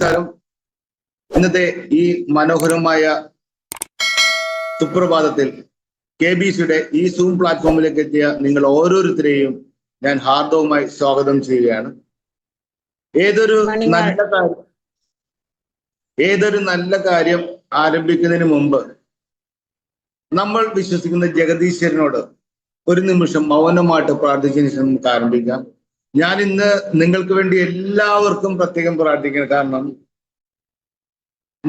നമസ്കാരം. ഇന്നത്തെ ഈ മനോഹരമായ സുപ്രഭാതത്തിൽ KBCയുടെ ഈ സൂം പ്ലാറ്റ്ഫോമിലേക്ക് എത്തിയ നിങ്ങൾ ഓരോരുത്തരെയും ഞാൻ ഹാർദവുമായി സ്വാഗതം ചെയ്യുകയാണ്. ഏതൊരു നല്ല കാര്യം ആരംഭിക്കുന്നതിന് മുമ്പ് നമ്മൾ വിശ്വസിക്കുന്ന ജഗദീശ്വരനോട് ഒരു നിമിഷം മൗനമായിട്ട് പ്രാർത്ഥിച്ചതിന് ശേഷം നമുക്ക് ആരംഭിക്കാം. ഞാൻ ഇന്ന് നിങ്ങൾക്ക് വേണ്ടി എല്ലാവർക്കും പ്രത്യേകം പ്രാർത്ഥിക്കണം. കാരണം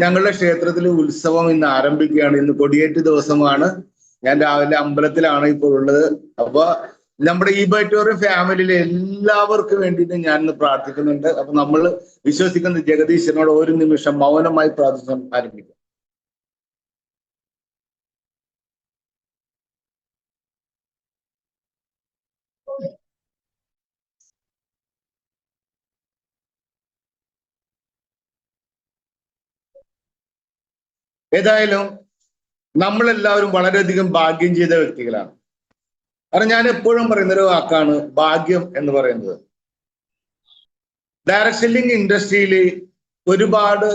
ഞങ്ങളുടെ ക്ഷേത്രത്തിൽ ഉത്സവം ഇന്ന് ആരംഭിക്കുകയാണ്. ഇന്ന് കൊടിയേറ്റ് ദിവസമാണ്. ഞാൻ രാവിലെ അമ്പലത്തിലാണ് ഇപ്പോൾ ഉള്ളത്. അപ്പൊ നമ്മുടെ ഈ ബൈറ്റോറിയം ഫാമിലിയിലെ എല്ലാവർക്കും വേണ്ടിയിട്ട് ഞാൻ ഇന്ന് പ്രാർത്ഥിക്കുന്നുണ്ട്. അപ്പൊ നമ്മൾ വിശ്വസിക്കുന്ന ജഗദീശ്വരനോട് ഒരു നിമിഷം മൗനമായി പ്രാർത്ഥിക്കാൻ ആരംഭിക്കാം. ഏതായാലും നമ്മളെല്ലാവരും വളരെയധികം ഭാഗ്യം ചെയ്ത വ്യക്തികളാണ്. കാരണം ഞാൻ എപ്പോഴും പറയുന്ന ഒരു വാക്കാണ് ഭാഗ്യം എന്ന് പറയുന്നത്. ഡയറക്ട് സെല്ലിംഗ് ഇൻഡസ്ട്രിയിൽ ഒരുപാട്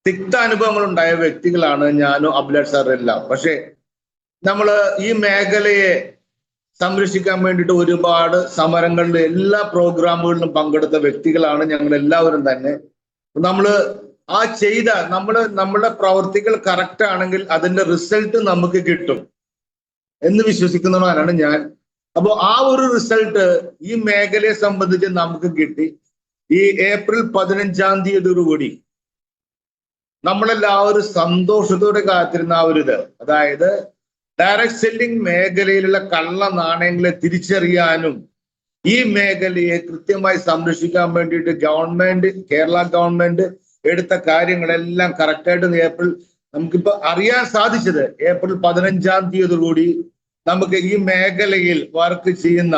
തിക്ത അനുഭവങ്ങൾ ഉണ്ടായ വ്യക്തികളാണ് ഞാനും അഭിലാഷ് സാറും എല്ലാം. പക്ഷെ നമ്മൾ ഈ മേഖലയെ സംരക്ഷിക്കാൻ വേണ്ടിയിട്ട് ഒരുപാട് സമരങ്ങളിലും എല്ലാ പ്രോഗ്രാമുകളിലും പങ്കെടുത്ത വ്യക്തികളാണ് ഞങ്ങൾ എല്ലാവരും തന്നെ. നമ്മുടെ പ്രവർത്തികൾ കറക്റ്റ് ആണെങ്കിൽ അതിന്റെ റിസൾട്ട് നമുക്ക് കിട്ടും എന്ന് വിശ്വസിക്കുന്നവരാണ് ഞാൻ. അപ്പോൾ ആ ഒരു റിസൾട്ട് ഈ മേഖലയെ സംബന്ധിച്ച് നമുക്ക് കിട്ടി. ഈ ഏപ്രിൽ 15-ാം തീയതിയോടുകൂടി നമ്മളെല്ലാവരും സന്തോഷത്തോടെ കാത്തിരുന്ന ആ ഒരു അതായത് ഡയറക്ട് സെല്ലിംഗ് മേഖലയിലുള്ള കള്ള നാണയങ്ങളെ തിരിച്ചറിയാനും ഈ മേഖലയെ കൃത്യമായി സംരക്ഷിക്കാൻ വേണ്ടിയിട്ട് കേരള ഗവൺമെന്റ് എടുത്ത കാര്യങ്ങളെല്ലാം കറക്റ്റായിട്ട് നമുക്കിപ്പോ അറിയാൻ സാധിച്ചത് ഏപ്രിൽ 15-ാം തീയതിയോടുകൂടി നമുക്ക് ഈ മേഖലയിൽ വർക്ക് ചെയ്യുന്ന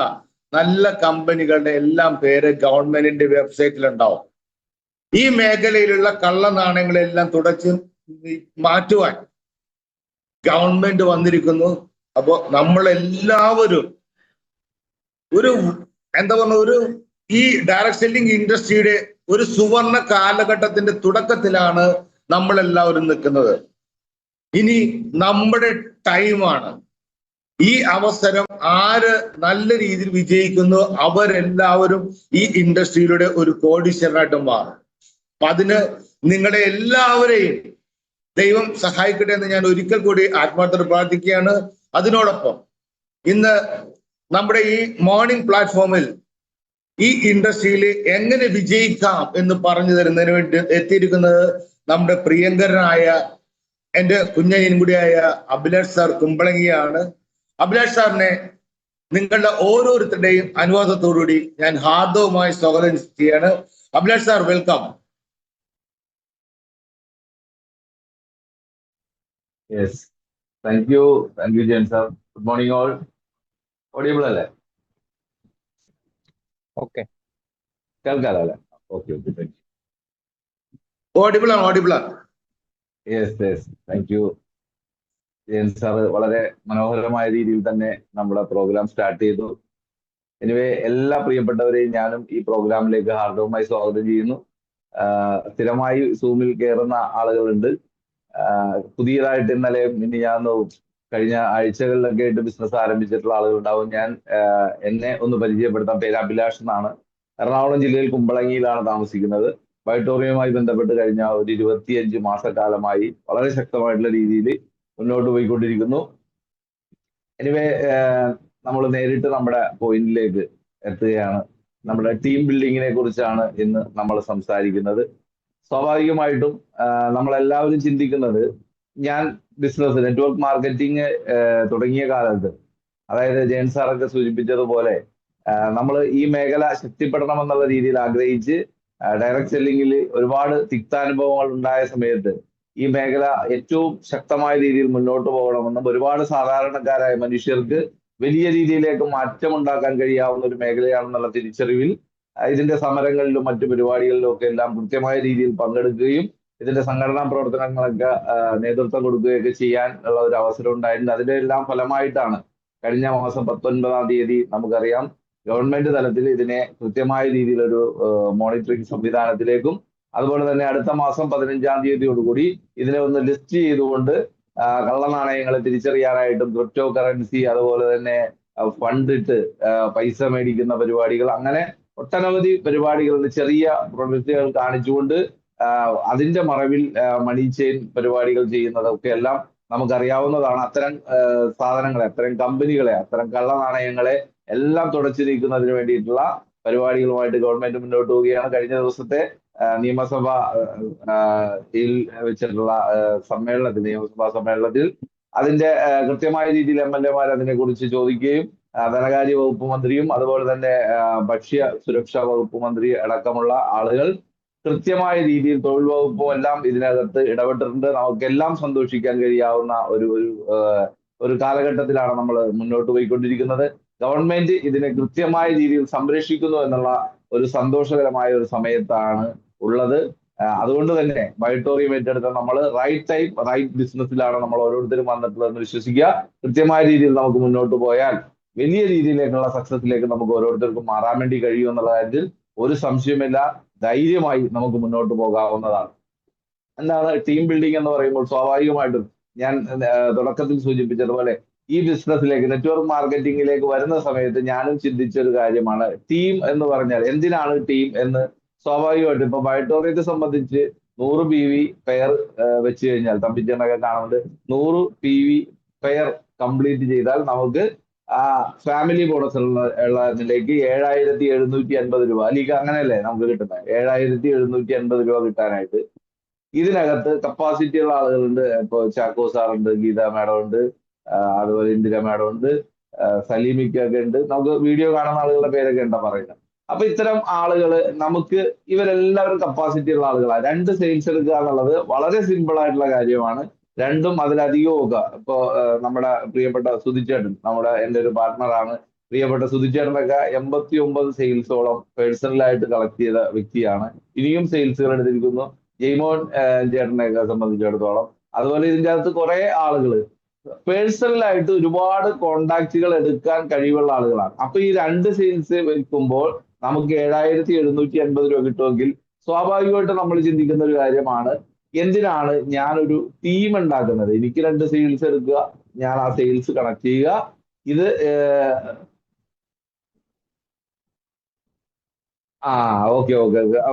നല്ല കമ്പനികളുടെ എല്ലാം പേര് ഗവൺമെന്റിന്റെ വെബ്സൈറ്റിൽ ഉണ്ടാവും. ഈ മേഖലയിലുള്ള കള്ള നാണയങ്ങളെല്ലാം തുടച്ച് മാറ്റുവാൻ ഗവൺമെന്റ് വന്നിരിക്കുന്നു. അപ്പോ നമ്മളെല്ലാവരും ഈ ഡയറക്ട് സെല്ലിംഗ് ഇൻഡസ്ട്രിയുടെ ഒരു സുവർണ കാലഘട്ടത്തിന്റെ തുടക്കത്തിലാണ് നമ്മളെല്ലാവരും നിൽക്കുന്നത്. ഇനി നമ്മുടെ ടൈമാണ്. ഈ അവസരം ആര് നല്ല രീതിയിൽ വിജയിക്കുന്നു അവരെല്ലാവരും ഈ ഇൻഡസ്ട്രിയിലൂടെ ഒരു കോടീശ്വരനായിട്ട് മാറും. അപ്പൊ അതിന് നിങ്ങളെ എല്ലാവരെയും ദൈവം സഹായിക്കട്ടെ എന്ന് ഞാൻ ഒരിക്കൽ കൂടി ആത്മാർത്ഥത പ്രാർത്ഥിക്കുകയാണ്. അതിനോടൊപ്പം ഇന്ന് നമ്മുടെ ഈ മോർണിംഗ് പ്ലാറ്റ്ഫോമിൽ ഈ ഇൻഡസ്ട്രിയിൽ എങ്ങനെ വിജയിക്കാം എന്ന് പറഞ്ഞു തരുന്നതിന് വേണ്ടി എത്തിയിരിക്കുന്നത് നമ്മുടെ പ്രിയങ്കരനായ എൻ്റെ കുഞ്ഞനും കൂടിയായ അഭിലാഷ് സാർ കുമ്പളങ്ങിയാണ്. അഭിലാഷ് സാറിനെ നിങ്ങളുടെ ഓരോരുത്തരുടെയും അനുവാദത്തോടുകൂടി ഞാൻ ഹാർദവുമായി സ്വാഗതം ചെയ്യാണ്. Abhilash sir, welcome. Yes, thank you Jayan sir. Good morning all. Audible അല്ലേ? ഓക്കെ, കേൾക്കാലല്ലേ? Okay, thank you. ഓഡിബിൾ ആണ്. Yes, thank you Jayan sir. വളരെ മനോഹരമായ രീതിയിൽ തന്നെ നമ്മുടെ പ്രോഗ്രാം സ്റ്റാർട്ട് ചെയ്തു. എനിവേ, എല്ലാ പ്രിയപ്പെട്ടവരെയും ഞാനും ഈ പ്രോഗ്രാമിലേക്ക് ഹാർദവുമായി സ്വാഗതം ചെയ്യുന്നു. സ്ഥിരമായി സൂമിൽ കയറുന്ന ആളുകളുണ്ട്. പുതിയതായിട്ട് ഇന്നലെ കഴിഞ്ഞ ആഴ്ചകളിലൊക്കെ ആയിട്ട് ബിസിനസ് ആരംഭിച്ചിട്ടുള്ള ആളുകളുണ്ടാവും. ഞാൻ എന്നെ ഒന്ന് പരിചയപ്പെടുത്താം. പേര് അഭിലാഷ് എന്നാണ്. എറണാകുളം ജില്ലയിൽ കുമ്പളങ്ങിയിലാണ് താമസിക്കുന്നത്. ബൈറ്റോറിയവുമായി ബന്ധപ്പെട്ട് കഴിഞ്ഞ ഒരു 25 മാസക്കാലമായി വളരെ ശക്തമായിട്ടുള്ള രീതിയിൽ മുന്നോട്ട് പോയിക്കൊണ്ടിരിക്കുന്നു. എനിവേ, നമ്മൾ നേരിട്ട് നമ്മുടെ പോയിന്റിലേക്ക് എത്തുകയാണ്. നമ്മുടെ ടീം ബിൽഡിങ്ങിനെ കുറിച്ചാണ് ഇന്ന് നമ്മൾ സംസാരിക്കുന്നത്. സ്വാഭാവികമായിട്ടും നമ്മളെല്ലാവരും ചിന്തിക്കുന്നത്, ഞാൻ ബിസിനസ് നെറ്റ്വർക്ക് മാർക്കറ്റിംഗ് തുടങ്ങിയ കാലത്ത്, അതായത് ജയൻ സാറൊക്കെ സൂചിപ്പിച്ചതുപോലെ നമ്മൾ ഈ മേഖല ശക്തിപ്പെടണമെന്നുള്ള രീതിയിൽ ആഗ്രഹിച്ച് ഡയറക്ട് സെല്ലിങ്ങിൽ ഒരുപാട് തിക്താനുഭവങ്ങൾ ഉണ്ടായ സമയത്ത് ഈ മേഖല ഏറ്റവും ശക്തമായ രീതിയിൽ മുന്നോട്ട് പോകണമെന്നും ഒരുപാട് സാധാരണക്കാരായ മനുഷ്യർക്ക് വലിയ രീതിയിലേക്ക് മാറ്റമുണ്ടാക്കാൻ കഴിയാവുന്ന ഒരു മേഖലയാണെന്നുള്ള തിരിച്ചറിവിൽ ഇതിന്റെ സമരങ്ങളിലും മറ്റു പരിപാടികളിലും ഒക്കെ എല്ലാം കൃത്യമായ രീതിയിൽ പങ്കെടുക്കുകയും ഇതിന്റെ സംഘടനാ പ്രവർത്തനങ്ങളൊക്കെ നേതൃത്വം കൊടുക്കുകയൊക്കെ ചെയ്യാൻ ഉള്ള ഒരു അവസരം ഉണ്ടായിട്ടുണ്ട്. അതിന്റെ എല്ലാം ഫലമായിട്ടാണ് കഴിഞ്ഞ മാസം 19-ാം തീയതി നമുക്കറിയാം ഗവൺമെന്റ് തലത്തിൽ ഇതിനെ കൃത്യമായ രീതിയിലൊരു മോണിറ്ററിംഗ് സംവിധാനത്തിലേക്കും അതുപോലെ തന്നെ അടുത്ത മാസം 15-ാം തീയതിയോടുകൂടി ഇതിനെ ഒന്ന് ലിസ്റ്റ് ചെയ്തുകൊണ്ട് കള്ളനാണയങ്ങളെ തിരിച്ചറിയാനായിട്ടും ക്രിപ്റ്റോ കറൻസി അതുപോലെ തന്നെ ഫണ്ട് ഇട്ട് പൈസ മേടിക്കുന്ന പരിപാടികൾ, അങ്ങനെ ഒട്ടനവധി പരിപാടികളുണ്ട്. ചെറിയ പ്രൊഡക്റ്റുകൾ കാണിച്ചുകൊണ്ട് അതിന്റെ മറവിൽ മണി ചെയിൻ പരിപാടികൾ ചെയ്യുന്നതൊക്കെ എല്ലാം നമുക്കറിയാവുന്നതാണ്. അത്തരം സാധനങ്ങളെ, അത്തരം കമ്പനികളെ, അത്തരം കള്ളനാണയങ്ങളെ എല്ലാം തുടച്ചു നീക്കുന്നതിന് വേണ്ടിയിട്ടുള്ള പരിപാടികളുമായിട്ട് ഗവൺമെന്റ് മുന്നോട്ട് പോവുകയാണ്. കഴിഞ്ഞ ദിവസത്തെ നിയമസഭയിൽ വെച്ചിട്ടുള്ള നിയമസഭാ സമ്മേളനത്തിൽ അതിന്റെ കൃത്യമായ രീതിയിൽ MLA-മാർ അതിനെ കുറിച്ച് ചോദിക്കുകയും ധനകാര്യ വകുപ്പ് മന്ത്രിയും അതുപോലെ തന്നെ ഭക്ഷ്യ സുരക്ഷാ വകുപ്പ് മന്ത്രി അടക്കമുള്ള ആളുകൾ കൃത്യമായ രീതിയിൽ, തൊഴിൽ വകുപ്പും എല്ലാം ഇതിനകത്ത് ഇടപെട്ടിട്ടുണ്ട്. നമുക്കെല്ലാം സന്തോഷിക്കാൻ കഴിയാവുന്ന ഒരു കാലഘട്ടത്തിലാണ് നമ്മൾ മുന്നോട്ട് പോയിക്കൊണ്ടിരിക്കുന്നത്. ഗവൺമെന്റ് ഇതിനെ കൃത്യമായ രീതിയിൽ സംരക്ഷിക്കുന്നു എന്നുള്ള ഒരു സന്തോഷകരമായ ഒരു സമയത്താണ് ഉള്ളത്. അതുകൊണ്ട് തന്നെ ബയോട്ടോറിയം ഏറ്റെടുത്ത നമ്മൾ റൈറ്റ് ടൈം റൈറ്റ് ബിസിനസ്സിലാണ് നമ്മൾ ഓരോരുത്തരും വന്നിട്ടുള്ളതെന്ന് വിശ്വസിക്കുക. കൃത്യമായ രീതിയിൽ നമുക്ക് മുന്നോട്ട് പോയാൽ വലിയ രീതിയിലേക്കുള്ള സക്സസിലേക്ക് നമുക്ക് ഓരോരുത്തർക്കും മാറാൻ വേണ്ടി കഴിയും എന്നുള്ള കാര്യത്തിൽ ഒരു സംശയമില്ല. ധൈര്യമായി നമുക്ക് മുന്നോട്ട് പോകാവുന്നതാണ്. എന്താണ് ടീം ബിൽഡിംഗ് എന്ന് പറയുമ്പോൾ സ്വാഭാവികമായിട്ടും ഞാൻ തുടക്കത്തിൽ സൂചിപ്പിച്ചതുപോലെ ഈ ബിസിനസ്സിലേക്ക്, നെറ്റ്വർക്ക് മാർക്കറ്റിംഗിലേക്ക് വരുന്ന സമയത്ത് ഞാനും ചിന്തിച്ച ഒരു കാര്യമാണ് ടീം എന്ന് പറഞ്ഞാൽ. എന്തിനാണ് ടീം എന്ന് സ്വാഭാവികമായിട്ടും ഇപ്പൊ ബയോട്ടോറിയത്തെ സംബന്ധിച്ച് 100 PV പെയർ വെച്ച് കഴിഞ്ഞാൽ, തമ്പിച്ചേട്ടനൊക്കെ കാണുന്നുണ്ട്, 100 PV പെയർ കംപ്ലീറ്റ് ചെയ്താൽ നമുക്ക് ഫാമിലി ബോണസ് ഉള്ള നിലയ്ക്ക് 7,750 രൂപ, അല്ലെങ്കിൽ അങ്ങനെയല്ലേ നമുക്ക് കിട്ടുന്നത്, 7,750 രൂപ കിട്ടാനായിട്ട് ഇതിനകത്ത് കപ്പാസിറ്റി ഉള്ള ആളുകളുണ്ട്. ഇപ്പൊ ചാക്കോ സാറുണ്ട്, ഗീത മാഡം ഉണ്ട്, അതുപോലെ ഇന്ദിര മാഡം ഉണ്ട്, സലീമിക്കൊക്കെ ഉണ്ട്. നമുക്ക് വീഡിയോ കാണുന്ന ആളുകളുടെ പേരൊക്കെ എന്താ പറയുന്നത്. അപ്പൊ ഇത്തരം ആളുകൾ, നമുക്ക് ഇവരെല്ലാവരും കപ്പാസിറ്റി ഉള്ള ആളുകളാണ്. 2 സെയിൽസ് എടുക്കുക എന്നുള്ളത് വളരെ സിമ്പിൾ ആയിട്ടുള്ള കാര്യമാണ്. 2ഉം അതിലധികവും ഒക്കെ. ഇപ്പൊ നമ്മുടെ പ്രിയപ്പെട്ട സുധിച്ചേട്ടൻ, എന്റെ ഒരു പാർട്ട്ണറാണ്. പ്രിയപ്പെട്ട സുധിച്ചേട്ടനൊക്കെ 89 സെയിൽസോളം പേഴ്സണലായിട്ട് കളക്ട് ചെയ്ത വ്യക്തിയാണ്. ഇനിയും സെയിൽസുകൾ എടുത്തിരിക്കുന്നു. ജെയ്മോൻ ചേട്ടനെയൊക്കെ സംബന്ധിച്ചിടത്തോളം. അതുപോലെ ഇതിന്റെ അകത്ത് കുറെ ആളുകൾ പേഴ്സണലായിട്ട് ഒരുപാട് കോണ്ടാക്റ്റുകൾ എടുക്കാൻ കഴിവുള്ള ആളുകളാണ്. അപ്പൊ ഈ 2 സെയിൽസ് വെക്കുമ്പോൾ നമുക്ക് 7,750 രൂപ കിട്ടുമെങ്കിൽ സ്വാഭാവികമായിട്ട് നമ്മൾ ചിന്തിക്കുന്ന ഒരു കാര്യമാണ്, എന്തിനാണ് ഞാനൊരു ടീം ഉണ്ടാക്കുന്നത്? എനിക്ക് 2 സെയിൽസ് എടുക്കുക, ഞാൻ ആ സെയിൽസ് കണക്ട് ചെയ്യുക. ഇത് ഓക്കെ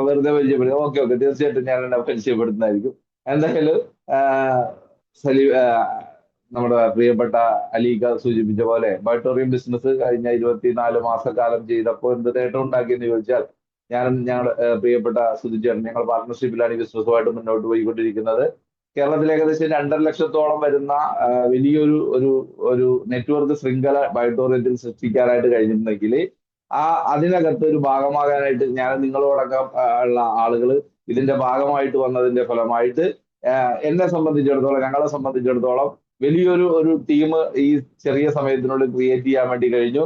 വെറുതെ പരിചയപ്പെടുത്തുക. ഓക്കെ തീർച്ചയായിട്ടും ഞാൻ എന്നെ പരിചയപ്പെടുത്തുന്നതായിരിക്കും. എന്തായാലും നമ്മുടെ പ്രിയപ്പെട്ട അലീക സൂചിപ്പിച്ച പോലെ ബയോട്ടോറിയം ബിസിനസ് കഴിഞ്ഞ 24 മാസക്കാലം ചെയ്തപ്പോൾ എന്ത് നേട്ടം ഉണ്ടാക്കിയെന്ന് ചോദിച്ചാൽ, ഞങ്ങളുടെ പ്രിയപ്പെട്ട സുധിച്ചേട്ടൻ, ഞങ്ങൾ പാർട്ട്ണർഷിപ്പിലാണ് ഈ ബിസിനസ്സുമായിട്ട് മുന്നോട്ട് പോയിക്കൊണ്ടിരിക്കുന്നത്. കേരളത്തിൽ ഏകദേശം 2.5 ലക്ഷത്തോളം വരുന്ന വലിയൊരു നെറ്റ്വർക്ക് ശൃംഖല ബയോട്ടോറിയത്തിൽ സൃഷ്ടിക്കാനായിട്ട് കഴിഞ്ഞിട്ടുണ്ടെങ്കിൽ അതിനകത്ത് ഒരു ഭാഗമാകാനായിട്ട് ഞാൻ നിങ്ങളോടൊക്കെ ഉള്ള ആളുകൾ ഇതിന്റെ ഭാഗമായിട്ട് വന്നതിന്റെ ഫലമായിട്ട് എന്നെ സംബന്ധിച്ചിടത്തോളം, ഞങ്ങളെ സംബന്ധിച്ചിടത്തോളം വലിയൊരു ടീം ഈ ചെറിയ സമയത്തിനുള്ളിൽ ക്രിയേറ്റ് ചെയ്യാൻ വേണ്ടി കഴിഞ്ഞു.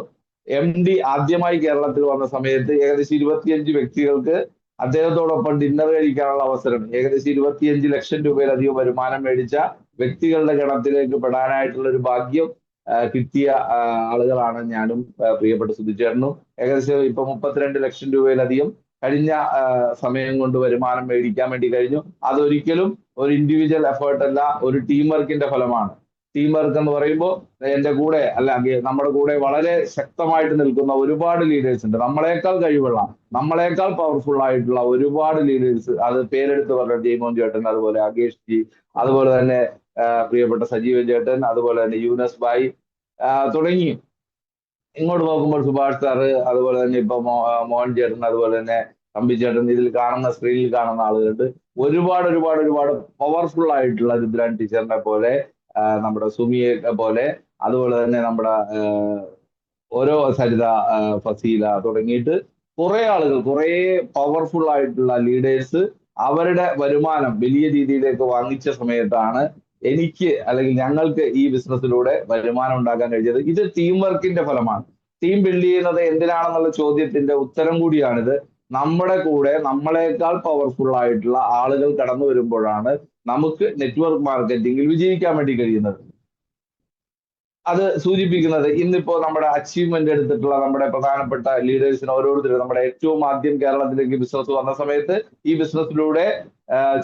MD ആദ്യമായി കേരളത്തിൽ വന്ന സമയത്ത് ഏകദേശം 25 വ്യക്തികൾക്ക് അദ്ദേഹത്തോടൊപ്പം ഡിന്നർ കഴിക്കാനുള്ള അവസരം, ഏകദേശം 25 ലക്ഷം രൂപയിലധികം വരുമാനം മേടിച്ച വ്യക്തികളുടെ ഗണത്തിലേക്ക് പെടാനായിട്ടുള്ള ഒരു ഭാഗ്യം കിട്ടിയ ആളുകളാണ് ഞാനും പ്രിയപ്പെട്ട സുധിച്ചേട്ടനും. ഏകദേശം ഇപ്പൊ 32 ലക്ഷം രൂപയിലധികം കഴിഞ്ഞ സമയം കൊണ്ട് വരുമാനം മേടിക്കാൻ വേണ്ടി കഴിഞ്ഞു. അതൊരിക്കലും ഒരു ഇൻഡിവിജ്വൽ എഫേർട്ട് അല്ല, ഒരു ടീം വർക്കിന്റെ ഫലമാണ്. ടീം വർക്ക് എന്ന് പറയുമ്പോൾ എന്റെ കൂടെ അല്ലെങ്കിൽ നമ്മുടെ കൂടെ വളരെ ശക്തമായിട്ട് നിൽക്കുന്ന ഒരുപാട് ലീഡേഴ്സ് ഉണ്ട്. നമ്മളെക്കാൾ കഴിവുള്ള, നമ്മളെക്കാൾ പവർഫുൾ ആയിട്ടുള്ള ഒരുപാട് ലീഡേഴ്സ്. അത് പേരെടുത്ത് പറഞ്ഞ ജെയ്മോൻ ചേട്ടൻ, അതുപോലെ അഗേഷ് ജി, അതുപോലെ തന്നെ പ്രിയപ്പെട്ട സജീവൻ ചേട്ടൻ, അതുപോലെ തന്നെ യൂനസ് ഭായ് തുടങ്ങി ഇങ്ങോട്ട് നോക്കുമ്പോൾ സുഭാഷ് സാറ്, അതുപോലെ തന്നെ ഇപ്പൊ മോഹൻ ചേട്ടൻ, അതുപോലെ തന്നെ തമ്പി ചേട്ടൻ, ഇതിൽ കാണുന്ന സ്ക്രീനിൽ കാണുന്ന ആളുകളുണ്ട്. ഒരുപാട് പവർഫുൾ ആയിട്ടുള്ള രുദ്രാൻ ടീച്ചറിനെ പോലെ, നമ്മുടെ സുമിയെ പോലെ, അതുപോലെ തന്നെ നമ്മുടെ ഓരോ സരിത, ഫസീല തുടങ്ങിയിട്ട് കുറെ ആളുകൾ, കുറെ പവർഫുൾ ആയിട്ടുള്ള ലീഡേഴ്സ് അവരുടെ വരുമാനം വലിയ രീതിയിലേക്ക് വാങ്ങിച്ച സമയത്താണ് എനിക്ക് അല്ലെങ്കിൽ ഞങ്ങൾക്ക് ഈ ബിസിനസ്സിലൂടെ വരുമാനം ഉണ്ടാക്കാൻ കഴിഞ്ഞത്. ഇത് ടീം വർക്കിന്റെ ഫലമാണ്. ടീം ബിൽഡ് ചെയ്യുന്നത് എന്തിനാണെന്നുള്ള ചോദ്യത്തിന്റെ ഉത്തരം കൂടിയാണിത്. നമ്മുടെ കൂടെ നമ്മളെക്കാൾ പവർഫുൾ ആയിട്ടുള്ള ആളുകൾ കടന്നു വരുമ്പോഴാണ് നമുക്ക് നെറ്റ്വർക്ക് മാർക്കറ്റിംഗിൽ വിജയിക്കാൻ വേണ്ടി കഴിയുന്നത്. അത് സൂചിപ്പിക്കുന്നത് ഇന്നിപ്പോ നമ്മുടെ അച്ചീവ്മെന്റ് എടുത്തിട്ടുള്ള നമ്മുടെ പ്രധാനപ്പെട്ട ലീഡേഴ്സിന് ഓരോരുത്തരും നമ്മുടെ ഏറ്റവും ആദ്യം കേരളത്തിലേക്ക് ബിസിനസ് വന്ന സമയത്ത് ഈ ബിസിനസ്സിലൂടെ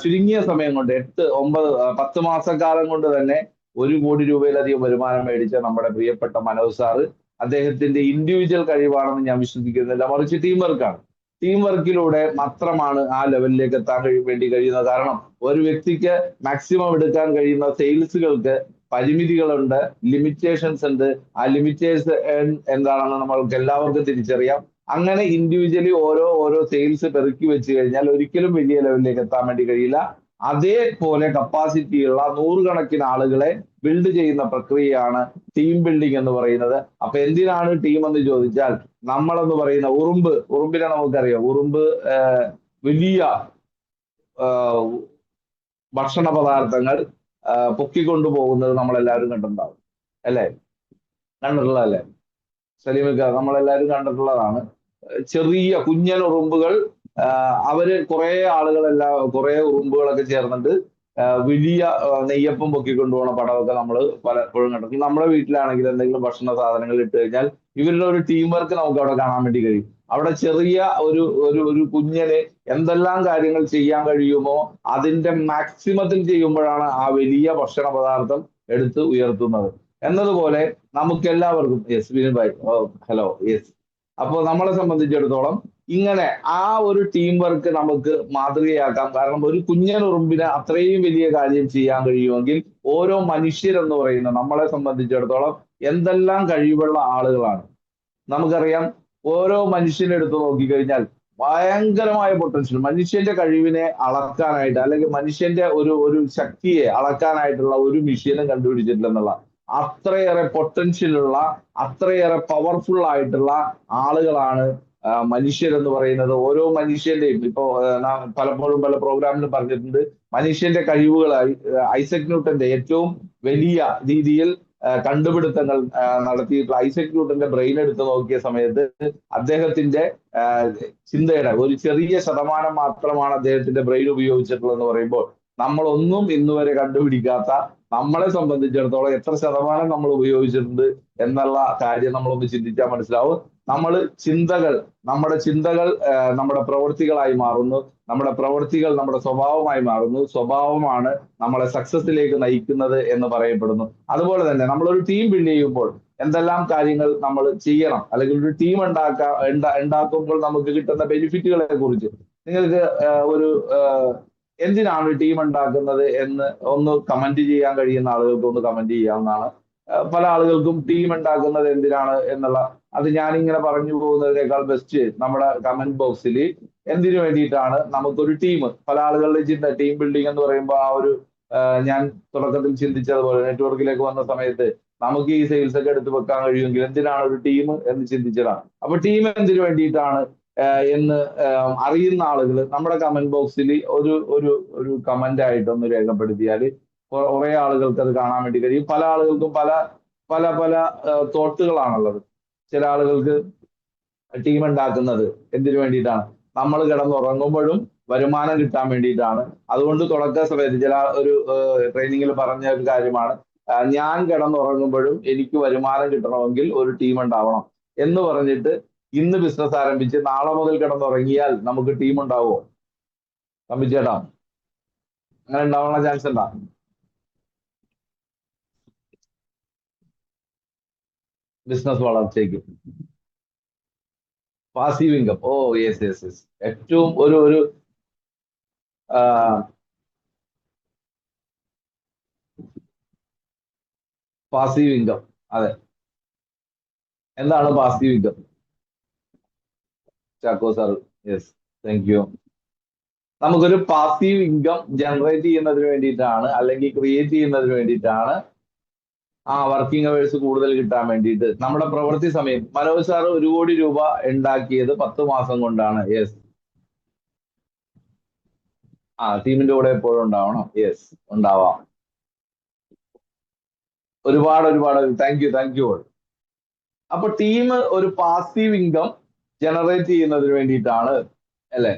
ചുരുങ്ങിയ സമയം കൊണ്ട് 8, 9, 10 മാസക്കാലം കൊണ്ട് തന്നെ 1 കോടി രൂപയിലധികം വരുമാനം മേടിച്ച നമ്മുടെ പ്രിയപ്പെട്ട മനോജ് സാറ് അദ്ദേഹത്തിന്റെ ഇൻഡിവിജ്വൽ കഴിവാണെന്ന് ഞാൻ വിശ്വസിക്കുന്നില്ല, മറിച്ച് ടീം വർക്കാണ്. ടീം വർക്കിലൂടെ മാത്രമാണ് ആ ലെവലിലേക്ക് എത്താൻ വേണ്ടി കഴിയുന്നത്. കാരണം ഒരു വ്യക്തിക്ക് മാക്സിമം എടുക്കാൻ കഴിയുന്ന സെയിൽസുകൾക്ക് പരിമിതികളുണ്ട്, ലിമിറ്റേഷൻസ് ഉണ്ട്. ആ ലിമിറ്റേഷൻ എന്താണെന്ന് നമ്മൾക്ക് എല്ലാവർക്കും തിരിച്ചറിയാം. അങ്ങനെ ഇൻഡിവിജ്വലി ഓരോ സെയിൽസ് പെറുക്കി വെച്ച് കഴിഞ്ഞാൽ ഒരിക്കലും വലിയ ലെവലിലേക്ക് എത്താൻ വേണ്ടി കഴിയില്ല. അതേപോലെ കപ്പാസിറ്റിയുള്ള 100 കണക്കിന് ആളുകളെ ബിൽഡ് ചെയ്യുന്ന പ്രക്രിയയാണ് ടീം ബിൽഡിംഗ് എന്ന് പറയുന്നത്. അപ്പൊ എന്തിനാണ് ടീം എന്ന് ചോദിച്ചാൽ, നമ്മളെന്ന് പറയുന്ന ഉറുമ്പിനെ നമുക്കറിയാം. ഉറുമ്പ് വലിയ ഭക്ഷണ പദാർത്ഥങ്ങൾ പൊക്കിക്കൊണ്ടു പോകുന്നത് നമ്മളെല്ലാവരും കണ്ടിട്ടുണ്ടാവും, അല്ലേ? കണ്ടിട്ടുള്ളതല്ലേ സലീമിക്ക? നമ്മളെല്ലാവരും കണ്ടിട്ടുള്ളതാണ്. ചെറിയ കുഞ്ഞൻ ഉറുമ്പുകൾ, അവര് കുറെ ഉറുമ്പുകളൊക്കെ ചേർന്നിട്ട് വലിയ നെയ്യപ്പം പൊക്കിക്കൊണ്ടുപോകുന്ന പടമൊക്കെ നമ്മൾ പലപ്പോഴും കണ്ടിട്ടുണ്ട്. നമ്മുടെ വീട്ടിലാണെങ്കിൽ എന്തെങ്കിലും ഭക്ഷണ സാധനങ്ങൾ ഇട്ട് കഴിഞ്ഞാൽ ഇവരുടെ ഒരു ടീം വർക്ക് നമുക്ക് അവിടെ കാണാൻ വേണ്ടി കഴിയും. അവിടെ ചെറിയ ഒരു ഒരു ഒരു കുഞ്ഞന് എന്തെല്ലാം കാര്യങ്ങൾ ചെയ്യാൻ കഴിയുമോ അതിന്റെ മാക്സിമത്തിൽ ചെയ്യുമ്പോഴാണ് ആ വലിയ ഭക്ഷണ പദാർത്ഥം എടുത്ത് ഉയർത്തുന്നത്. എന്നതുപോലെ നമുക്ക് എല്ലാവർക്കും, yes Vinu bhai, hello, yes. അപ്പോൾ നമ്മളെ സംബന്ധിച്ചിടത്തോളം ഇങ്ങനെ ആ ഒരു ടീം വർക്ക് നമുക്ക് മാതൃകയാക്കാം. കാരണം ഒരു കുഞ്ഞൻ ഉറുമ്പിന് അത്രയും വലിയ കാര്യം ചെയ്യാൻ കഴിയുമെങ്കിൽ ഓരോ മനുഷ്യരെന്ന് പറയുന്ന നമ്മളെ സംബന്ധിച്ചിടത്തോളം എന്തെല്ലാം കഴിവുള്ള ആളുകളാണ്. നമുക്കറിയാം, ഓരോ മനുഷ്യനെ എടുത്ത് നോക്കിക്കഴിഞ്ഞാൽ ഭയങ്കരമായ പൊട്ടൻഷ്യൽ, മനുഷ്യന്റെ കഴിവിനെ അളക്കാനായിട്ട് അല്ലെങ്കിൽ മനുഷ്യന്റെ ഒരു ശക്തിയെ അളക്കാനായിട്ടുള്ള ഒരു മെഷീനും കണ്ടുപിടിച്ചിട്ടില്ലെന്നുള്ള അത്രയേറെ പൊട്ടൻഷ്യലുള്ള, അത്രയേറെ പവർഫുൾ ആയിട്ടുള്ള ആളുകളാണ് മനുഷ്യരെന്ന് പറയുന്നത്. ഓരോ മനുഷ്യന്റെയും ഇപ്പോ നാം പലപ്പോഴും പല പ്രോഗ്രാമിലും പറഞ്ഞിട്ടുണ്ട്, മനുഷ്യന്റെ കഴിവുകളായി ഐസക് ന്യൂട്ടന്റെ ഏറ്റവും വലിയ രീതിയിൽ കണ്ടുപിടുത്തങ്ങൾ നടത്തിയിട്ടുള്ള ഐസക് ന്യൂട്ടന്റെ ബ്രെയിൻ എടുത്ത് നോക്കിയ സമയത്ത് അദ്ദേഹത്തിന്റെ ചിന്തയുടെ ഒരു ചെറിയ ശതമാനം മാത്രമാണ് അദ്ദേഹത്തിന്റെ ബ്രെയിൻ ഉപയോഗിച്ചിട്ടുള്ളതെന്ന് പറയുമ്പോൾ നമ്മളൊന്നും ഇന്നുവരെ കണ്ടുപിടിക്കാത്ത നമ്മളെ സംബന്ധിച്ചിടത്തോളം എത്ര ശതമാനം നമ്മൾ ഉപയോഗിച്ചിട്ടുണ്ട് എന്നുള്ള കാര്യം നമ്മളൊന്ന് ചിന്തിച്ചാൽ മനസ്സിലാവും. നമ്മുടെ ചിന്തകൾ നമ്മുടെ പ്രവൃത്തികളായി മാറുന്നു, നമ്മുടെ പ്രവൃത്തികൾ നമ്മുടെ സ്വഭാവമായി മാറുന്നു, സ്വഭാവമാണ് നമ്മളെ സക്സസിലേക്ക് നയിക്കുന്നത് എന്ന് പറയപ്പെടുന്നു. അതുപോലെ തന്നെ നമ്മളൊരു ടീം ബിൽഡ് ചെയ്യുമ്പോൾ എന്തെല്ലാം കാര്യങ്ങൾ നമ്മൾ ചെയ്യണം, അല്ലെങ്കിൽ ഒരു ടീം ഉണ്ടാക്കുമ്പോൾ നമുക്ക് കിട്ടുന്ന ബെനിഫിറ്റുകളെ കുറിച്ച് നിങ്ങൾക്ക് ഒരു എന്തിനാണ് ടീം ഉണ്ടാക്കുന്നത് എന്ന് ഒന്ന് കമന്റ് ചെയ്യാൻ കഴിയുന്ന ആളുകൾക്ക് ഒന്ന് കമന്റ് ചെയ്യാവുന്നതാണ്. പല ആളുകൾക്കും ടീം ഉണ്ടാക്കുന്നത് എന്തിനാണ് എന്നുള്ള അത് ഞാനിങ്ങനെ പറഞ്ഞു പോകുന്നതിനേക്കാൾ ബെസ്റ്റ് നമ്മുടെ കമന്റ് ബോക്സിൽ എന്തിനു വേണ്ടിയിട്ടാണ് നമുക്കൊരു ടീം, പല ആളുകളുടെയും ചിന്ത ടീം ബിൽഡിംഗ് എന്ന് പറയുമ്പോൾ ആ ഒരു ഞാൻ തുടക്കത്തിൽ ചിന്തിച്ചതുപോലെ നെറ്റ്വർക്കിലേക്ക് വന്ന സമയത്ത് നമുക്ക് ഈ സെയിൽസ് ഒക്കെ എടുത്ത് വെക്കാൻ കഴിയുമെങ്കിൽ എന്തിനാണ് ഒരു ടീം എന്ന് ചിന്തിച്ചതാണ്. അപ്പൊ ടീം എന്തിനു വേണ്ടിയിട്ടാണ് എന്ന് അറിയുന്ന ആളുകൾ നമ്മുടെ കമന്റ് ബോക്സിൽ ഒരു ഒരു ഒരു കമന്റ് ആയിട്ടൊന്ന് രേഖപ്പെടുത്തിയാൽ കുറെ ആളുകൾക്ക് അത് കാണാൻ വേണ്ടി കഴിയും. പല ആളുകൾക്കും പല പല പല തോട്ടുകളാണുള്ളത്. ചില ആളുകൾക്ക് ടീം ഉണ്ടാക്കുന്നത് എന്തിനു വേണ്ടിയിട്ടാണ്, നമ്മൾ കിടന്നുറങ്ങുമ്പോഴും വരുമാനം കിട്ടാൻ വേണ്ടിയിട്ടാണ്. അതുകൊണ്ട് തുടക്ക സമയത്ത് ചില ഒരു ട്രെയിനിങ്ങിൽ പറഞ്ഞ ഒരു കാര്യമാണ്, ഞാൻ കിടന്നുറങ്ങുമ്പോഴും എനിക്ക് വരുമാനം കിട്ടണമെങ്കിൽ ഒരു ടീം ഉണ്ടാവണം എന്ന് പറഞ്ഞിട്ട് ഇന്ന് ബിസിനസ് ആരംഭിച്ച് നാളെ മുതൽ കിടന്നുറങ്ങിയാൽ നമുക്ക് ടീം ഉണ്ടാവുമോ തമ്പിച്ചേട്ടാ? അങ്ങനെ ഉണ്ടാവാനുള്ള ചാൻസ് ഉണ്ടാ? ബിസിനസ് വളർച്ചയ്ക്ക് passive income, oh yes yes yes, ഏറ്റവും ഒരു പാസീവ് ഇൻകം. അതെ, എന്താണ് passive income? Chacko sir, yes, thank you. നമുക്കൊരു പാസീവ് ഇൻകം ജനറേറ്റ് ചെയ്യുന്നതിന് വേണ്ടിയിട്ടാണ്, അല്ലെങ്കിൽ ക്രിയേറ്റ് ചെയ്യുന്നതിന് വേണ്ടിയിട്ടാണ് വർക്കിംഗ് അവേഴ്സ് കൂടുതൽ കിട്ടാൻ വേണ്ടിയിട്ട് നമ്മുടെ പ്രവൃത്തി സമയം. മനോജ് സാർ 1 കോടി രൂപ ഉണ്ടാക്കിയത് 10 മാസം കൊണ്ടാണ്. യെസ്, ടീമിന്റെ കൂടെ എപ്പോഴും ഉണ്ടാവണം. യെസ്, ഉണ്ടാവാം. ഒരുപാട് താങ്ക് യു. അപ്പൊ ടീം ഒരു പാസീവ് ഇൻകം ജനറേറ്റ് ചെയ്യുന്നതിന് വേണ്ടിയിട്ടാണ്, അല്ലെ?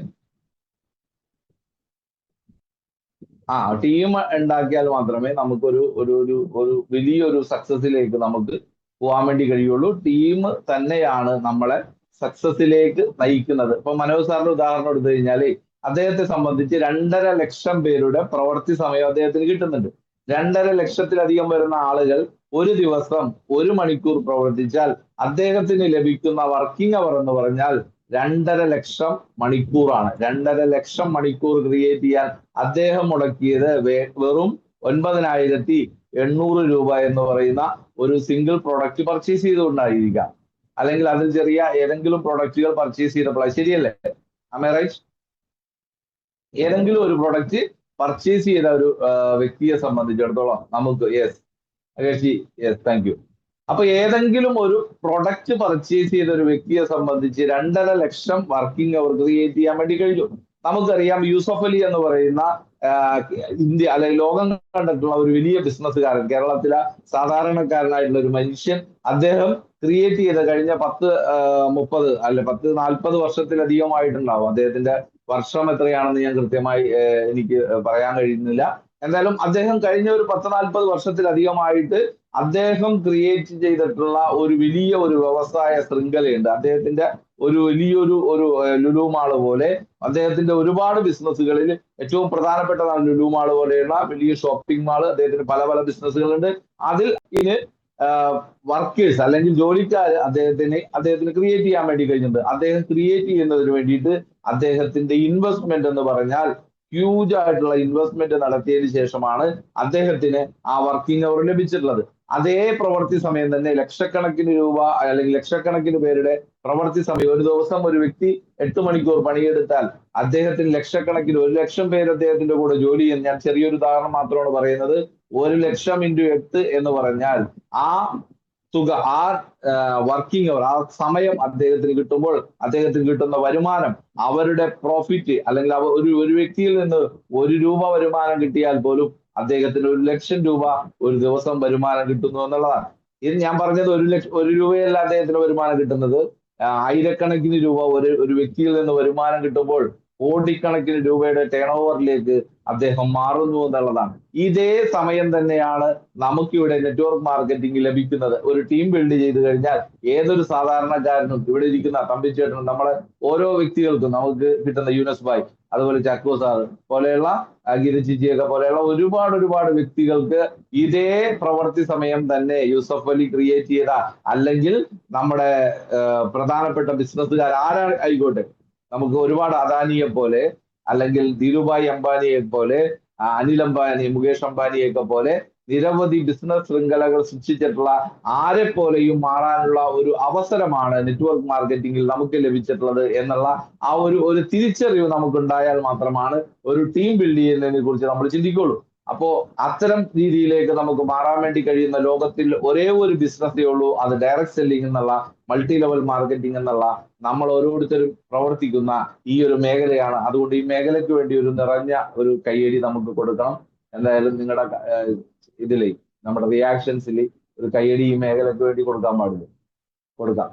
ടീം ഉണ്ടാക്കിയാൽ മാത്രമേ നമുക്കൊരു ഒരു ഒരു ഒരു വലിയൊരു സക്സസിലേക്ക് നമുക്ക് പോകാൻ വേണ്ടി കഴിയുള്ളൂ. ടീം തന്നെയാണ് നമ്മളെ സക്സസിലേക്ക് നയിക്കുന്നത്. ഇപ്പൊ മനോജ് സാറിന്റെ ഉദാഹരണം എടുത്തു കഴിഞ്ഞാല് അദ്ദേഹത്തെ സംബന്ധിച്ച് 2.5 ലക്ഷം പേരുടെ പ്രവൃത്തി സമയം അദ്ദേഹത്തിന് കിട്ടുന്നുണ്ട്. 2.5 ലക്ഷത്തിലധികം വരുന്ന ആളുകൾ ഒരു ദിവസം 1 മണിക്കൂർ പ്രവർത്തിച്ചാൽ അദ്ദേഹത്തിന് ലഭിക്കുന്ന വർക്കിംഗ് അവർ എന്ന് പറഞ്ഞാൽ 2.5 ലക്ഷം മണിക്കൂറാണ്. 2.5 ലക്ഷം മണിക്കൂർ ക്രിയേറ്റ് ചെയ്യാൻ അദ്ദേഹം മുടക്കിയത് വെറും 9,800 രൂപ എന്ന് പറയുന്ന ഒരു സിംഗിൾ പ്രൊഡക്റ്റ് പർച്ചേസ് ചെയ്തുകൊണ്ടായിരിക്കാം, അല്ലെങ്കിൽ അതിൽ ചെറിയ ഏതെങ്കിലും പ്രൊഡക്റ്റുകൾ പർച്ചേസ് ചെയ്തപ്പോൾ. ശരിയല്ലേ? റൈറ്റ്? ഏതെങ്കിലും ഒരു പ്രൊഡക്റ്റ് പർച്ചേസ് ചെയ്ത ഒരു വ്യക്തിയെ സംബന്ധിച്ചിടത്തോളം നമുക്ക് യെസ് താങ്ക് യു. അപ്പൊ ഏതെങ്കിലും ഒരു പ്രൊഡക്റ്റ് പർച്ചേസ് ചെയ്ത ഒരു വ്യക്തിയെ സംബന്ധിച്ച് 2.5 ലക്ഷം വർക്കിംഗ് അവർ ക്രിയേറ്റ് ചെയ്യാൻ വേണ്ടി കഴിഞ്ഞു. നമുക്കറിയാം യൂസഫ് അലി എന്ന് പറയുന്ന ഇന്ത്യ അല്ലെങ്കിൽ ലോകം കണ്ടിട്ടുള്ള ഒരു വലിയ ബിസിനസ്സുകാരൻ, കേരളത്തിലെ സാധാരണക്കാരനായിട്ടുള്ള ഒരു മനുഷ്യൻ. അദ്ദേഹം ക്രിയേറ്റ് ചെയ്ത കഴിഞ്ഞ 10-40 വർഷത്തിലധികമായിട്ടുണ്ടാവും. അദ്ദേഹത്തിന്റെ വർഷം എത്രയാണെന്ന് ഞാൻ കൃത്യമായി എനിക്ക് പറയാൻ കഴിയുന്നില്ല. എന്തായാലും അദ്ദേഹം കഴിഞ്ഞ ഒരു 10-40 വർഷത്തിലധികമായിട്ട് അദ്ദേഹം ക്രിയേറ്റ് ചെയ്തിട്ടുള്ള ഒരു വലിയ ഒരു വ്യവസായ ശൃംഖലയുണ്ട്. അദ്ദേഹത്തിന്റെ ഒരു വലിയൊരു ലുലു മാള് പോലെ അദ്ദേഹത്തിന്റെ ഒരുപാട് ബിസിനസ്സുകളിൽ ഏറ്റവും പ്രധാനപ്പെട്ടതാണ് ലുലു മാള് പോലെയുള്ള വലിയ ഷോപ്പിംഗ് മാള്. അദ്ദേഹത്തിന് പല പല ബിസിനസ്സുകളുണ്ട്. അതിൽ വർക്കേഴ്സ് അല്ലെങ്കിൽ ജോലിക്കാർ അദ്ദേഹത്തിന് ക്രിയേറ്റ് ചെയ്യാൻ വേണ്ടി കഴിഞ്ഞിട്ടുണ്ട്. അദ്ദേഹം ക്രിയേറ്റ് ചെയ്യുന്നതിന് വേണ്ടിയിട്ട് അദ്ദേഹത്തിന്റെ ഇൻവെസ്റ്റ്മെന്റ് എന്ന് പറഞ്ഞാൽ ഹ്യൂജ് ആയിട്ടുള്ള ഇൻവെസ്റ്റ്മെന്റ് നടത്തിയതിനു ശേഷമാണ് അദ്ദേഹത്തിന് ആ വർക്കിംഗ് അവർ ലഭിച്ചിട്ടുള്ളത്. അതേ പ്രവൃത്തി സമയം തന്നെ ലക്ഷക്കണക്കിന് രൂപ അല്ലെങ്കിൽ ലക്ഷക്കണക്കിന് പേരുടെ പ്രവൃത്തി സമയം, ഒരു ദിവസം ഒരു വ്യക്തി 8 മണിക്കൂർ പണിയെടുത്താൽ അദ്ദേഹത്തിന് ലക്ഷക്കണക്കിന് 1 ലക്ഷം പേര് അദ്ദേഹത്തിന്റെ കൂടെ ജോലി ചെയ്യുന്നു. ഞാൻ ചെറിയൊരു ഉദാഹരണം മാത്രമാണ് പറയുന്നത്. 1 ലക്ഷം × 8 എന്ന് പറഞ്ഞാൽ ആ തുക, ആ വർക്കിംഗ് അവർ, ആ സമയം അദ്ദേഹത്തിന് കിട്ടുമ്പോൾ അദ്ദേഹത്തിന് കിട്ടുന്ന വരുമാനം, അവരുടെ പ്രോഫിറ്റ് അല്ലെങ്കിൽ ഒരു വ്യക്തിയിൽ നിന്ന് 1 രൂപ വരുമാനം കിട്ടിയാൽ പോലും അദ്ദേഹത്തിന് 1 ലക്ഷം രൂപ ഒരു ദിവസം വരുമാനം കിട്ടുന്നു എന്നുള്ളതാണ്. ഇത് ഞാൻ പറഞ്ഞത് 1 രൂപയല്ല അദ്ദേഹത്തിന് വരുമാനം കിട്ടുന്നത്. ആയിരക്കണക്കിന് രൂപ ഒരു വ്യക്തിയിൽ നിന്ന് വരുമാനം കിട്ടുമ്പോൾ കോടിക്കണക്കിന് രൂപയുടെ ടേൺ ഓവറിലേക്ക് അദ്ദേഹം മാറുന്നു എന്നുള്ളതാണ്. ഇതേ സമയം തന്നെയാണ് നമുക്കിവിടെ നെറ്റ്വർക്ക് മാർക്കറ്റിംഗ് ലഭിക്കുന്നത്. ഒരു ടീം ബിൽഡ് ചെയ്ത് കഴിഞ്ഞാൽ ഏതൊരു സാധാരണക്കാരനും, ഇവിടെ ഇരിക്കുന്ന തമ്പിച്ചേട്ടനും, നമ്മളെ ഓരോ വ്യക്തികൾക്കും നമുക്ക് കിട്ടുന്ന യൂനസ് ഭായ്, അതുപോലെ ചക്കോ സാർ പോലെയുള്ള ഗിരിജിജിയൊക്കെ പോലെയുള്ള ഒരുപാട് വ്യക്തികൾക്ക് ഇതേ പ്രവൃത്തി സമയം തന്നെ യൂസഫ് അലി ക്രിയേറ്റ് ചെയ്ത, അല്ലെങ്കിൽ നമ്മുടെ പ്രധാനപ്പെട്ട ബിസിനസ്സുകാർ ആരായിക്കോട്ടെ, നമുക്ക് ഒരുപാട് അദാനിയെ പോലെ അല്ലെങ്കിൽ ധീരുഭായ് അംബാനിയെ പോലെ, അനിൽ അംബാനി, മുകേഷ് അംബാനിയൊക്കെ പോലെ നിരവധി ബിസിനസ് ശൃംഖലകൾ സൃഷ്ടിച്ചിട്ടുള്ള ആരെ പോലെയും മാറാനുള്ള ഒരു അവസരമാണ് നെറ്റ്വർക്ക് മാർക്കറ്റിംഗിൽ നമുക്ക് ലഭിച്ചിട്ടുള്ളത് എന്നുള്ള ആ ഒരു തിരിച്ചറിവ് നമുക്കുണ്ടായാൽ മാത്രമാണ് ഒരു ടീം ബിൽഡ് ചെയ്യുന്നതിനെ കുറിച്ച് നമ്മൾ ചിന്തിക്കുള്ളൂ. അപ്പോ അത്തരം രീതിയിലേക്ക് നമുക്ക് മാറാൻ വേണ്ടി കഴിയുന്ന ലോകത്തിൽ ഒരേ ഒരു ബിസിനസ്സേ ഉള്ളൂ. അത് ഡയറക്ട് സെല്ലിംഗ് എന്നുള്ള, മൾട്ടി ലെവൽ മാർക്കറ്റിംഗ് എന്നുള്ള നമ്മൾ ഓരോരുത്തരും പ്രവർത്തിക്കുന്ന ഈ ഒരു മേഖലയാണ്. അതുകൊണ്ട് ഈ മേഖലയ്ക്ക് വേണ്ടി ഒരു നിറഞ്ഞ ഒരു കയ്യടി നമുക്ക് കൊടുക്കണം. എന്തായാലും നിങ്ങളുടെ ഇതിലേ, നമ്മുടെ റിയാക്ഷൻസിൽ ഒരു കയ്യടി ഈ മേഖലയ്ക്ക് വേണ്ടി കൊടുക്കാൻ പാടില്ല, കൊടുക്കാം.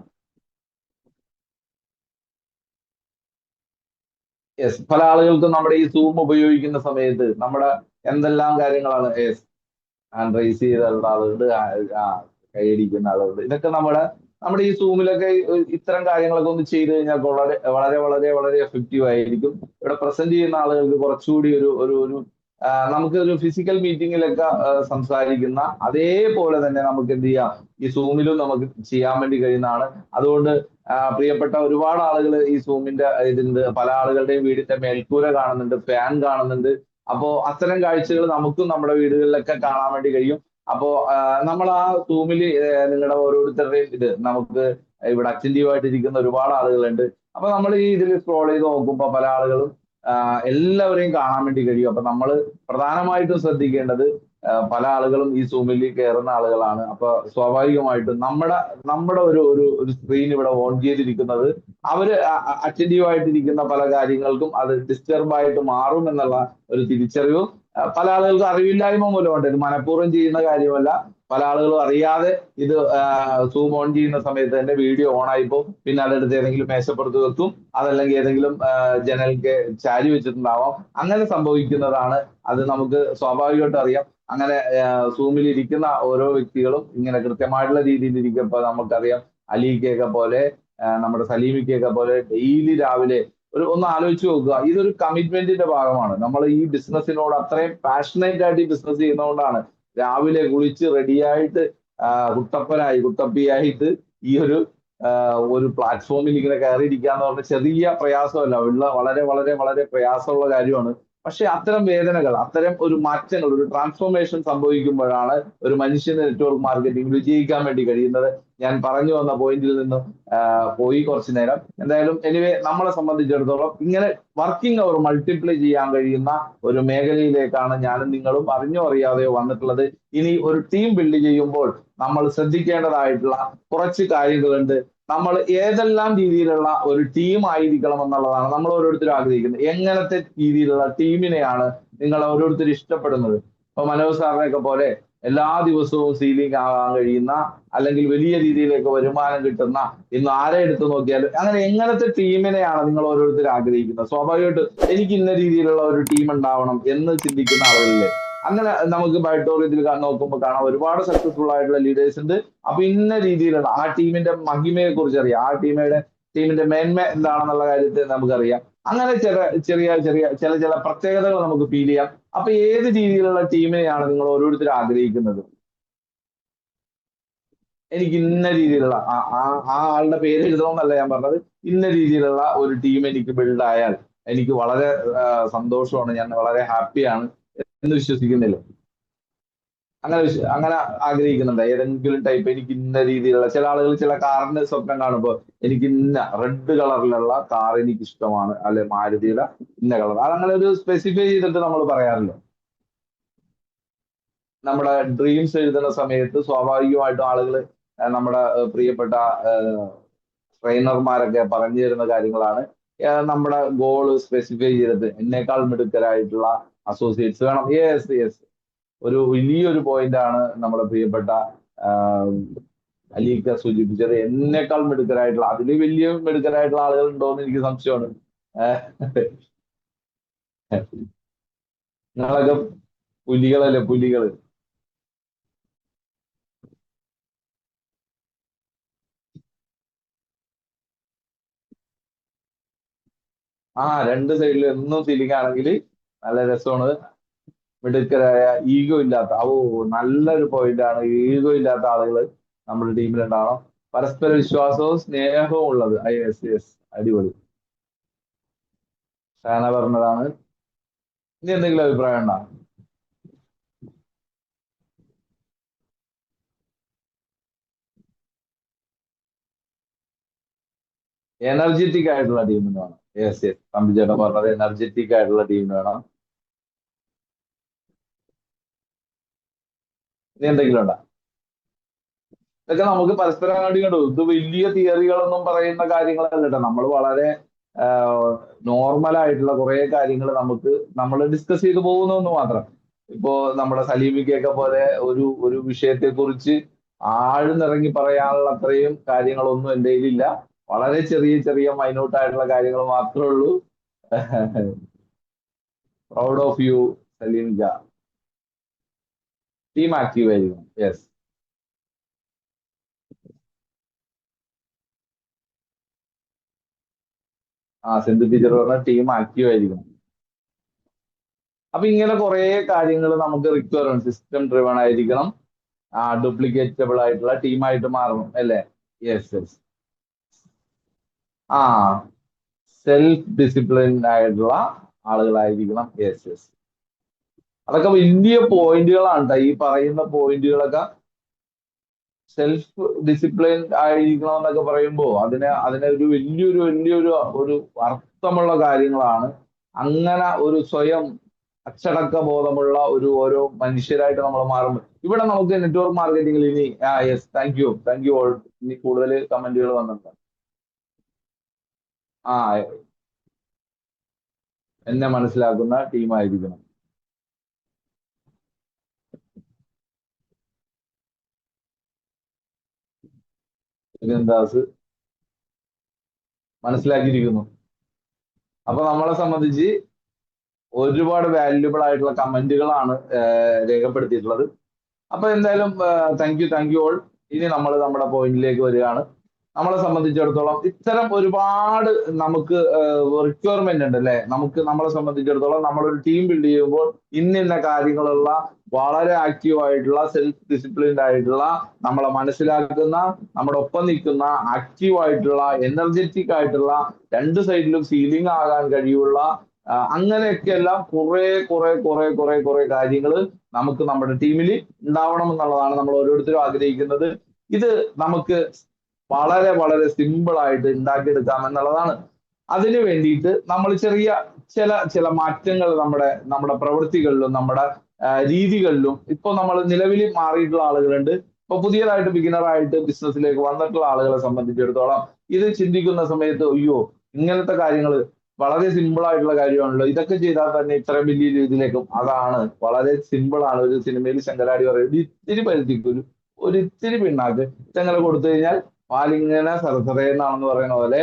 യെസ്, പല ആളുകൾക്കും നമ്മുടെ ഈ സൂം ഉപയോഗിക്കുന്ന സമയത്ത് നമ്മുടെ എന്തെല്ലാം കാര്യങ്ങളാണ് ഹാൻഡ് റൈസ് ചെയ്തുള്ള ആളുകളുണ്ട്, കൈയടിക്കുന്ന ആളുകളുണ്ട്. ഇതൊക്കെ നമ്മുടെ ഈ സൂമിലൊക്കെ ഇത്തരം കാര്യങ്ങളൊക്കെ ഒന്ന് ചെയ്തു കഴിഞ്ഞാൽ വളരെ വളരെ വളരെ വളരെ എഫക്റ്റീവ് ആയിരിക്കും. ഇവിടെ പ്രസന്റ് ചെയ്യുന്ന ആളുകൾക്ക് കുറച്ചുകൂടി ഒരു നമുക്ക് ഒരു ഫിസിക്കൽ മീറ്റിങ്ങിലൊക്കെ സംസാരിക്കുന്ന അതേപോലെ തന്നെ നമുക്ക് എന്ത് ചെയ്യാം, ഈ സൂമിലും നമുക്ക് ചെയ്യാൻ വേണ്ടി കഴിയുന്നതാണ്. അതുകൊണ്ട് പ്രിയപ്പെട്ട ഒരുപാട് ആളുകൾ ഈ സൂമിന്റെ ഇതിന്റെ പല ആളുകളുടെയും വീടിന്റെ മേൽക്കൂര കാണുന്നുണ്ട്, ഫാൻ കാണുന്നുണ്ട്. അപ്പോ അത്തരം കാഴ്ചകൾ നമുക്കും നമ്മുടെ വീടുകളിലൊക്കെ കാണാൻ വേണ്ടി കഴിയും. അപ്പോ നമ്മൾ ആ സൂമിൽ നിങ്ങളുടെ ഓരോരുത്തരുടെയും ഇത് നമുക്ക് ഇവിടെ അറ്റൻറ്റീവ് ആയിട്ടിരിക്കുന്ന ഒരുപാട് ആളുകളുണ്ട്. അപ്പൊ നമ്മൾ ഈ ഇതിൽ സ്ക്രോൾ ചെയ്ത് നോക്കുമ്പോൾ പല ആളുകളും എല്ലാവരെയും കാണാൻ വേണ്ടി കഴിയും. അപ്പൊ നമ്മൾ പ്രധാനമായിട്ടും ശ്രദ്ധിക്കേണ്ടത് പല ആളുകളും ഈ സൂമിൽ കയറുന്ന ആളുകളാണ്. അപ്പൊ സ്വാഭാവികമായിട്ടും നമ്മുടെ ഒരു സ്ക്രീൻ ഇവിടെ ഓൺ ചെയ്തിരിക്കുന്നത് അവര് അറ്റൻറ്റീവ് ആയിട്ടിരിക്കുന്ന പല കാര്യങ്ങൾക്കും അത് ഡിസ്റ്റർബ് ആയിട്ട് മാറും എന്നുള്ള ഒരു തിരിച്ചറിവും പല ആളുകൾക്ക് അറിവില്ലായ്മ മൂലമുണ്ട്. ഇത് മനഃപൂർവ്വം ചെയ്യുന്ന കാര്യമല്ല. പല ആളുകളും അറിയാതെ ഇത് സൂം ഓൺ ചെയ്യുന്ന സമയത്ത് തന്നെ വീഡിയോ ഓൺ ആയിപ്പോ പിന്നെ അതെടുത്ത് ഏതെങ്കിലും മേശപ്പുറത്ത് വെക്കും, അതല്ലെങ്കിൽ ഏതെങ്കിലും ജനലിക്ക് ചാരി വെച്ചിട്ടുണ്ടാവാം. അങ്ങനെ സംഭവിക്കുന്നതാണ്. അത് നമുക്ക് സ്വാഭാവികമായിട്ട് അറിയാം. അങ്ങനെ സൂമിൽ ഇരിക്കുന്ന ഓരോ വ്യക്തികളും ഇങ്ങനെ കൃത്യമായിട്ടുള്ള രീതിയിൽ ഇരിക്കുമ്പോൾ നമുക്കറിയാം അലിക്കൊക്കെ പോലെ നമ്മുടെ സലീമിക്കൊക്കെ പോലെ ഡെയിലി രാവിലെ ഒന്ന് ആലോചിച്ച് നോക്കുക. ഇതൊരു കമ്മിറ്റ്മെന്റിന്റെ ഭാഗമാണ്. നമ്മൾ ഈ ബിസിനസ്സിനോട് അത്രയും പാഷനേറ്റ് ആയിട്ട് ഈ ബിസിനസ് ചെയ്യുന്നതുകൊണ്ടാണ് രാവിലെ കുളിച്ച് റെഡിയായിട്ട് കുട്ടപ്പിയായിട്ട് ഈ ഒരു പ്ലാറ്റ്ഫോമിൽ ഇങ്ങനെ കയറിയിരിക്കുക എന്ന് പറഞ്ഞ ചെറിയ പ്രയാസമല്ല, വളരെ വളരെ വളരെ പ്രയാസമുള്ള കാര്യമാണ്. പക്ഷെ അത്തരം വേദനകൾ, അത്തരം ഒരു മാറ്റങ്ങൾ, ഒരു ട്രാൻസ്ഫോർമേഷൻ സംഭവിക്കുമ്പോഴാണ് ഒരു മനുഷ്യന് നെറ്റ്വർക്ക് മാർക്കറ്റിംഗ് വിജയിക്കാൻ വേണ്ടി കഴിയുന്നത്. ഞാൻ പറഞ്ഞു വന്ന പോയിന്റിൽ നിന്നും പോയി കുറച്ചു നേരം. എന്തായാലും എനിവേ നമ്മളെ സംബന്ധിച്ചിടത്തോളം ഇങ്ങനെ വർക്കിംഗ് അവർ മൾട്ടിപ്ലൈ ചെയ്യാൻ കഴിയുന്ന ഒരു മേഖലയിലേക്കാണ് ഞാനും നിങ്ങളും അറിഞ്ഞോ അറിയാതെയോ വന്നിട്ടുള്ളത്. ഇനി ഒരു ടീം ബിൽഡ് ചെയ്യുമ്പോൾ നമ്മൾ ശ്രദ്ധിക്കേണ്ടതായിട്ടുള്ള കുറച്ച് കാര്യങ്ങളുണ്ട്. നമ്മൾ ഏതെല്ലാം രീതിയിലുള്ള ഒരു ടീം ആയിരിക്കണം എന്നുള്ളതാണ് നമ്മൾ ഓരോരുത്തരും ആഗ്രഹിക്കുന്നത്. എങ്ങനത്തെ രീതിയിലുള്ള ടീമിനെയാണ് നിങ്ങൾ ഓരോരുത്തരും ഇഷ്ടപ്പെടുന്നത്? ഇപ്പൊ മനോജ് സാറിനെയൊക്കെ പോലെ എല്ലാ ദിവസവും സീലിംഗ് ആകാൻ കഴിയുന്ന, അല്ലെങ്കിൽ വലിയ രീതിയിലേക്ക് വരുമാനം കിട്ടുന്ന, ഇന്ന് ആരെ എടുത്തു നോക്കിയാലും അങ്ങനെ എങ്ങനത്തെ ടീമിനെയാണ് നിങ്ങൾ ഓരോരുത്തരും ആഗ്രഹിക്കുന്നത്? സ്വാഭാവികമായിട്ട് എനിക്ക് ഇന്ന രീതിയിലുള്ള ഒരു ടീം ഉണ്ടാവണം എന്ന് ചിന്തിക്കുന്ന ആളുകളില്ലേ? അങ്ങനെ നമുക്ക് ബയോട്ടോറിയത്തിൽ നോക്കുമ്പോൾ കാണാം ഒരുപാട് സക്സസ്ഫുൾ ആയിട്ടുള്ള ലീഡേഴ്സ് ഉണ്ട്. അപ്പൊ ഇന്ന രീതിയിലുള്ള ആ ടീമിന്റെ മഹിമയെ കുറിച്ച് അറിയാം, ആ ടീമിന്റെ മേന്മ എന്താണെന്നുള്ള കാര്യത്തിൽ നമുക്കറിയാം. അങ്ങനെ ചില പ്രത്യേകതകൾ നമുക്ക് ഫീൽ ചെയ്യാം. അപ്പൊ ഏത് രീതിയിലുള്ള ടീമിനെയാണ് നിങ്ങൾ ഓരോരുത്തരും ആഗ്രഹിക്കുന്നത്? എനിക്ക് ഇന്ന രീതിയിലുള്ള ആ ആളുടെ പേര് എഴുതണമെന്നല്ല ഞാൻ പറഞ്ഞത്. ഇന്ന രീതിയിലുള്ള ഒരു ടീം എനിക്ക് ബിൽഡ് ആയാൽ എനിക്ക് വളരെ സന്തോഷമാണ്, ഞാൻ വളരെ ഹാപ്പിയാണ് എന്ന് വിശ്വസിക്കുന്നില്ല. അങ്ങനെ ആഗ്രഹിക്കുന്നുണ്ട് ഏതെങ്കിലും ടൈപ്പ്? എനിക്ക് ഇന്ന രീതിയിലുള്ള, ചില ആളുകൾ ചില കാറിന്റെ സ്വപ്നം കാണുമ്പോൾ എനിക്ക് ഇന്ന റെഡ് കളറിലുള്ള കാർ എനിക്ക് ഇഷ്ടമാണ്, അല്ലെ മാരുതിയുടെ ഇന്ന കളർ, അതങ്ങനെ ഒരു സ്പെസിഫൈ ചെയ്തിട്ട് നമ്മൾ പറയാറില്ല. നമ്മുടെ ഡ്രീംസ് എഴുതുന്ന സമയത്ത് സ്വാഭാവികമായിട്ടും ആളുകൾ നമ്മുടെ പ്രിയപ്പെട്ട ട്രെയിനർമാരൊക്കെ പറഞ്ഞു തരുന്ന കാര്യങ്ങളാണ്. നമ്മുടെ ഗോള് സ്പെസിഫൈ ചെയ്തിട്ട് എന്നേക്കാൾ മിടുക്കരായിട്ടുള്ള അസോസിയേറ്റ്സ് വേണം. യെസ് യെസ്, ഒരു വലിയൊരു പോയിന്റ് ആണ് നമ്മുടെ പ്രിയപ്പെട്ട അലിക്ക സൂചിപ്പിച്ചത്. എന്നേക്കാൾ മിടുക്കരായിട്ടുള്ള, അതിൽ വലിയ മിടുക്കരായിട്ടുള്ള ആളുകൾ ഉണ്ടോ എന്ന് എനിക്ക് സംശയമാണ്. നിങ്ങളൊക്കെ പുലികളല്ലേ, പുലികള്. രണ്ട് സൈഡിലും എന്നും തിരികാണെങ്കിൽ നല്ല രസമാണ്. മിടുക്കരായ, ഈഗോ ഇല്ലാത്ത, നല്ലൊരു പോയിന്റ് ആണ്. ഈഗോ ഇല്ലാത്ത ആളുകൾ നമ്മുടെ ടീമിലുണ്ടാവണം. പരസ്പര വിശ്വാസവും സ്നേഹവും ഉള്ളത്. യെസ് യെസ്, അടിപൊളി. ഷാന പറഞ്ഞതാണ്. ഇനി എന്തെങ്കിലും അഭിപ്രായം ഉണ്ടോ? എനർജറ്റിക് ആയിട്ടുള്ള ടീമിന് വേണം. യെസ് യെസ്, തമ്പിച്ചേട്ടൻ പറഞ്ഞത് എനർജറ്റിക് ആയിട്ടുള്ള ടീമിന് വേണം. ഇനി എന്തെങ്കിലും ഉണ്ടോ? ഇതൊക്കെ നമുക്ക് പരസ്പരം അങ്ങോട്ടും ഇങ്ങോട്ടും, ഇത് വലിയ തിയറികളൊന്നും പറയുന്ന കാര്യങ്ങളല്ല കേട്ടോ. നമ്മൾ വളരെ നോർമൽ ആയിട്ടുള്ള കുറെ കാര്യങ്ങൾ നമ്മൾ ഡിസ്കസ് ചെയ്തു പോകുന്നു മാത്രം. ഇപ്പോ നമ്മുടെ സലീമിക്കൊക്കെ പോലെ ഒരു വിഷയത്തെ കുറിച്ച് ആഴ്ന്നിറങ്ങി പറയാനുള്ള അത്രയും കാര്യങ്ങളൊന്നും എൻ്റെ കയ്യിലില്ല. വളരെ ചെറിയ ചെറിയ മൈന്യൂട്ട് ആയിട്ടുള്ള കാര്യങ്ങൾ മാത്രമേ ഉള്ളൂ. Proud of you Saleem. Team active ആയിരിക്കും. യെസ്. സിന്ധു ടീച്ചർ പറഞ്ഞ ടീം ആക്റ്റീവ് ആയിരിക്കണം. അപ്പൊ ഇങ്ങനെ കുറെ കാര്യങ്ങൾ നമുക്ക് റിക്വയർമെന്റ്, സിസ്റ്റം ഡ്രിവൺ ആയിരിക്കണം, ഡ്യൂപ്ലിക്കേറ്റബിൾ ആയിട്ടുള്ള ടീമായിട്ട് മാറണം അല്ലേ? Yes yes. ആ സെൽഫ് ഡിസിപ്ലിൻഡ് ആയിട്ടുള്ള ആളുകളായിരിക്കണം. Yes yes. അതൊക്കെ വലിയ പോയിന്റുകളാണ് കേട്ടോ. ഈ പറയുന്ന പോയിന്റുകളൊക്കെ സെൽഫ് ഡിസിപ്ലിൻ ആയിരിക്കണം എന്നൊക്കെ പറയുമ്പോൾ അതിനെ ഒരു വലിയൊരു അർത്ഥമുള്ള കാര്യങ്ങളാണ്. അങ്ങനെ ഒരു സ്വയം അച്ചടക്ക ബോധമുള്ള ഓരോ മനുഷ്യരായിട്ട് നമ്മൾ മാറുമ്പോൾ ഇവിടെ നമുക്ക് നെറ്റ്വർക്ക് മാർക്കറ്റിംഗിൽ ഇനി യെസ്, താങ്ക് യു ഓൾ. ഇനി കൂടുതൽ കമന്റുകൾ വന്നിട്ടുണ്ട്. എന്നെ മനസ്സിലാക്കുന്ന ടീമായിരിക്കണം. സുനിൽദാസ് മനസ്സിലാക്കിയിരിക്കുന്നു. അപ്പൊ നമ്മളെ സംബന്ധിച്ച് ഒരുപാട് വാല്യുബിൾ ആയിട്ടുള്ള കമന്റുകളാണ് രേഖപ്പെടുത്തിയിട്ടുള്ളത്. അപ്പൊ എന്തായാലും താങ്ക് യു ഓൾ. ഇനി നമ്മൾ നമ്മുടെ പോയിന്റിലേക്ക് വരികയാണ്. നമ്മളെ സംബന്ധിച്ചിടത്തോളം ഇത്തരം ഒരുപാട് നമുക്ക് റിക്വയർമെന്റ് ഉണ്ട് അല്ലെ. നമ്മളെ സംബന്ധിച്ചിടത്തോളം നമ്മളൊരു ടീം ബിൽഡ് ചെയ്യുമ്പോൾ ഇന്ന കാര്യങ്ങളുള്ള വളരെ ആക്റ്റീവ് ആയിട്ടുള്ള സെൽഫ് ഡിസിപ്ലിൻഡ് ആയിട്ടുള്ള നമ്മളെ മനസ്സിലാക്കുന്ന നമ്മുടെ ഒപ്പം നിൽക്കുന്ന ആക്റ്റീവ് ആയിട്ടുള്ള എനർജറ്റിക് ആയിട്ടുള്ള രണ്ട് സൈഡിലും ഫീലിംഗ് ആകാൻ കഴിയുള്ള അങ്ങനെയൊക്കെയെല്ലാം കുറെ കാര്യങ്ങൾ നമുക്ക് നമ്മുടെ ടീമിൽ ഉണ്ടാവണം എന്നുള്ളതാണ് നമ്മൾ ഓരോരുത്തരും ആഗ്രഹിക്കുന്നത്. ഇത് നമുക്ക് വളരെ സിമ്പിൾ ആയിട്ട് ഉണ്ടാക്കിയെടുക്കാം എന്നുള്ളതാണ്. അതിനു വേണ്ടിയിട്ട് നമ്മൾ ചില മാറ്റങ്ങൾ നമ്മുടെ പ്രവൃത്തികളിലും നമ്മുടെ രീതികളിലും ഇപ്പൊ നമ്മൾ നിലവിൽ മാറിയിട്ടുള്ള ആളുകളുണ്ട്. ഇപ്പൊ പുതിയതായിട്ട് ബിഗിനറായിട്ട് ബിസിനസ്സിലേക്ക് വന്നിട്ടുള്ള ആളുകളെ സംബന്ധിച്ചിടത്തോളം ഇത് ചിന്തിക്കുന്ന സമയത്ത് അയ്യോ ഇങ്ങനത്തെ കാര്യങ്ങൾ വളരെ സിമ്പിൾ ആയിട്ടുള്ള കാര്യമാണല്ലോ, ഇതൊക്കെ ചെയ്താൽ തന്നെ ഇത്രയും വലിയ രീതിയിലേക്കും. അതാണ് വളരെ സിമ്പിൾ ആണ്. ഒരു സിനിമയിൽ ശങ്കരാടി പറയുന്നത് ഇത്തിരി പരിധിക്കൊരു ഇത്തിരി പിണ്ണാക്ക് ഇതങ്ങനെ കൊടുത്തു കഴിഞ്ഞാൽ പാലിങ്ങനെ സരസറയെന്നാണെന്ന് പറയുന്ന പോലെ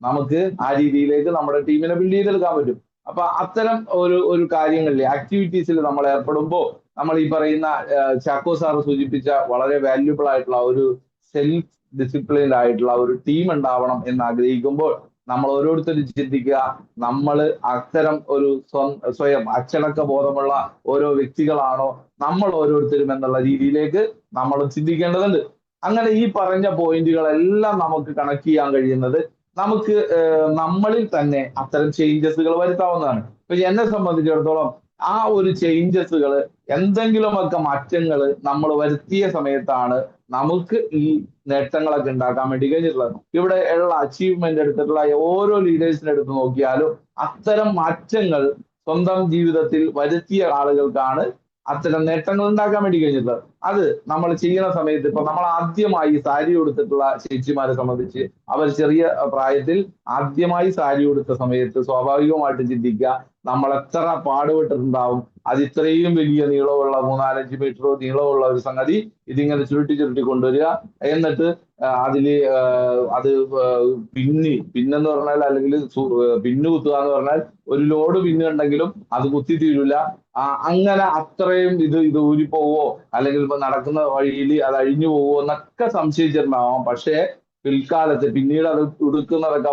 നമുക്ക് ആ രീതിയിലേക്ക് നമ്മുടെ ടീമിനെ ബിൽഡ് ചെയ്തെടുക്കാൻ പറ്റും. അപ്പൊ അത്തരം ഒരു കാര്യങ്ങളിൽ ആക്ടിവിറ്റീസിൽ നമ്മൾ ഏർപ്പെടുമ്പോൾ നമ്മൾ ഈ പറയുന്ന ചാക്കോ സാറ് സൂചിപ്പിച്ച വളരെ വാല്യുബിൾ ആയിട്ടുള്ള ഒരു സെൽഫ് ഡിസിപ്ലിൻഡ് ആയിട്ടുള്ള ഒരു ടീം ഉണ്ടാവണം എന്ന് ആഗ്രഹിക്കുമ്പോൾ നമ്മൾ ഓരോരുത്തരും ചിന്തിക്കുക, നമ്മൾ അത്തരം ഒരു സ്വയം അച്ചടക്ക ബോധമുള്ള ഓരോ വ്യക്തികളാണോ നമ്മൾ ഓരോരുത്തരും എന്നുള്ള രീതിയിലേക്ക് നമ്മൾ ചിന്തിക്കേണ്ടതുണ്ട്. അങ്ങനെ ഈ പറഞ്ഞ പോയിന്റുകളെല്ലാം നമുക്ക് കണക്ട് ചെയ്യാൻ കഴിയുന്നത് നമുക്ക് നമ്മളിൽ തന്നെ അത്തരം ചേഞ്ചസുകൾ വരുത്താവുന്നതാണ്. ഇപ്പൊ എന്നെ സംബന്ധിച്ചിടത്തോളം ആ ഒരു ചേഞ്ചസുകൾ എന്തെങ്കിലുമൊക്കെ മാറ്റങ്ങൾ നമ്മൾ വരുത്തിയ സമയത്താണ് നമുക്ക് ഈ നേട്ടങ്ങളൊക്കെ ഉണ്ടാക്കാൻ വേണ്ടി കഴിഞ്ഞിട്ടുള്ളത്. ഇവിടെ ഉള്ള അച്ചീവ്മെന്റ് എടുത്തിട്ടുള്ള ഓരോ ലീഡേഴ്സിനെ എടുത്ത് നോക്കിയാലും അത്തരം മാറ്റങ്ങൾ സ്വന്തം ജീവിതത്തിൽ വരുത്തിയ ആളുകൾക്കാണ് അത്തരം നേട്ടങ്ങൾ ഉണ്ടാക്കാൻ വേണ്ടി കഴിഞ്ഞിട്ടുള്ളത്. അത് നമ്മൾ ചെയ്യുന്ന സമയത്ത് ഇപ്പൊ നമ്മൾ ആദ്യമായി സാരി ഉടുത്തിട്ടുള്ള ചേച്ചിമാരെ സംബന്ധിച്ച് അവർ ചെറിയ പ്രായത്തിൽ ആദ്യമായി സാരി ഉടുത്ത സമയത്ത് സ്വാഭാവികമായിട്ട് ചിന്തിക്കുക നമ്മൾ എത്ര പാടുപെട്ടിട്ടുണ്ടാവും. അത് ഇത്രയും വലിയ നീളമുള്ള 3-4-5 മീറ്റർ നീളമുള്ള ഒരു സംഗതി ഇതിങ്ങനെ ചുരുട്ടി കൊണ്ടുവരിക, എന്നിട്ട് അതില് അത് പിന്നെന്ന് പറഞ്ഞാൽ അല്ലെങ്കിൽ പിന്ന് കുത്തുക എന്ന് പറഞ്ഞാൽ ഒരു ലോഡ് പിന്നുണ്ടെങ്കിലും അത് കുത്തി തീരില്ല. അങ്ങനെ അത്രയും ഇത് ഊരിപ്പോവോ അല്ലെങ്കിൽ ഇപ്പൊ നടക്കുന്ന വഴിയിൽ അത് അഴിഞ്ഞു പോവോ എന്നൊക്കെ സംശയിച്ചിട്ടുണ്ടാവാം. പക്ഷേ പിൽക്കാലത്ത് പിന്നീട് അത് ഉടുക്കുന്നതൊക്കെ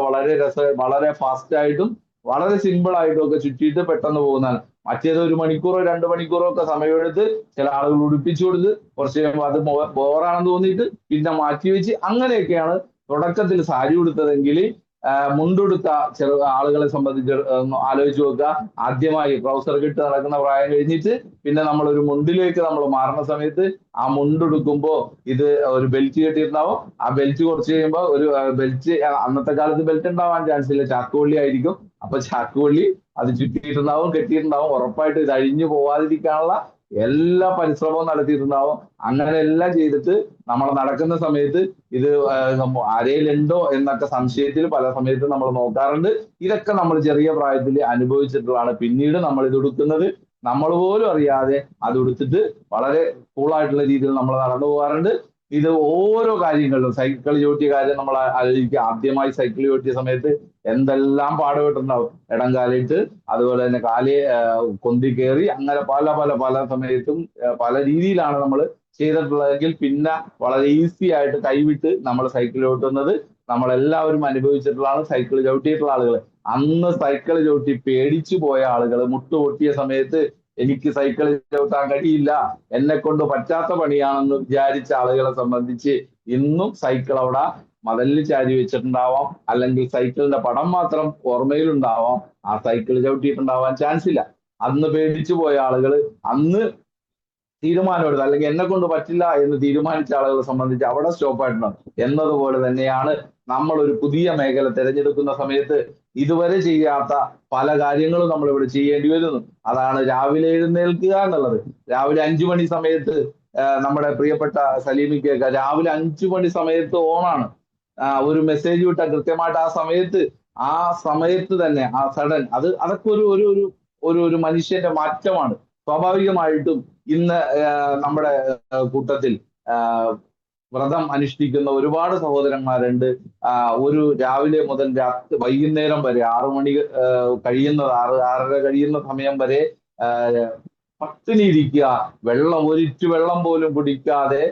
വളരെ ഫാസ്റ്റ് ആയിട്ടും വളരെ സിമ്പിൾ ആയിട്ടും ഒക്കെ ചുറ്റിയിട്ട് പെട്ടെന്ന് പോകുന്നതാണ്. മറ്റേത് 1 മണിക്കൂറോ 2 മണിക്കൂറോ ഒക്കെ സമയമെടുത്ത് ചില ആളുകൾ ഉടുപ്പിച്ചു കൊടുത്ത് കുറച്ച് കഴിയുമ്പോൾ അത് ബോറാണെന്ന് തോന്നിയിട്ട് പിന്നെ മാറ്റി വെച്ച് അങ്ങനെയൊക്കെയാണ് തുടക്കത്തിൽ സാരി ഉടുത്തതെങ്കിൽ മുണ്ടുടുത്ത ചില ആളുകളെ സംബന്ധിച്ച് ആലോചിച്ച് നോക്കുക. ആദ്യമായി ട്രൗസർ ഇട്ട് നടക്കുന്ന പ്രായം കഴിഞ്ഞിട്ട് പിന്നെ നമ്മളൊരു മുണ്ടിലേക്ക് നമ്മൾ മാറുന്ന സമയത്ത് ആ മുണ്ടെടുക്കുമ്പോ ഇത് ഒരു ബെൽറ്റ് കെട്ടിയിട്ടുണ്ടാവും. ആ ബെൽറ്റ് കുറച്ച് കഴിയുമ്പോൾ ഒരു ബെൽറ്റ് അന്നത്തെ കാലത്ത് ബെൽറ്റ് ഉണ്ടാവാൻ ചാൻസ് ഇല്ല, ചാക്കുവള്ളി ആയിരിക്കും. അപ്പൊ ചാക്കുവള്ളി അത് ചുറ്റിയിട്ടുണ്ടാവും, കെട്ടിയിട്ടുണ്ടാവും. ഉറപ്പായിട്ട് ഇത് അഴിഞ്ഞു പോവാതിരിക്കാനുള്ള എല്ലാ പരിശ്രമവും നടത്തിയിട്ടുണ്ടാവും. അങ്ങനെ എല്ലാം ചെയ്തിട്ട് നമ്മൾ നടക്കുന്ന സമയത്ത് ഇത് ആരേലുണ്ടോ എന്നൊക്കെ സംശയത്തിൽ പല സമയത്തും നമ്മൾ നോക്കാറുണ്ട്. ഇതൊക്കെ നമ്മൾ ചെറിയ പ്രായത്തിൽ അനുഭവിച്ചിട്ടുള്ളതാണ്. പിന്നീട് നമ്മൾ ഇത് ഉടുക്കുന്നത് നമ്മൾ പോലും അറിയാതെ അത് ഉടുത്തിട്ട് വളരെ കൂളായിട്ടുള്ള രീതിയിൽ നമ്മൾ നടന്നു പോകാറുണ്ട്. ഇത് ഓരോ കാര്യങ്ങളിലും സൈക്കിൾ ചവിട്ടിയ കാര്യം നമ്മൾ ആലോചിക്കുക. ആദ്യമായി സൈക്കിൾ ചവിട്ടിയ സമയത്ത് എന്തെല്ലാം പാടുപെട്ടുണ്ടാവും. ഇടം കാലിട്ട് അതുപോലെ തന്നെ കാല് കൊന്തി കയറി അങ്ങനെ പല സമയത്തും പല രീതിയിലാണ് നമ്മൾ ചെയ്തിട്ടുള്ളതെങ്കിൽ പിന്നെ വളരെ ഈസി ആയിട്ട് കൈവിട്ട് നമ്മൾ സൈക്കിൾ ചവിട്ടുന്നത് നമ്മളെല്ലാവരും അനുഭവിച്ചിട്ടുള്ളതാണ്. സൈക്കിൾ ചവിട്ടിയിട്ടുള്ള ആളുകൾ, അന്ന് സൈക്കിൾ ചവിട്ടി പേടിച്ചു പോയ ആളുകൾ, മുട്ടുപൊട്ടിയ സമയത്ത് എനിക്ക് സൈക്കിൾ ചവിട്ടാൻ കഴിയില്ല, എന്നെ കൊണ്ട് പറ്റാത്ത പണിയാണെന്ന് വിചാരിച്ച ആളുകളെ സംബന്ധിച്ച് ഇന്നും സൈക്കിൾ അവിടെ മതലിൽ ചാരി വെച്ചിട്ടുണ്ടാവാം, അല്ലെങ്കിൽ സൈക്കിളിന്റെ പടം മാത്രം ഓർമ്മയിലുണ്ടാവാം. ആ സൈക്കിൾ ചവിട്ടിയിട്ടുണ്ടാവാൻ ചാൻസ് ഇല്ല. അന്ന് പേടിച്ചു പോയ ആളുകൾ അന്ന് തീരുമാനമെടുത്ത് അല്ലെങ്കിൽ എന്നെ കൊണ്ട് പറ്റില്ല എന്ന് തീരുമാനിച്ച ആളുകളെ സംബന്ധിച്ച് അവിടെ സ്റ്റോപ്പ് ആയിട്ടുണ്ടാവും. എന്നതുപോലെ തന്നെയാണ് നമ്മൾ ഒരു പുതിയ മേഖല തിരഞ്ഞെടുക്കുന്ന സമയത്ത് ഇതുവരെ ചെയ്യാത്ത പല കാര്യങ്ങളും നമ്മൾ ഇവിടെ ചെയ്യേണ്ടി വരുന്നു. അതാണ് രാവിലെ എഴുന്നേൽക്കുക എന്നുള്ളത്. രാവിലെ 5 മണി സമയത്ത് നമ്മുടെ പ്രിയപ്പെട്ട സലീമിക്കൊക്കെ രാവിലെ 5 മണി സമയത്ത് ഓണാണ്. ഒരു മെസ്സേജ് വിട്ടാൽ കൃത്യമായിട്ട് ആ സമയത്ത് തന്നെ ആ സഡൻ അതൊക്കെ ഒരു മനുഷ്യന്റെ മാറ്റമാണ്. സ്വാഭാവികമായിട്ടും ഇന്ന് നമ്മുടെ കൂട്ടത്തിൽ വ്രതം അനുഷ്ഠിക്കുന്ന ഒരുപാട് സഹോദരന്മാരുണ്ട്. ഒരു രാവിലെ മുതൽ വൈകുന്നേരം വരെ 6 മണി കഴിയുന്നത് 6-6:30 കഴിയുന്ന സമയം വരെ ആ, പട്ടിണി ഇരിക്കുക, ഒരിറ്റു വെള്ളം പോലും കുടിക്കാതെ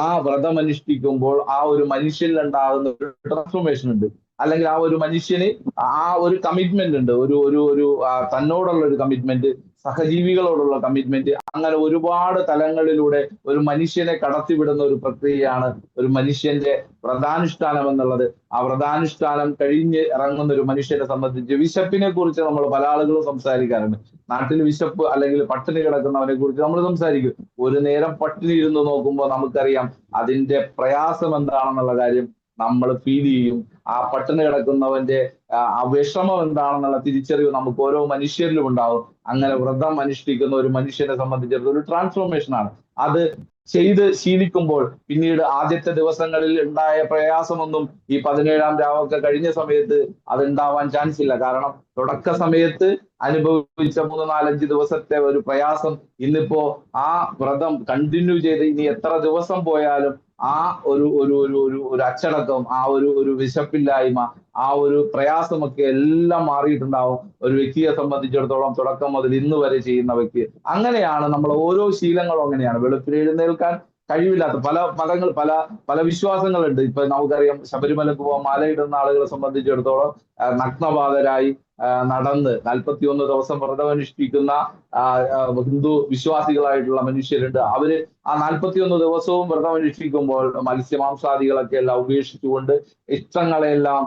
ആ വ്രതം അനുഷ്ഠിക്കുമ്പോൾ ആ ഒരു മനുഷ്യനിൽ ഉണ്ടാകുന്ന ഒരു ട്രാൻസ്ഫോർമേഷൻ ഉണ്ട്. അല്ലെങ്കിൽ ആ ഒരു മനുഷ്യന് ആ ഒരു കമ്മിറ്റ്മെന്റ് ഉണ്ട്, ഒരു ഒരു ഒരു തന്നോടുള്ള ഒരു കമ്മിറ്റ്മെന്റ്, സഹജീവികളോടുള്ള കമ്മിറ്റ്മെന്റ്, അങ്ങനെ ഒരുപാട് തലങ്ങളിലൂടെ ഒരു മനുഷ്യനെ കടത്തിവിടുന്ന ഒരു പ്രക്രിയയാണ് ഒരു മനുഷ്യന്റെ വ്രതാനുഷ്ഠാനം എന്നുള്ളത്. ആ വ്രതാനുഷ്ഠാനം കഴിഞ്ഞ് ഇറങ്ങുന്ന ഒരു മനുഷ്യനെ സംബന്ധിച്ച് വിശപ്പിനെ കുറിച്ച് നമ്മൾ പല ആളുകളും സംസാരിക്കാറുണ്ട്. നാട്ടിൽ വിശപ്പ് അല്ലെങ്കിൽ പട്ടിണി കിടക്കുന്നവനെ കുറിച്ച് നമ്മൾ സംസാരിക്കും. ഒരു നേരം പട്ടിണി ഇരുന്ന് നോക്കുമ്പോൾ നമുക്കറിയാം അതിന്റെ പ്രയാസം എന്താണെന്നുള്ള കാര്യം നമ്മൾ ഫീൽ ചെയ്യും. ആ പട്ടിണി കിടക്കുന്നവന്റെ ആ വിഷമം എന്താണെന്നുള്ള തിരിച്ചറിവ് നമുക്ക് ഓരോ മനുഷ്യരിലും ഉണ്ടാവും. അങ്ങനെ വ്രതം അനുഷ്ഠിക്കുന്ന ഒരു മനുഷ്യനെ സംബന്ധിച്ചിടത്തോളം ഒരു ട്രാൻസ്ഫോർമേഷൻ ആണ് അത്. ചെയ്ത് ശീലിക്കുമ്പോൾ പിന്നീട് ആദ്യത്തെ ദിവസങ്ങളിൽ ഉണ്ടായ പ്രയാസമൊന്നും ഈ 17-ാം രാവൊക്കെ കഴിഞ്ഞ സമയത്ത് അത് ഉണ്ടാവാൻ ചാൻസ് ഇല്ല. കാരണം തുടക്ക സമയത്ത് അനുഭവിച്ച 3-4-5 ദിവസത്തെ ഒരു പ്രയാസം ഇന്നിപ്പോ ആ വ്രതം കണ്ടിന്യൂ ചെയ്ത് ഇനി എത്ര ദിവസം പോയാലും ആ ഒരു ഒരു ഒരു ഒരു ഒരു അച്ചടക്കം, ആ ഒരു ഒരു വിശപ്പില്ലായ്മ, ആ ഒരു പ്രയാസമൊക്കെ എല്ലാം മാറിയിട്ടുണ്ടാവും ഒരു വ്യക്തിയെ സംബന്ധിച്ചിടത്തോളം, തുടക്കം മുതൽ ഇന്ന് വരെ ചെയ്യുന്ന വ്യക്തി. അങ്ങനെയാണ് നമ്മൾ ഓരോ ശീലങ്ങളും അങ്ങനെയാണ്. വെളുപ്പിന് എഴുന്നേൽക്കാൻ കഴിവില്ലാത്ത പല മതങ്ങൾ, പല പല വിശ്വാസങ്ങളുണ്ട്. ഇപ്പൊ നമുക്കറിയാം ശബരിമലക്ക് പോകാൻ മാലയിടുന്ന ആളുകളെ സംബന്ധിച്ചിടത്തോളം നഗ്നപാതരായി നടന്ന് 41 ദിവസം വ്രതമനുഷ്ഠിക്കുന്ന ഹിന്ദു വിശ്വാസികളായിട്ടുള്ള മനുഷ്യരുണ്ട്. അവര് ആ 41 ദിവസവും വ്രതമനുഷ്ഠിക്കുമ്പോൾ മത്സ്യമാംസാദികളൊക്കെ എല്ലാം ഉപേക്ഷിച്ചുകൊണ്ട്, ഇഷ്ടങ്ങളെല്ലാം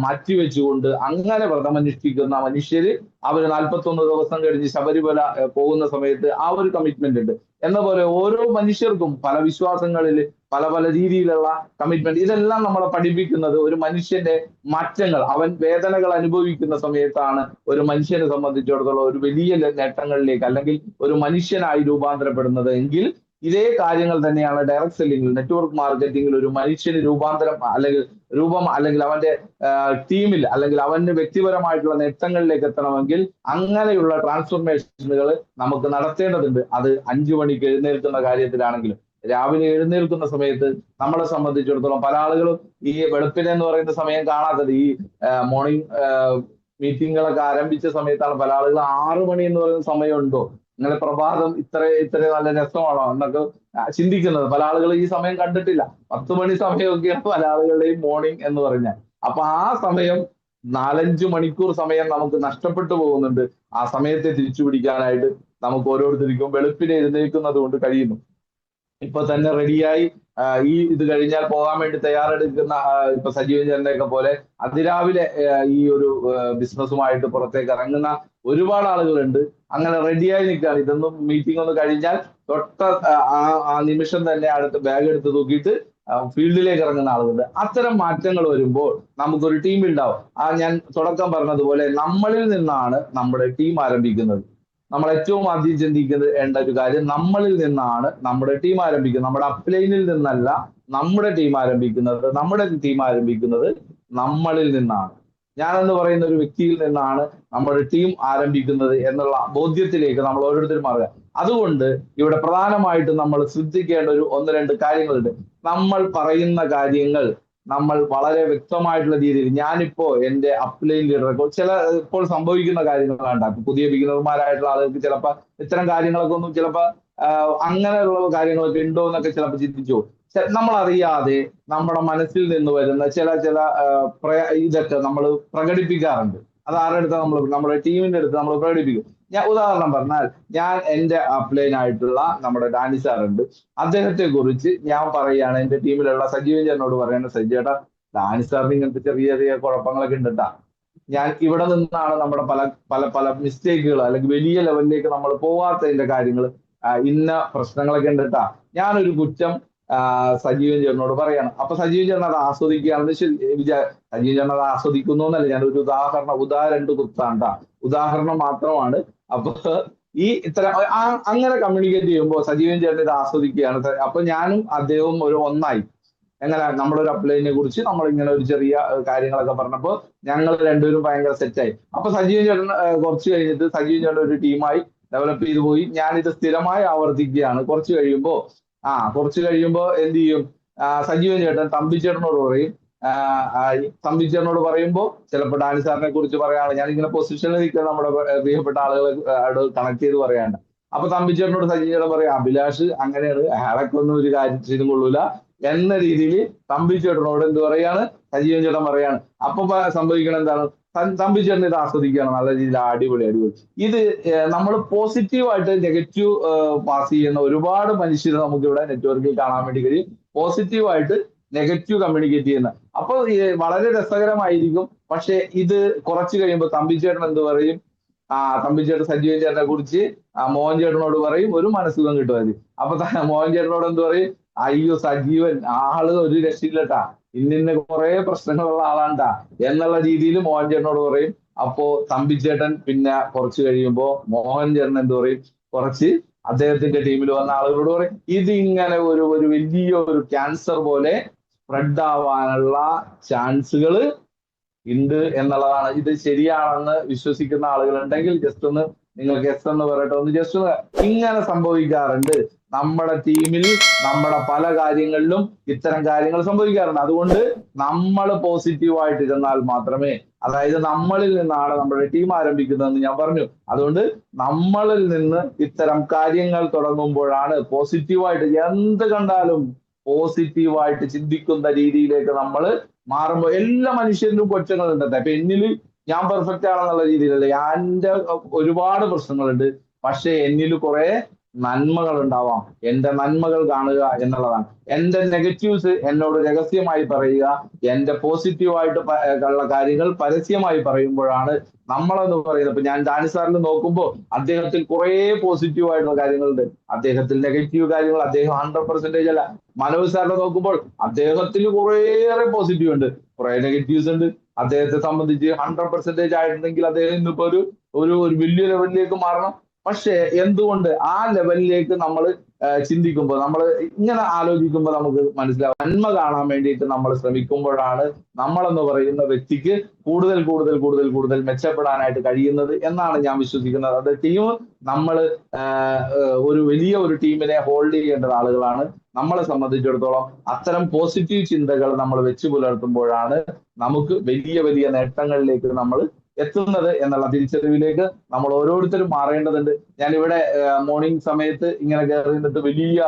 മാറ്റിവെച്ചുകൊണ്ട് അങ്ങനെ വ്രതമനുഷ്ഠിക്കുന്ന മനുഷ്യര് അവര് 41 ദിവസം കഴിഞ്ഞ് ശബരിമല പോകുന്ന സമയത്ത് ആ ഒരു കമ്മിറ്റ്മെന്റ് ഉണ്ട്. എന്ന പോലെ ഓരോ മനുഷ്യർക്കും പല വിശ്വാസങ്ങളിൽ പല പല രീതിയിലുള്ള കമ്മിറ്റ്മെന്റ്. ഇതെല്ലാം നമ്മളെ പഠിപ്പിക്കുന്നത് ഒരു മനുഷ്യന്റെ മാറ്റങ്ങൾ, അവൻ വേദനകൾ അനുഭവിക്കുന്ന സമയത്താണ് ഒരു മനുഷ്യനെ സംബന്ധിച്ചിടത്തോളം ഒരു വലിയ നേട്ടങ്ങളിലേക്ക് അല്ലെങ്കിൽ ഒരു മനുഷ്യനായി രൂപാന്തരപ്പെടുന്നത്. എങ്കിൽ ഇതേ കാര്യങ്ങൾ തന്നെയാണ് ഡയറക്ട് സെല്ലിംഗിൽ, നെറ്റ്വർക്ക് മാർക്കറ്റിംഗിൽ ഒരു മനുഷ്യന് അല്ലെങ്കിൽ അവന്റെ ടീമിൽ അല്ലെങ്കിൽ അവന്റെ വ്യക്തിപരമായിട്ടുള്ള നേട്ടങ്ങളിലേക്ക് എത്തണമെങ്കിൽ അങ്ങനെയുള്ള ട്രാൻസ്ഫോർമേഷനുകൾ നമുക്ക് നടത്തേണ്ടതുണ്ട്. അത് 5 മണിക്ക് എഴുന്നേൽക്കുന്ന കാര്യത്തിലാണെങ്കിലും രാവിലെ എഴുന്നേൽക്കുന്ന സമയത്ത് നമ്മളെ സംബന്ധിച്ചിടത്തോളം പല ആളുകളും ഈ വെളുപ്പിനെ എന്ന് പറയുന്ന സമയം കാണാത്തത്. ഈ മോർണിംഗ് മീറ്റിങ്ങുകളൊക്കെ ആരംഭിച്ച സമയത്താണ് പല ആളുകളും 6 മണി എന്ന് പറയുന്ന സമയമുണ്ടോ, ഇങ്ങനെ പ്രഭാതം ഇത്ര നല്ല രസമാണോ എന്നൊക്കെ ചിന്തിക്കുന്നത്. പല ആളുകളും ഈ സമയം കണ്ടിട്ടില്ല. 10 മണി സമയമൊക്കെയാണ് പല ആളുകളുടെയും മോർണിംഗ് എന്ന് പറഞ്ഞാൽ. അപ്പൊ ആ സമയം 4-5 മണിക്കൂർ സമയം നമുക്ക് നഷ്ടപ്പെട്ടു പോകുന്നുണ്ട്. ആ സമയത്തെ തിരിച്ചു പിടിക്കാനായിട്ട് നമുക്ക് ഓരോരുത്തർക്കും വെളുപ്പിനെ എഴുന്നേൽക്കുന്നത് കൊണ്ട് കഴിയുന്നു. ഇപ്പൊ തന്നെ റെഡിയായി ഇത് കഴിഞ്ഞാൽ പോകാൻ വേണ്ടി തയ്യാറെടുക്കുന്ന ഇപ്പൊ സജീവൻ ചേട്ടനെയൊക്കെ പോലെ അതിരാവിലെ ഈ ഒരു ബിസിനസ്സുമായിട്ട് പുറത്തേക്ക് ഇറങ്ങുന്ന ഒരുപാട് ആളുകളുണ്ട്. അങ്ങനെ റെഡിയായി നിൽക്കുകയാണ്. ഇതൊന്നും മീറ്റിംഗ് ഒന്ന് കഴിഞ്ഞാൽ തൊട്ട ആ നിമിഷം തന്നെ അടുത്ത് ബാഗ് എടുത്ത് തൂക്കിയിട്ട് ഫീൽഡിലേക്ക് ഇറങ്ങുന്ന ആളുകളുണ്ട്. അത്തരം മാറ്റങ്ങൾ വരുമ്പോൾ നമുക്കൊരു ടീം ഉണ്ടാവും. ഞാൻ തുടക്കം പറഞ്ഞതുപോലെ നമ്മളിൽ നിന്നാണ് നമ്മുടെ ടീം ആരംഭിക്കുന്നത്. നമ്മൾ ഏറ്റവും ആദ്യം ചിന്തിക്കേണ്ട ഒരു കാര്യം, നമ്മളിൽ നിന്നാണ് നമ്മുടെ ടീം ആരംഭിക്കുന്നത്. നമ്മുടെ അപ്ലൈനിൽ നിന്നല്ല നമ്മുടെ ടീം ആരംഭിക്കുന്നത്. നമ്മുടെ ടീം ആരംഭിക്കുന്നത് നമ്മളിൽ നിന്നാണ്. ഞാനെന്ന് പറയുന്ന ഒരു വ്യക്തിയിൽ നിന്നാണ് നമ്മുടെ ടീം ആരംഭിക്കുന്നത് എന്നുള്ള ബോധ്യത്തിലേക്ക് നമ്മൾ ഓരോരുത്തരും മാറുക. അതുകൊണ്ട് ഇവിടെ പ്രധാനമായിട്ടും നമ്മൾ ശ്രദ്ധിക്കേണ്ട ഒരു 1-2 കാര്യങ്ങളുണ്ട്. നമ്മൾ പറയുന്ന കാര്യങ്ങൾ നമ്മൾ വളരെ വ്യക്തമായിട്ടുള്ള രീതിയിൽ, ഞാനിപ്പോ എന്റെ അപ്ലൈൻ ലീഡറൊക്കെ ഇപ്പോൾ സംഭവിക്കുന്ന കാര്യങ്ങളാണ്. പുതിയ ബിഗിനർമാരായിട്ടുള്ള ആളുകൾക്ക് ചിലപ്പോൾ ഇത്തരം കാര്യങ്ങളൊക്കെ ഒന്നും ചിലപ്പോൾ അങ്ങനെയുള്ള കാര്യങ്ങളൊക്കെ ഉണ്ടോ എന്നൊക്കെ ചിലപ്പോൾ ചിന്തിച്ചു. നമ്മൾ അറിയാതെ നമ്മുടെ മനസ്സിൽ നിന്ന് വരുന്ന ചില ഇതൊക്കെ നമ്മൾ പ്രകടിപ്പിക്കാറുണ്ട്. അത് ആരുടെ അടുത്ത് നമ്മുടെ ടീമിന്റെ അടുത്ത് നമ്മൾ പ്രകടിപ്പിക്കും. ഞാൻ ഉദാഹരണം പറഞ്ഞാൽ, ഞാൻ എന്റെ അപ്ലൈൻ ആയിട്ടുള്ള നമ്മുടെ ഡാനി സാറുണ്ട്, അദ്ദേഹത്തെ കുറിച്ച് ഞാൻ പറയുകയാണ്. എന്റെ ടീമിലുള്ള സജീവൻ ചേട്ടനോട് പറയാണ്, സജീവേട്ടാ ഡാനി സാറിന് ഇങ്ങനത്തെ ചെറിയ ചെറിയ കുഴപ്പങ്ങളൊക്കെ ഉണ്ട് കേട്ടാ. ഞാൻ ഇവിടെ നിന്നാണ് നമ്മുടെ പല പല പല മിസ്റ്റേക്കുകൾ അല്ലെങ്കിൽ വലിയ ലെവലിലേക്ക് നമ്മൾ പോവാത്തതിന്റെ കാര്യങ്ങൾ, ഇന്ന പ്രശ്നങ്ങളൊക്കെ ഉണ്ട് കേട്ടാ. ഞാനൊരു കുറ്റം സജീവൻ ചേട്ടനോട് പറയാണ്. അപ്പൊ സജീവൻ ചേട്ടൻ അത് ആസ്വദിക്കുകയാണെന്ന് സജീവൻ ചേട്ടൻ അത് ആസ്വദിക്കുന്നു എന്നല്ല, ഞാനൊരു ഉദാഹരണം കുത്താണ്ട ഉദാഹരണം മാത്രമാണ്. അപ്പൊ ഈ അങ്ങനെ കമ്മ്യൂണിക്കേറ്റ് ചെയ്യുമ്പോൾ സജീവൻ ചേട്ടൻ ഇത് ആസ്വദിക്കുകയാണ്. അപ്പൊ ഞാനും അദ്ദേഹവും ഒന്നായി. എങ്ങനെ നമ്മുടെ ഒരു അപ്ലൈനെ കുറിച്ച് നമ്മൾ ഇങ്ങനെ ഒരു ചെറിയ കാര്യങ്ങളൊക്കെ പറഞ്ഞപ്പോൾ ഞങ്ങൾ രണ്ടുപേരും ഭയങ്കര സെറ്റായി. അപ്പൊ സജീവൻ ചേട്ടൻ കുറച്ച് കഴിഞ്ഞിട്ട് സജീവൻ ചേട്ടൻ ഒരു ടീമായി ഡെവലപ്പ് ചെയ്തു പോയി. ഞാനിത് സ്ഥിരമായി ആവർത്തിക്കുകയാണ്. കുറച്ച് കഴിയുമ്പോൾ എന്ത് ചെയ്യും, സജീവൻ ചേട്ടൻ തമ്പിച്ചേട്ടനോട് പറയും. തമ്പിച്ചേട്ടനോട് പറയുമ്പോൾ ചിലപ്പോൾ ഡാനി സാറിനെ കുറിച്ച് പറയാനുള്ള ഞാനിങ്ങനെ പൊസിഷനിൽ നിൽക്കുന്ന നമ്മുടെ പ്രിയപ്പെട്ട ആളുകളെ കണക്ട് ചെയ്ത് പറയാണ്ട്. അപ്പൊ തമ്പിച്ചേട്ടനോട് സജീവൻ പറയാം, അഭിലാഷ് അങ്ങനെയാണ്, അയാളൊക്കെ ഒന്നും ഒരു കാര്യത്തിനും കൊള്ളൂല എന്ന രീതിയിൽ തമ്പിച്ചേട്ടനോട് എന്ത് പറയാണ്, സജീവൻ ചേട്ടൻ പറയാണ്. അപ്പൊ സംഭവിക്കണം എന്താണ്, തമ്പിച്ചേട്ടൻ ഇത് ആസ്വദിക്കുകയാണ് നല്ല രീതിയിൽ, അടിപൊളി അടിപൊളി. ഇത് നമ്മൾ പോസിറ്റീവായിട്ട് നെഗറ്റീവ് പാസ് ചെയ്യുന്ന ഒരുപാട് മനുഷ്യരെ നമുക്ക് ഇവിടെ നെറ്റ്വർക്കിൽ കാണാൻ വേണ്ടി കഴിയും. പോസിറ്റീവായിട്ട് നെഗറ്റീവ് കമ്മ്യൂണിക്കേറ്റ് ചെയ്യുന്ന. അപ്പൊ വളരെ രസകരമായിരിക്കും. പക്ഷെ ഇത് കുറച്ച് കഴിയുമ്പോൾ തമ്പിച്ചേട്ടൻ എന്ത് പറയും, തമ്പിച്ചേട്ടൻ സജീവൻ ചേട്ടനെ കുറിച്ച് മോഹൻ ചേട്ടനോട് പറയും, ഒരു മനസ്സുഖം കിട്ടുമായിരുന്നു. അപ്പൊ മോഹൻ ചേട്ടനോട് എന്ത് പറയും, അയ്യോ സജീവൻ ആള് ഒരു രക്ഷയില്ലട്ടാ, ഇന്നിന്ന കുറെ പ്രശ്നങ്ങളുള്ള ആളാണ്ടാ എന്നുള്ള രീതിയിൽ മോഹൻ ചേട്ടനോട് പറയും. അപ്പോ തമ്പിച്ചേട്ടൻ പിന്നെ കുറച്ച് കഴിയുമ്പോ മോഹൻ ചേട്ടൻ എന്ത് പറയും, കുറച്ച് അദ്ദേഹത്തിന്റെ ടീമിൽ വന്ന ആളുകളോട് പറയും. ഇതിങ്ങനെ ഒരു വലിയ ഒരു ക്യാൻസർ പോലെ സ്പ്രെഡ് ആവാനുള്ള ചാൻസുകൾ ഉണ്ട് എന്നുള്ളതാണ്. ഇത് ശരിയാണെന്ന് വിശ്വസിക്കുന്ന ആളുകളുണ്ടെങ്കിൽ ജസ്റ്റ് ഒന്ന് നിങ്ങൾക്ക് എസ് എന്ന് പറയട്ടെ, ഒന്ന് ജസ്റ്റ് ഒന്ന്. ഇങ്ങനെ സംഭവിക്കാറുണ്ട് നമ്മുടെ ടീമിൽ, നമ്മുടെ പല കാര്യങ്ങളിലും ഇത്തരം കാര്യങ്ങൾ സംഭവിക്കാറുണ്ട്. അതുകൊണ്ട് നമ്മൾ പോസിറ്റീവായിട്ട് ഇരുന്നാൽ മാത്രമേ, അതായത് നമ്മളിൽ നിന്നാണ് നമ്മുടെ ടീം ആരംഭിക്കുന്നതെന്ന് ഞാൻ പറഞ്ഞു. അതുകൊണ്ട് നമ്മളിൽ നിന്ന് ഇത്തരം കാര്യങ്ങൾ തുടങ്ങുമ്പോഴാണ് പോസിറ്റീവായിട്ട്, എന്ത് കണ്ടാലും പോസിറ്റീവായിട്ട് ചിന്തിക്കുന്ന രീതിയിലേക്ക് നമ്മൾ മാറുമ്പോൾ, എല്ലാ മനുഷ്യരിലും കുറ്റങ്ങളുണ്ട്. അപ്പൊ എന്നിൽ ഞാൻ പെർഫെക്റ്റ് ആണെന്നുള്ള രീതിയിലല്ല, എന്റെ ഒരുപാട് പ്രശ്നങ്ങളുണ്ട്. പക്ഷെ എന്നിൽ കുറെ നന്മകൾ ഉണ്ടാവാം. എന്റെ നന്മകൾ കാണുക എന്നുള്ളതാണ്. എന്റെ നെഗറ്റീവ്സ് എന്നോട് രഹസ്യമായി പറയുക, എന്റെ പോസിറ്റീവായിട്ട് ഉള്ള കാര്യങ്ങൾ പരസ്യമായി പറയുമ്പോഴാണ് നമ്മളെന്ന് പറയുന്നത്. ഇപ്പൊ ഞാൻ ഡാനി സാറിൽ നോക്കുമ്പോൾ അദ്ദേഹത്തിൽ കുറെ പോസിറ്റീവായിട്ടുള്ള കാര്യങ്ങളുണ്ട്, അദ്ദേഹത്തിൽ നെഗറ്റീവ് കാര്യങ്ങൾ അദ്ദേഹം 100% അല്ല. മനോജ് സാറിനെ നോക്കുമ്പോൾ അദ്ദേഹത്തിൽ കുറേയേറെ പോസിറ്റീവ് ഉണ്ട്, കുറെ നെഗറ്റീവ്സ് ഉണ്ട്. അദ്ദേഹത്തെ സംബന്ധിച്ച് 100% ആയിട്ടുണ്ടെങ്കിൽ അദ്ദേഹം ഇന്നിപ്പോ ഒരു വലിയ ലെവലിലേക്ക് മാറണം. പക്ഷെ എന്തുകൊണ്ട് ആ ലെവലിലേക്ക് നമ്മൾ ചിന്തിക്കുമ്പോൾ, നമ്മൾ ഇങ്ങനെ ആലോചിക്കുമ്പോൾ നമുക്ക് മനസ്സിലാവും, നന്മ കാണാൻ വേണ്ടിയിട്ട് നമ്മൾ ശ്രമിക്കുമ്പോഴാണ് നമ്മളെന്ന് പറയുന്ന വ്യക്തിക്ക് കൂടുതൽ കൂടുതൽ കൂടുതൽ കൂടുതൽ മെച്ചപ്പെടാനായിട്ട് കഴിയുന്നത് എന്നാണ് ഞാൻ വിശ്വസിക്കുന്നത്. അത് ടീം, നമ്മൾ ഒരു വലിയ ഒരു ടീമിനെ ഹോൾഡ് ചെയ്യേണ്ട ആളുകളാണ്. നമ്മളെ സംബന്ധിച്ചിടത്തോളം അത്തരം പോസിറ്റീവ് ചിന്തകൾ നമ്മൾ വെച്ച് പുലർത്തുമ്പോഴാണ് നമുക്ക് വലിയ വലിയ നേട്ടങ്ങളിലേക്ക് നമ്മൾ എത്തുന്നത് എന്നുള്ള തിരിച്ചറിവിലേക്ക് നമ്മൾ ഓരോരുത്തരും മാറേണ്ടതുണ്ട്. ഞാനിവിടെ മോർണിംഗ് സമയത്ത് ഇങ്ങനെ കയറി നിന്നിട്ട് വലിയ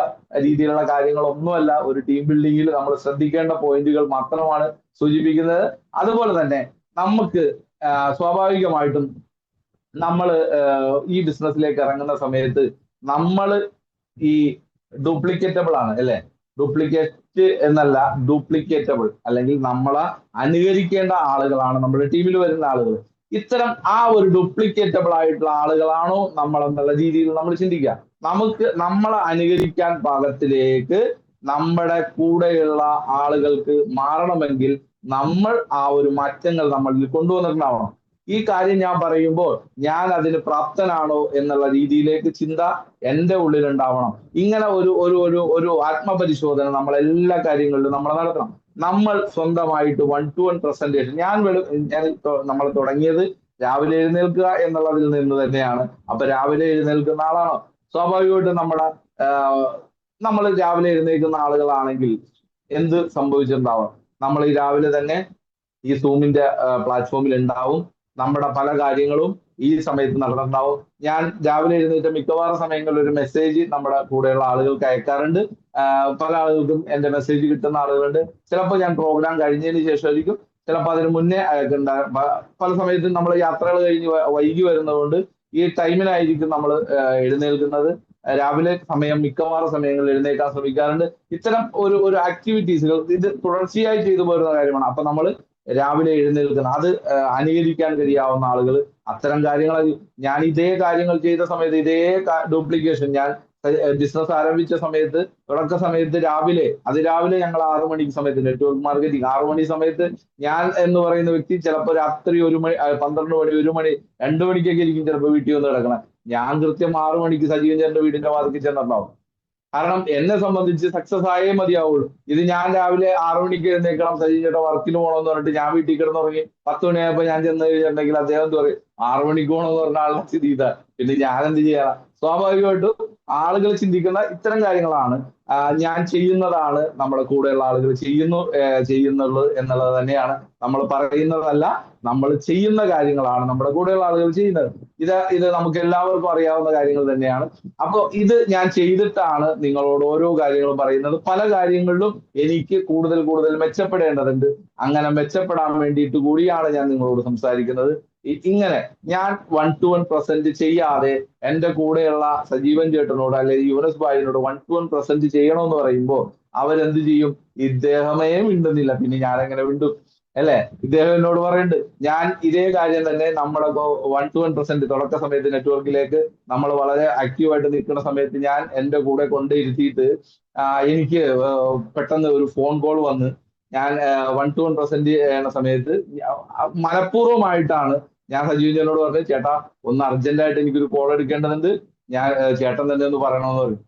രീതിയിലുള്ള കാര്യങ്ങളൊന്നുമല്ല, ഒരു ടീം ബിൽഡിങ്ങിൽ നമ്മൾ ശ്രദ്ധിക്കേണ്ട പോയിന്റുകൾ മാത്രമാണ് സൂചിപ്പിക്കുന്നത്. അതുപോലെ തന്നെ നമുക്ക് സ്വാഭാവികമായിട്ടും നമ്മൾ ഈ ബിസിനസ്സിലേക്ക് ഇറങ്ങുന്ന സമയത്ത് നമ്മൾ ഈ ഡ്യൂപ്ലിക്കേറ്റബിൾ ആണ് അല്ലെ, ഡ്യൂപ്ലിക്കേറ്റ് എന്നല്ല, ഡ്യൂപ്ലിക്കേറ്റബിൾ, അല്ലെങ്കിൽ നമ്മളെ അനുകരിക്കേണ്ട ആളുകളാണ് നമ്മുടെ ടീമിൽ വരുന്ന ആളുകൾ. ഇത്തരം ഒരു ഡ്യൂപ്ലിക്കേറ്റബിൾ ആയിട്ടുള്ള ആളുകളാണോ നമ്മൾ എന്നുള്ള രീതിയിൽ നമ്മൾ ചിന്തിക്കുക. നമ്മളെ അനുകരിക്കാൻ പാകത്തിലേക്ക് നമ്മുടെ കൂടെയുള്ള ആളുകൾക്ക് മാറണമെങ്കിൽ നമ്മൾ ഒരു മാറ്റങ്ങൾ നമ്മളിൽ കൊണ്ടുവന്നിട്ടുണ്ടാവണം. ഈ കാര്യം ഞാൻ പറയുമ്പോൾ ഞാൻ അതിന് പ്രാപ്തനാണോ എന്നുള്ള രീതിയിലേക്ക് ചിന്ത എന്റെ ഉള്ളിൽ ഉണ്ടാവണം. ഇങ്ങനെ ഒരു ആത്മപരിശോധന നമ്മൾ എല്ലാ കാര്യങ്ങളിലും നമ്മൾ നടത്തണം. നമ്മൾ സ്വന്തമായിട്ട് 1-to-1 പ്രസന്റേഷൻ, നമ്മൾ തുടങ്ങിയത് രാവിലെ എഴുന്നേൽക്കുക എന്നുള്ളതിൽ നിന്ന് തന്നെയാണ്. അപ്പൊ രാവിലെ എഴുന്നേൽക്കുന്ന ആളാണോ, സ്വാഭാവികമായിട്ടും നമ്മൾ രാവിലെ എഴുന്നേൽക്കുന്ന ആളുകളാണെങ്കിൽ എന്ത് സംഭവിച്ചിട്ടുണ്ടാവും, നമ്മൾ ഈ രാവിലെ തന്നെ ഈ സൂമിന്റെ പ്ലാറ്റ്ഫോമിൽ ഉണ്ടാവും. നമ്മുടെ പല കാര്യങ്ങളും ഈ സമയത്ത് നടന്നിട്ടുണ്ടാവും. ഞാൻ രാവിലെ എഴുന്നേറ്റ് മിക്കവാറും സമയങ്ങളിൽ ഒരു മെസ്സേജ് നമ്മുടെ കൂടെയുള്ള ആളുകൾക്ക് അയക്കാറുണ്ട്. പല ആളുകൾക്കും എന്റെ മെസ്സേജ് കിട്ടുന്ന ആളുകളുണ്ട്. ചിലപ്പോൾ ഞാൻ പ്രോഗ്രാം കഴിഞ്ഞതിന് ശേഷമായിരിക്കും, ചിലപ്പോൾ അതിന് മുന്നേ അയക്കുന്നുണ്ട്. പല സമയത്തും നമ്മൾ യാത്രകൾ കഴിഞ്ഞ് വൈകി വരുന്നതുകൊണ്ട് ഈ ടൈമിനായിരിക്കും നമ്മൾ എഴുന്നേൽക്കുന്നത്. രാവിലെ മിക്കവാറും സമയങ്ങളിൽ എഴുന്നേൽക്കാൻ ശ്രമിക്കാറുണ്ട്. ഇത്തരം ഒരു ആക്ടിവിറ്റീസുകൾ ഇത് തുടർച്ചയായി ചെയ്തു പോരുന്ന കാര്യമാണ്. അപ്പൊ നമ്മൾ രാവിലെ എഴുന്നേൽക്കുന്ന, അത് അനുകരിക്കാൻ കഴിയാവുന്ന ആളുകൾ അത്തരം കാര്യങ്ങൾ, ഞാൻ ഇതേ കാര്യങ്ങൾ ചെയ്ത സമയത്ത് ഇതേ ഡ്യൂപ്ലിക്കേഷൻ, ഞാൻ ബിസിനസ് ആരംഭിച്ച സമയത്ത് തുടക്ക സമയത്ത് രാവിലെ ഞങ്ങൾ 6 മണിക്ക് സമയത്ത് നെറ്റ്വർക്ക് മാർക്കറ്റിംഗ് 6 മണി സമയത്ത് ഞാൻ എന്ന് പറയുന്ന വ്യക്തി ചിലപ്പോൾ രാത്രി 1 മണി 12 മണി 1 മണി 2 മണിക്കൊക്കെ ഇരിക്കും ചിലപ്പോൾ വീട്ടിൽ വന്ന് കിടക്കണം. ഞാൻ കൃത്യം 6 മണിക്ക് സജീവൻ ചേട്ടന്റെ വീടിന്റെ വാതിൽക്ക് ചെന്നിട്ടുണ്ടാവും. കാരണം എന്നെ സംബന്ധിച്ച് സക്സസ് ആയേ മതിയാവുള്ളൂ. ഇത് ഞാൻ രാവിലെ 6 മണിക്ക് എഴുന്നേൽക്കണം, സജീവൻ ചേട്ടാ വർക്കിന് പോകണമെന്ന് പറഞ്ഞിട്ട് ഞാൻ വീട്ടിൽ കിടന്നുറങ്ങി 10 മണിയായപ്പോൾ ഞാൻ ചെന്ന് കഴിഞ്ഞിട്ടുണ്ടെങ്കിൽ അദ്ദേഹം പറയും 6 മണിക്ക് പോകണമെന്ന് പറഞ്ഞ ആളുടെ സ്ഥിതി ഇതാ, പിന്നെ ഞാൻ എന്ത് ചെയ്യാനാ? സ്വാഭാവികമായിട്ടും ആളുകൾ ചിന്തിക്കുന്ന ഇത്തരം കാര്യങ്ങളാണ്. ഞാൻ ചെയ്യുന്നതാണ് നമ്മുടെ കൂടെയുള്ള ആളുകൾ ചെയ്യുന്നുള്ളൂ എന്നുള്ളത് തന്നെയാണ്. നമ്മൾ പറയുന്നതല്ല, നമ്മൾ ചെയ്യുന്ന കാര്യങ്ങളാണ് നമ്മുടെ കൂടെയുള്ള ആളുകൾ ചെയ്യുന്നത്. ഇത് നമുക്ക് എല്ലാവർക്കും അറിയാവുന്ന കാര്യങ്ങൾ തന്നെയാണ്. അപ്പൊ ഇത് ഞാൻ ചെയ്തിട്ടാണ് നിങ്ങളോട് ഓരോ കാര്യങ്ങളും പറയുന്നത്. പല കാര്യങ്ങളിലും എനിക്ക് കൂടുതൽ കൂടുതൽ മെച്ചപ്പെടേണ്ടതുണ്ട്. അങ്ങനെ മെച്ചപ്പെടാൻ വേണ്ടിയിട്ട് കൂടിയാണ് ഞാൻ നിങ്ങളോട് സംസാരിക്കുന്നത്. ഇങ്ങനെ ഞാൻ 1-to-1 പ്രസന്റ് ചെയ്യാതെ എന്റെ കൂടെയുള്ള സജീവൻ ചേട്ടനോട് അല്ലെങ്കിൽ യുവനസ് ഭായിനോട് 1-to-1 പ്രസന്റ് ചെയ്യണമെന്ന് പറയുമ്പോൾ അവരെന്ത് ചെയ്യും? ഇദ്ദേഹമേ മിണ്ടുന്നില്ല, പിന്നെ ഞാൻ എങ്ങനെ മിണ്ടും? അല്ലെ? ഇദ്ദേഹം എന്നോട് പറയുന്നുണ്ട്, ഞാൻ ഇതേ കാര്യം തന്നെ നമ്മുടെ 1-to-1 പ്രസന്റ് തുടക്ക സമയത്ത് നെറ്റ്വർക്കിലേക്ക് നമ്മൾ വളരെ ആക്റ്റീവായിട്ട് നിൽക്കുന്ന സമയത്ത് ഞാൻ എന്റെ കൂടെ കൊണ്ടിരുത്തിയിട്ട് എനിക്ക് പെട്ടെന്ന് ഒരു ഫോൺ കോൾ വന്ന് ഞാൻ 1-to-1 പ്രസന്റ് ചെയ്യുന്ന സമയത്ത് മനഃപൂർവ്വമായിട്ടാണ് ഞാൻ സജീവൻ ചേട്ടനോട് പറഞ്ഞത്, ചേട്ടാ ഒന്ന് അർജന്റായിട്ട് എനിക്കൊരു കോൾ എടുക്കേണ്ടതുണ്ട്, ഞാൻ ചേട്ടൻ തന്നെ ഒന്ന് പറയണമെന്ന് പറയും.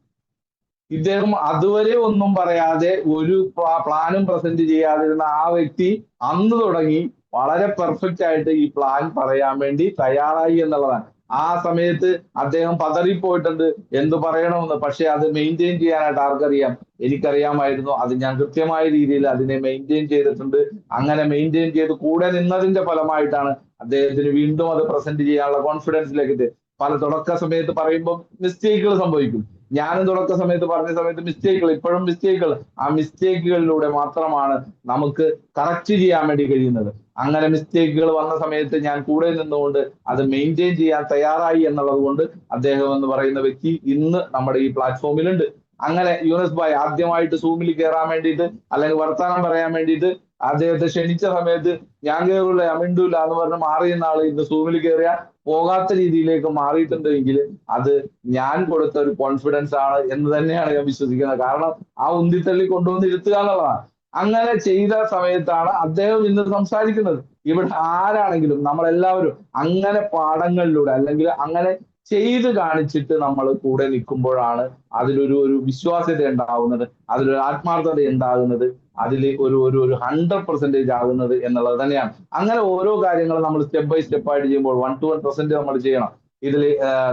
ഇദ്ദേഹം അതുവരെ ഒന്നും പറയാതെ ഒരു പ്ലാനും പ്രസന്റ് ചെയ്യാതിരുന്ന ആ വ്യക്തി അന്ന് തുടങ്ങി വളരെ പെർഫെക്റ്റ് ആയിട്ട് ഈ പ്ലാൻ പറയാൻ വേണ്ടി തയ്യാറായി എന്നുള്ളതാണ്. ആ സമയത്ത് അദ്ദേഹം പതറിപ്പോയിട്ടുണ്ട് എന്ത് പറയണമെന്ന്. പക്ഷെ അത് മെയിൻറ്റെയിൻ ചെയ്യാനായിട്ട് ആർക്കറിയാം? എനിക്കറിയാമായിരുന്നു. അത് ഞാൻ കൃത്യമായ രീതിയിൽ അതിനെ മെയിൻറ്റെയിൻ ചെയ്തിട്ടുണ്ട്. അങ്ങനെ മെയിൻറ്റെയിൻ ചെയ്ത് കൂടെ നിന്നതിന്റെ ഫലമായിട്ടാണ് അദ്ദേഹത്തിന് വീണ്ടും അത് പ്രസന്റ് ചെയ്യാനുള്ള കോൺഫിഡൻസിലേക്ക് പല തുടക്ക സമയത്ത് പറയുമ്പോൾ മിസ്റ്റേക്കുകൾ സംഭവിക്കും. ഞാനും തുടക്ക സമയത്ത് പറഞ്ഞ സമയത്ത് മിസ്റ്റേക്കുകൾ, ഇപ്പോഴും മിസ്റ്റേക്കുകൾ, ആ മിസ്റ്റേക്കുകളിലൂടെ മാത്രമാണ് നമുക്ക് കറക്റ്റ് ചെയ്യാൻ വേണ്ടി കഴിയുന്നത്. അങ്ങനെ മിസ്റ്റേക്കുകൾ വന്ന സമയത്ത് ഞാൻ കൂടെ നിന്നുകൊണ്ട് അത് മെയിൻറ്റെയിൻ ചെയ്യാൻ തയ്യാറായി എന്നുള്ളത് കൊണ്ട് അദ്ദേഹം എന്ന് പറയുന്ന വ്യക്തി ഇന്ന് നമ്മുടെ ഈ പ്ലാറ്റ്ഫോമിലുണ്ട്. അങ്ങനെ യൂനസ് ഭായ് ആദ്യമായിട്ട് സൂമിൽ കയറാൻ വേണ്ടിയിട്ട് അല്ലെങ്കിൽ വർത്താനം പറയാൻ വേണ്ടിയിട്ട് അദ്ദേഹത്തെ ക്ഷണിച്ച സമയത്ത് ഞാൻ കയറില്ല, ഞാൻ മിണ്ടൂല എന്ന് പറഞ്ഞ് മാറിയുന്ന ആള് ഇന്ന് സൂമിൽ കയറിയ പോകാത്ത രീതിയിലേക്ക് മാറിയിട്ടുണ്ടെങ്കിൽ അത് ഞാൻ കൊടുത്ത ഒരു കോൺഫിഡൻസ് ആണ് എന്ന് തന്നെയാണ് ഞാൻ വിശ്വസിക്കുന്നത്. കാരണം ആ ഉന്തിത്തള്ളി കൊണ്ടുവന്ന് ഇരുത്തുക എന്നുള്ളതാണ്. അങ്ങനെ ചെയ്ത സമയത്താണ് അദ്ദേഹം ഇന്ന് സംസാരിക്കുന്നത്. ഇവിടെ ആരാണെങ്കിലും നമ്മളെല്ലാവരും അങ്ങനെ പാഠങ്ങളിലൂടെ അല്ലെങ്കിൽ അങ്ങനെ ചെയ്ത് കാണിച്ചിട്ട് നമ്മൾ കൂടെ നിൽക്കുമ്പോഴാണ് അതിലൊരു വിശ്വാസ്യത ഉണ്ടാവുന്നത്, അതിലൊരു ആത്മാർത്ഥത ഉണ്ടാകുന്നത്, അതിൽ ഒരു 100% ആകുന്നത് എന്നുള്ളത് തന്നെയാണ്. അങ്ങനെ ഓരോ കാര്യങ്ങളും നമ്മൾ സ്റ്റെപ്പ് ബൈ സ്റ്റെപ്പ് ആയിട്ട് ചെയ്യുമ്പോൾ 1-to-1 പ്രസന്റ് നമ്മൾ ചെയ്യണം. ഇതിൽ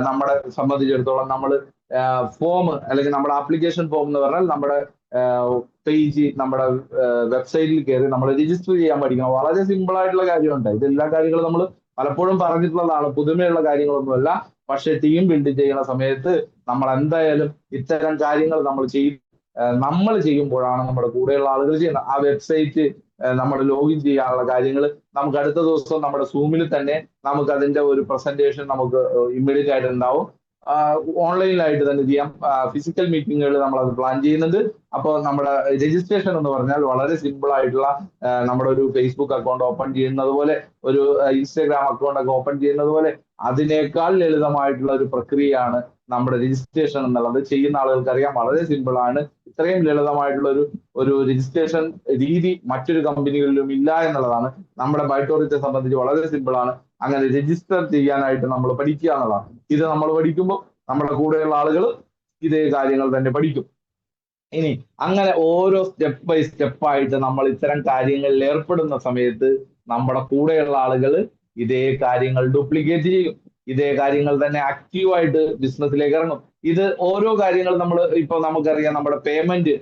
നമ്മളെ സംബന്ധിച്ചിടത്തോളം നമ്മൾ ഫോം അല്ലെങ്കിൽ നമ്മുടെ ആപ്ലിക്കേഷൻ ഫോം എന്ന് പറഞ്ഞാൽ നമ്മുടെ പേജ് നമ്മുടെ വെബ്സൈറ്റിൽ കയറി നമ്മൾ രജിസ്റ്റർ ചെയ്യാൻ പഠിക്കണം. വളരെ സിമ്പിൾ ആയിട്ടുള്ള കാര്യമുണ്ട്. ഇതെല്ലാ കാര്യങ്ങളും നമ്മൾ പലപ്പോഴും പറഞ്ഞിട്ടുള്ളതാണ്, പുതുമയുള്ള കാര്യങ്ങളൊന്നുമല്ല. പക്ഷെ ടീം ബിൽഡ് ചെയ്യുന്ന സമയത്ത് നമ്മൾ എന്തായാലും ഇത്തരം കാര്യങ്ങൾ നമ്മൾ ചെയ്യുമ്പോഴാണ് നമ്മുടെ കൂടെയുള്ള ആളുകൾ ചെയ്യുന്നത്. ആ വെബ്സൈറ്റ് നമ്മൾ ലോഗിൻ ചെയ്യാനുള്ള കാര്യങ്ങൾ നമുക്ക് അടുത്ത ദിവസം നമ്മുടെ സൂമിൽ തന്നെ നമുക്ക് അതിന്റെ ഒരു പ്രസന്റേഷൻ നമുക്ക് ഇമ്മീഡിയറ്റ് ആയിട്ട് ഉണ്ടാവും. ഓൺലൈനിലായിട്ട് തന്നെ ചെയ്യാം. ഫിസിക്കൽ മീറ്റിങ്ങുകൾ നമ്മൾ അത് പ്ലാൻ ചെയ്യുന്നുണ്ട്. അപ്പോൾ നമ്മുടെ രജിസ്ട്രേഷൻ എന്ന് പറഞ്ഞാൽ വളരെ സിമ്പിൾ ആയിട്ടുള്ള നമ്മുടെ ഒരു ഫേസ്ബുക്ക് അക്കൗണ്ട് ഓപ്പൺ ചെയ്യുന്നത് പോലെ, ഒരു ഇൻസ്റ്റാഗ്രാം അക്കൗണ്ട് ഒക്കെ ഓപ്പൺ ചെയ്യുന്നത് പോലെ അതിനേക്കാൾ ലളിതമായിട്ടുള്ള ഒരു പ്രക്രിയയാണ് നമ്മുടെ രജിസ്ട്രേഷൻ എന്നുള്ളത്. ചെയ്യുന്ന ആളുകൾക്ക് അറിയാം, വളരെ സിമ്പിൾ ആണ്. ഇത്രയും ലളിതമായിട്ടുള്ള ഒരു രജിസ്ട്രേഷൻ രീതി മറ്റൊരു കമ്പനികളിലും ഇല്ല എന്നുള്ളതാണ്. നമ്മുടെ ബൈറ്റോറിയത്തെ സംബന്ധിച്ച് വളരെ സിമ്പിൾ ആണ്. അങ്ങനെ രജിസ്റ്റർ ചെയ്യാനായിട്ട് നമ്മൾ പഠിക്കുക എന്നുള്ളതാണ്. ഇത് നമ്മൾ പഠിക്കുമ്പോൾ നമ്മുടെ കൂടെയുള്ള ആളുകൾ ഇതേ കാര്യങ്ങൾ തന്നെ പഠിക്കും. ഇനി അങ്ങനെ ഓരോ സ്റ്റെപ്പ് ബൈ സ്റ്റെപ്പായിട്ട് നമ്മൾ ഇത്തരം കാര്യങ്ങളിൽ ഏർപ്പെടുന്ന സമയത്ത് നമ്മുടെ കൂടെയുള്ള ആളുകൾ ഇതേ കാര്യങ്ങൾ ഡ്യൂപ്ലിക്കേറ്റ് ചെയ്യും. ഇതേ കാര്യങ്ങൾ തന്നെ ആക്റ്റീവായിട്ട് ബിസിനസ്സിലേക്ക് ഇറങ്ങും. ഇത് ഓരോ കാര്യങ്ങൾ നമ്മൾ ഇപ്പൊ നമുക്കറിയാം, നമ്മുടെ പേയ്മെന്റ്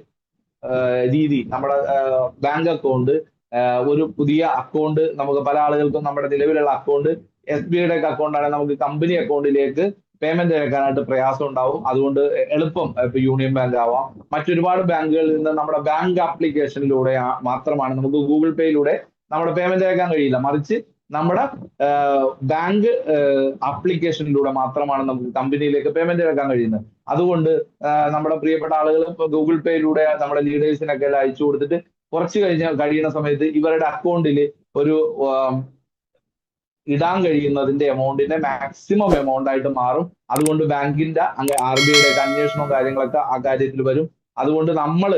രീതി, നമ്മുടെ ബാങ്ക് അക്കൗണ്ട്, ഒരു പുതിയ അക്കൗണ്ട് നമുക്ക് പല ആളുകൾക്കും നമ്മുടെ നിലവിലുള്ള അക്കൗണ്ട് SBIയുടെ ഒക്കെ അക്കൗണ്ട് ആണെങ്കിൽ നമുക്ക് കമ്പനി അക്കൗണ്ടിലേക്ക് പേയ്മെന്റ് അയക്കാനായിട്ട് പ്രയാസം ഉണ്ടാവും. അതുകൊണ്ട് എളുപ്പം ഇപ്പൊ യൂണിയൻ ബാങ്ക് ആവാം, മറ്റൊരുപാട് ബാങ്കുകളിൽ നിന്ന് നമ്മുടെ ബാങ്ക് ആപ്ലിക്കേഷനിലൂടെ മാത്രമാണ് നമുക്ക് ഗൂഗിൾ പേയിലൂടെ നമ്മുടെ പേയ്മെന്റ് അയക്കാൻ കഴിയില്ല. മറിച്ച് നമ്മുടെ ബാങ്ക് ആപ്ലിക്കേഷനിലൂടെ മാത്രമാണ് നമുക്ക് കമ്പനിയിലേക്ക് പേയ്മെന്റ് അയക്കാൻ കഴിയുന്നത്. അതുകൊണ്ട് നമ്മുടെ പ്രിയപ്പെട്ട ആളുകൾ ഇപ്പൊ ഗൂഗിൾ പേയിലൂടെ നമ്മുടെ ലീഡേഴ്സിനൊക്കെ എല്ലാം അയച്ചു കൊടുത്തിട്ട് കുറച്ച് കഴിയുന്ന സമയത്ത് ഇവരുടെ അക്കൗണ്ടിൽ ഒരു ഇടാൻ കഴിയുന്നതിന്റെ എമൗണ്ടിന്റെ മാക്സിമം എമൗണ്ട് ആയിട്ട് മാറും. അതുകൊണ്ട് ബാങ്കിന്റെ RBIയുടെ അന്വേഷണവും കാര്യങ്ങളൊക്കെ ആ കാര്യത്തിൽ വരും. അതുകൊണ്ട് നമ്മൾ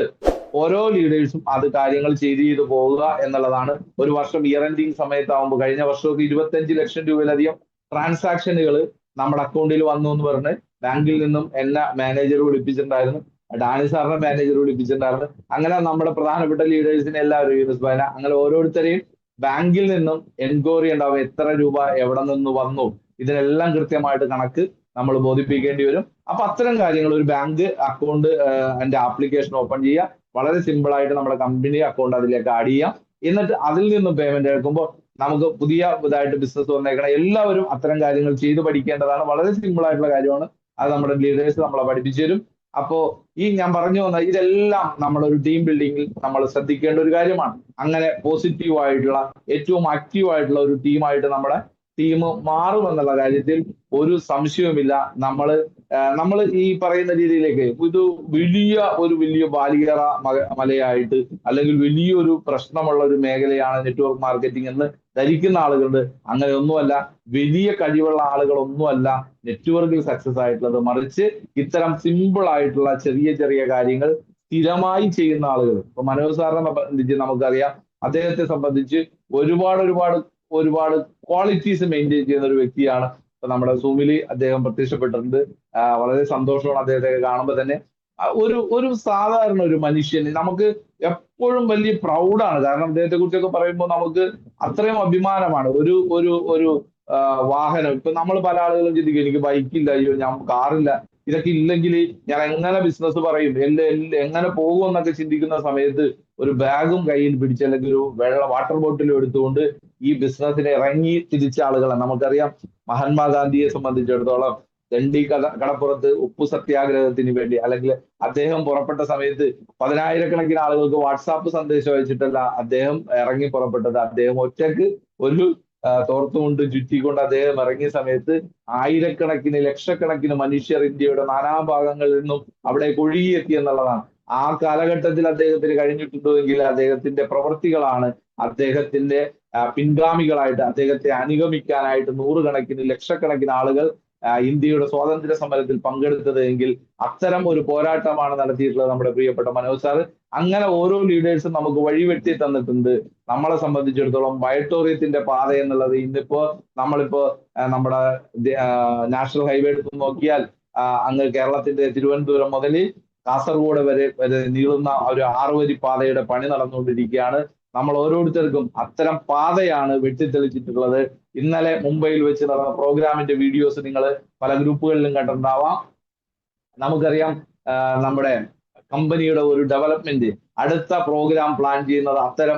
ഓരോ ലീഡേഴ്സും അത് കാര്യങ്ങൾ ചെയ്ത് പോവുക എന്നുള്ളതാണ്. ഒരു വർഷം ഇയർ എൻഡിങ് സമയത്താവുമ്പോൾ കഴിഞ്ഞ വർഷമൊക്കെ 25 ലക്ഷം രൂപയിലധികം ട്രാൻസാക്ഷനുകൾ നമ്മുടെ അക്കൗണ്ടിൽ വന്നു എന്ന് പറഞ്ഞ് ബാങ്കിൽ നിന്നും എന്നെ മാനേജർ വിളിപ്പിച്ചിട്ടുണ്ടായിരുന്നു, ഡാനി സാറിനെ മാനേജർ വിളിപ്പിച്ചിട്ടുണ്ടായിരുന്നു. അങ്ങനെ നമ്മുടെ പ്രധാനപ്പെട്ട ലീഡേഴ്സിനെ എല്ലാവരും യൂനസ് ഭായന അങ്ങനെ ഓരോരുത്തരെയും ബാങ്കിൽ നിന്നും എൻക്വയറി ഉണ്ടാവും, എത്ര രൂപ എവിടെ നിന്ന് വന്നു, ഇതിനെല്ലാം കൃത്യമായിട്ട് കണക്ക് നമ്മൾ ബോധിപ്പിക്കേണ്ടി വരും. അപ്പൊ അത്തരം കാര്യങ്ങൾ, ഒരു ബാങ്ക് അക്കൗണ്ട് അതിന്റെ ആപ്ലിക്കേഷൻ ഓപ്പൺ ചെയ്യുക, വളരെ സിമ്പിൾ ആയിട്ട് നമ്മുടെ കമ്പനി അക്കൗണ്ട് അതിലേക്ക് ആഡ് ചെയ്യാം. എന്നിട്ട് അതിൽ നിന്നും പേയ്മെന്റ് എടുക്കുമ്പോൾ നമുക്ക് പുതിയ ഇതായിട്ട് ബിസിനസ് വന്നേക്കണം. എല്ലാവരും അത്തരം കാര്യങ്ങൾ ചെയ്ത് പഠിക്കേണ്ടതാണ്. വളരെ സിമ്പിൾ ആയിട്ടുള്ള കാര്യമാണ്. അത് നമ്മുടെ ലീഡേഴ്സ് നമ്മളെ പഠിപ്പിച്ചു തരും. അപ്പോ ഈ ഞാൻ പറഞ്ഞു വന്ന ഇതെല്ലാം നമ്മളൊരു ടീം ബിൽഡിങ്ങിൽ നമ്മൾ ശ്രദ്ധിക്കേണ്ട ഒരു കാര്യമാണ്. അങ്ങനെ പോസിറ്റീവ് ആയിട്ടുള്ള, ഏറ്റവും ആക്റ്റീവ് ആയിട്ടുള്ള ഒരു ടീമായിട്ട് നമ്മുടെ ടീം മാറുമെന്നുള്ള കാര്യത്തിൽ ഒരു സംശയവുമില്ല. നമ്മൾ ഈ പറയുന്ന രീതിയിലേക്ക് ഇത് വലിയ ബാലികേറ മലയായിട്ട്, അല്ലെങ്കിൽ വലിയൊരു പ്രശ്നമുള്ള ഒരു മേഖലയാണ് നെറ്റ്വർക്ക് മാർക്കറ്റിംഗ് എന്ന് ധരിക്കുന്ന ആളുകളുണ്ട്. അങ്ങനെ ഒന്നുമല്ല. വലിയ കഴിവുള്ള ആളുകളൊന്നുമല്ല നെറ്റ്വർക്കിൽ സക്സസ് ആയിട്ടുള്ളത്. മറിച്ച് ഇത്തരം സിമ്പിൾ ആയിട്ടുള്ള ചെറിയ ചെറിയ കാര്യങ്ങൾ സ്ഥിരമായി ചെയ്യുന്ന ആളുകൾ. ഇപ്പൊ മനോജ് സാറിനെ സംബന്ധിച്ച് നമുക്കറിയാം, അദ്ദേഹത്തെ സംബന്ധിച്ച് ഒരുപാട് ക്വാളിറ്റീസ് മെയിൻറ്റെയിൻ ചെയ്യുന്ന ഒരു വ്യക്തിയാണ്. ഇപ്പൊ നമ്മുടെ സൂമിൽ അദ്ദേഹം പ്രത്യക്ഷപ്പെട്ടിട്ടുണ്ട്. വളരെ സന്തോഷമാണ് അദ്ദേഹത്തെ കാണുമ്പോൾ തന്നെ. ഒരു സാധാരണ ഒരു മനുഷ്യന് നമുക്ക് എപ്പോഴും വലിയ പ്രൗഡാണ്. കാരണം അദ്ദേഹത്തെ കുറിച്ചൊക്കെ പറയുമ്പോൾ നമുക്ക് അത്രയും അഭിമാനമാണ്. ഒരു വാഹനം, ഇപ്പൊ നമ്മൾ പല ആളുകളും ചിന്തിക്കും എനിക്ക് ബൈക്കില്ല, അയ്യോ ഞാൻ കാറില്ല, ഇതൊക്കെ ഇല്ലെങ്കിൽ ഞാൻ എങ്ങനെ ബിസിനസ് പറയും, എങ്ങനെ പോകും എന്നൊക്കെ ചിന്തിക്കുന്ന സമയത്ത് ഒരു ബാഗും കയ്യിൽ പിടിച്ച്, അല്ലെങ്കിൽ ഒരു വാട്ടർ ബോട്ടിലും എടുത്തുകൊണ്ട് ഈ ബിസിനസ്സിനെ ഇറങ്ങി തിരിച്ച ആളുകളാണ്. നമുക്കറിയാം മഹാത്മാഗാന്ധിയെ സംബന്ധിച്ചിടത്തോളം ദണ്ഡി കടപ്പുറത്ത് ഉപ്പു സത്യാഗ്രഹത്തിന് വേണ്ടി, അല്ലെങ്കിൽ അദ്ദേഹം പുറപ്പെട്ട സമയത്ത് 10,000-കണക്കിന് ആളുകൾക്ക് വാട്സാപ്പ് സന്ദേശം അയച്ചിട്ടല്ല അദ്ദേഹം ഇറങ്ങി പുറപ്പെട്ടത്. അദ്ദേഹം ഒറ്റക്ക് ഒരു തോർത്തുകൊണ്ട് ചുറ്റിക്കൊണ്ട് അദ്ദേഹം ഇറങ്ങിയ സമയത്ത് ആയിരക്കണക്കിന് ലക്ഷക്കണക്കിന് മനുഷ്യർ ഇന്ത്യയുടെ നാനാഭാഗങ്ങളിൽ നിന്നും അവിടെ ഒഴുകിയെത്തി എന്നുള്ളതാണ്. ആ കാലഘട്ടത്തിൽ അദ്ദേഹത്തിന് കഴിഞ്ഞിട്ടുണ്ടോ എങ്കിൽ അദ്ദേഹത്തിന്റെ പ്രവൃത്തികളാണ് അദ്ദേഹത്തിന്റെ പിൻഗാമികളായിട്ട്, അദ്ദേഹത്തെ അനുഗമിക്കാനായിട്ട് നൂറുകണക്കിന് ലക്ഷക്കണക്കിന് ആളുകൾ ഇന്ത്യയുടെ സ്വാതന്ത്ര്യ സമരത്തിൽ പങ്കെടുത്തത് എങ്കിൽ അത്തരം ഒരു പോരാട്ടമാണ് നടത്തിയിട്ടുള്ളത് നമ്മുടെ പ്രിയപ്പെട്ട മനോജ് സാറ്. അങ്ങനെ ഓരോ ലീഡേഴ്സും നമുക്ക് വഴിവെട്ടി തന്നിട്ടുണ്ട്. നമ്മളെ സംബന്ധിച്ചിടത്തോളം വയറ്റോറിയത്തിന്റെ പാത എന്നുള്ളത് നമ്മളിപ്പോ നമ്മുടെ നാഷണൽ ഹൈവേ എടുത്ത് നോക്കിയാൽ അങ്ങ് കേരളത്തിന്റെ തിരുവനന്തപുരം മുതൽ കാസർഗോഡ് വരെ നീളുന്ന ഒരു 6 വരി പാതയുടെ പണി നടന്നുകൊണ്ടിരിക്കുകയാണ്. നമ്മൾ ഓരോരുത്തർക്കും അത്തരം പാതയാണ് വെട്ടിത്തെളിച്ചിട്ടുള്ളത്. ഇന്നലെ മുംബൈയിൽ വെച്ച് നടന്ന പ്രോഗ്രാമിന്റെ വീഡിയോസ് നിങ്ങൾ പല ഗ്രൂപ്പുകളിലും കണ്ടിട്ടുണ്ടാവാം. നമുക്കറിയാം നമ്മുടെ കമ്പനിയുടെ ഒരു ഡെവലപ്മെന്റ്, അടുത്ത പ്രോഗ്രാം പ്ലാൻ ചെയ്യുന്നത്, അത്തരം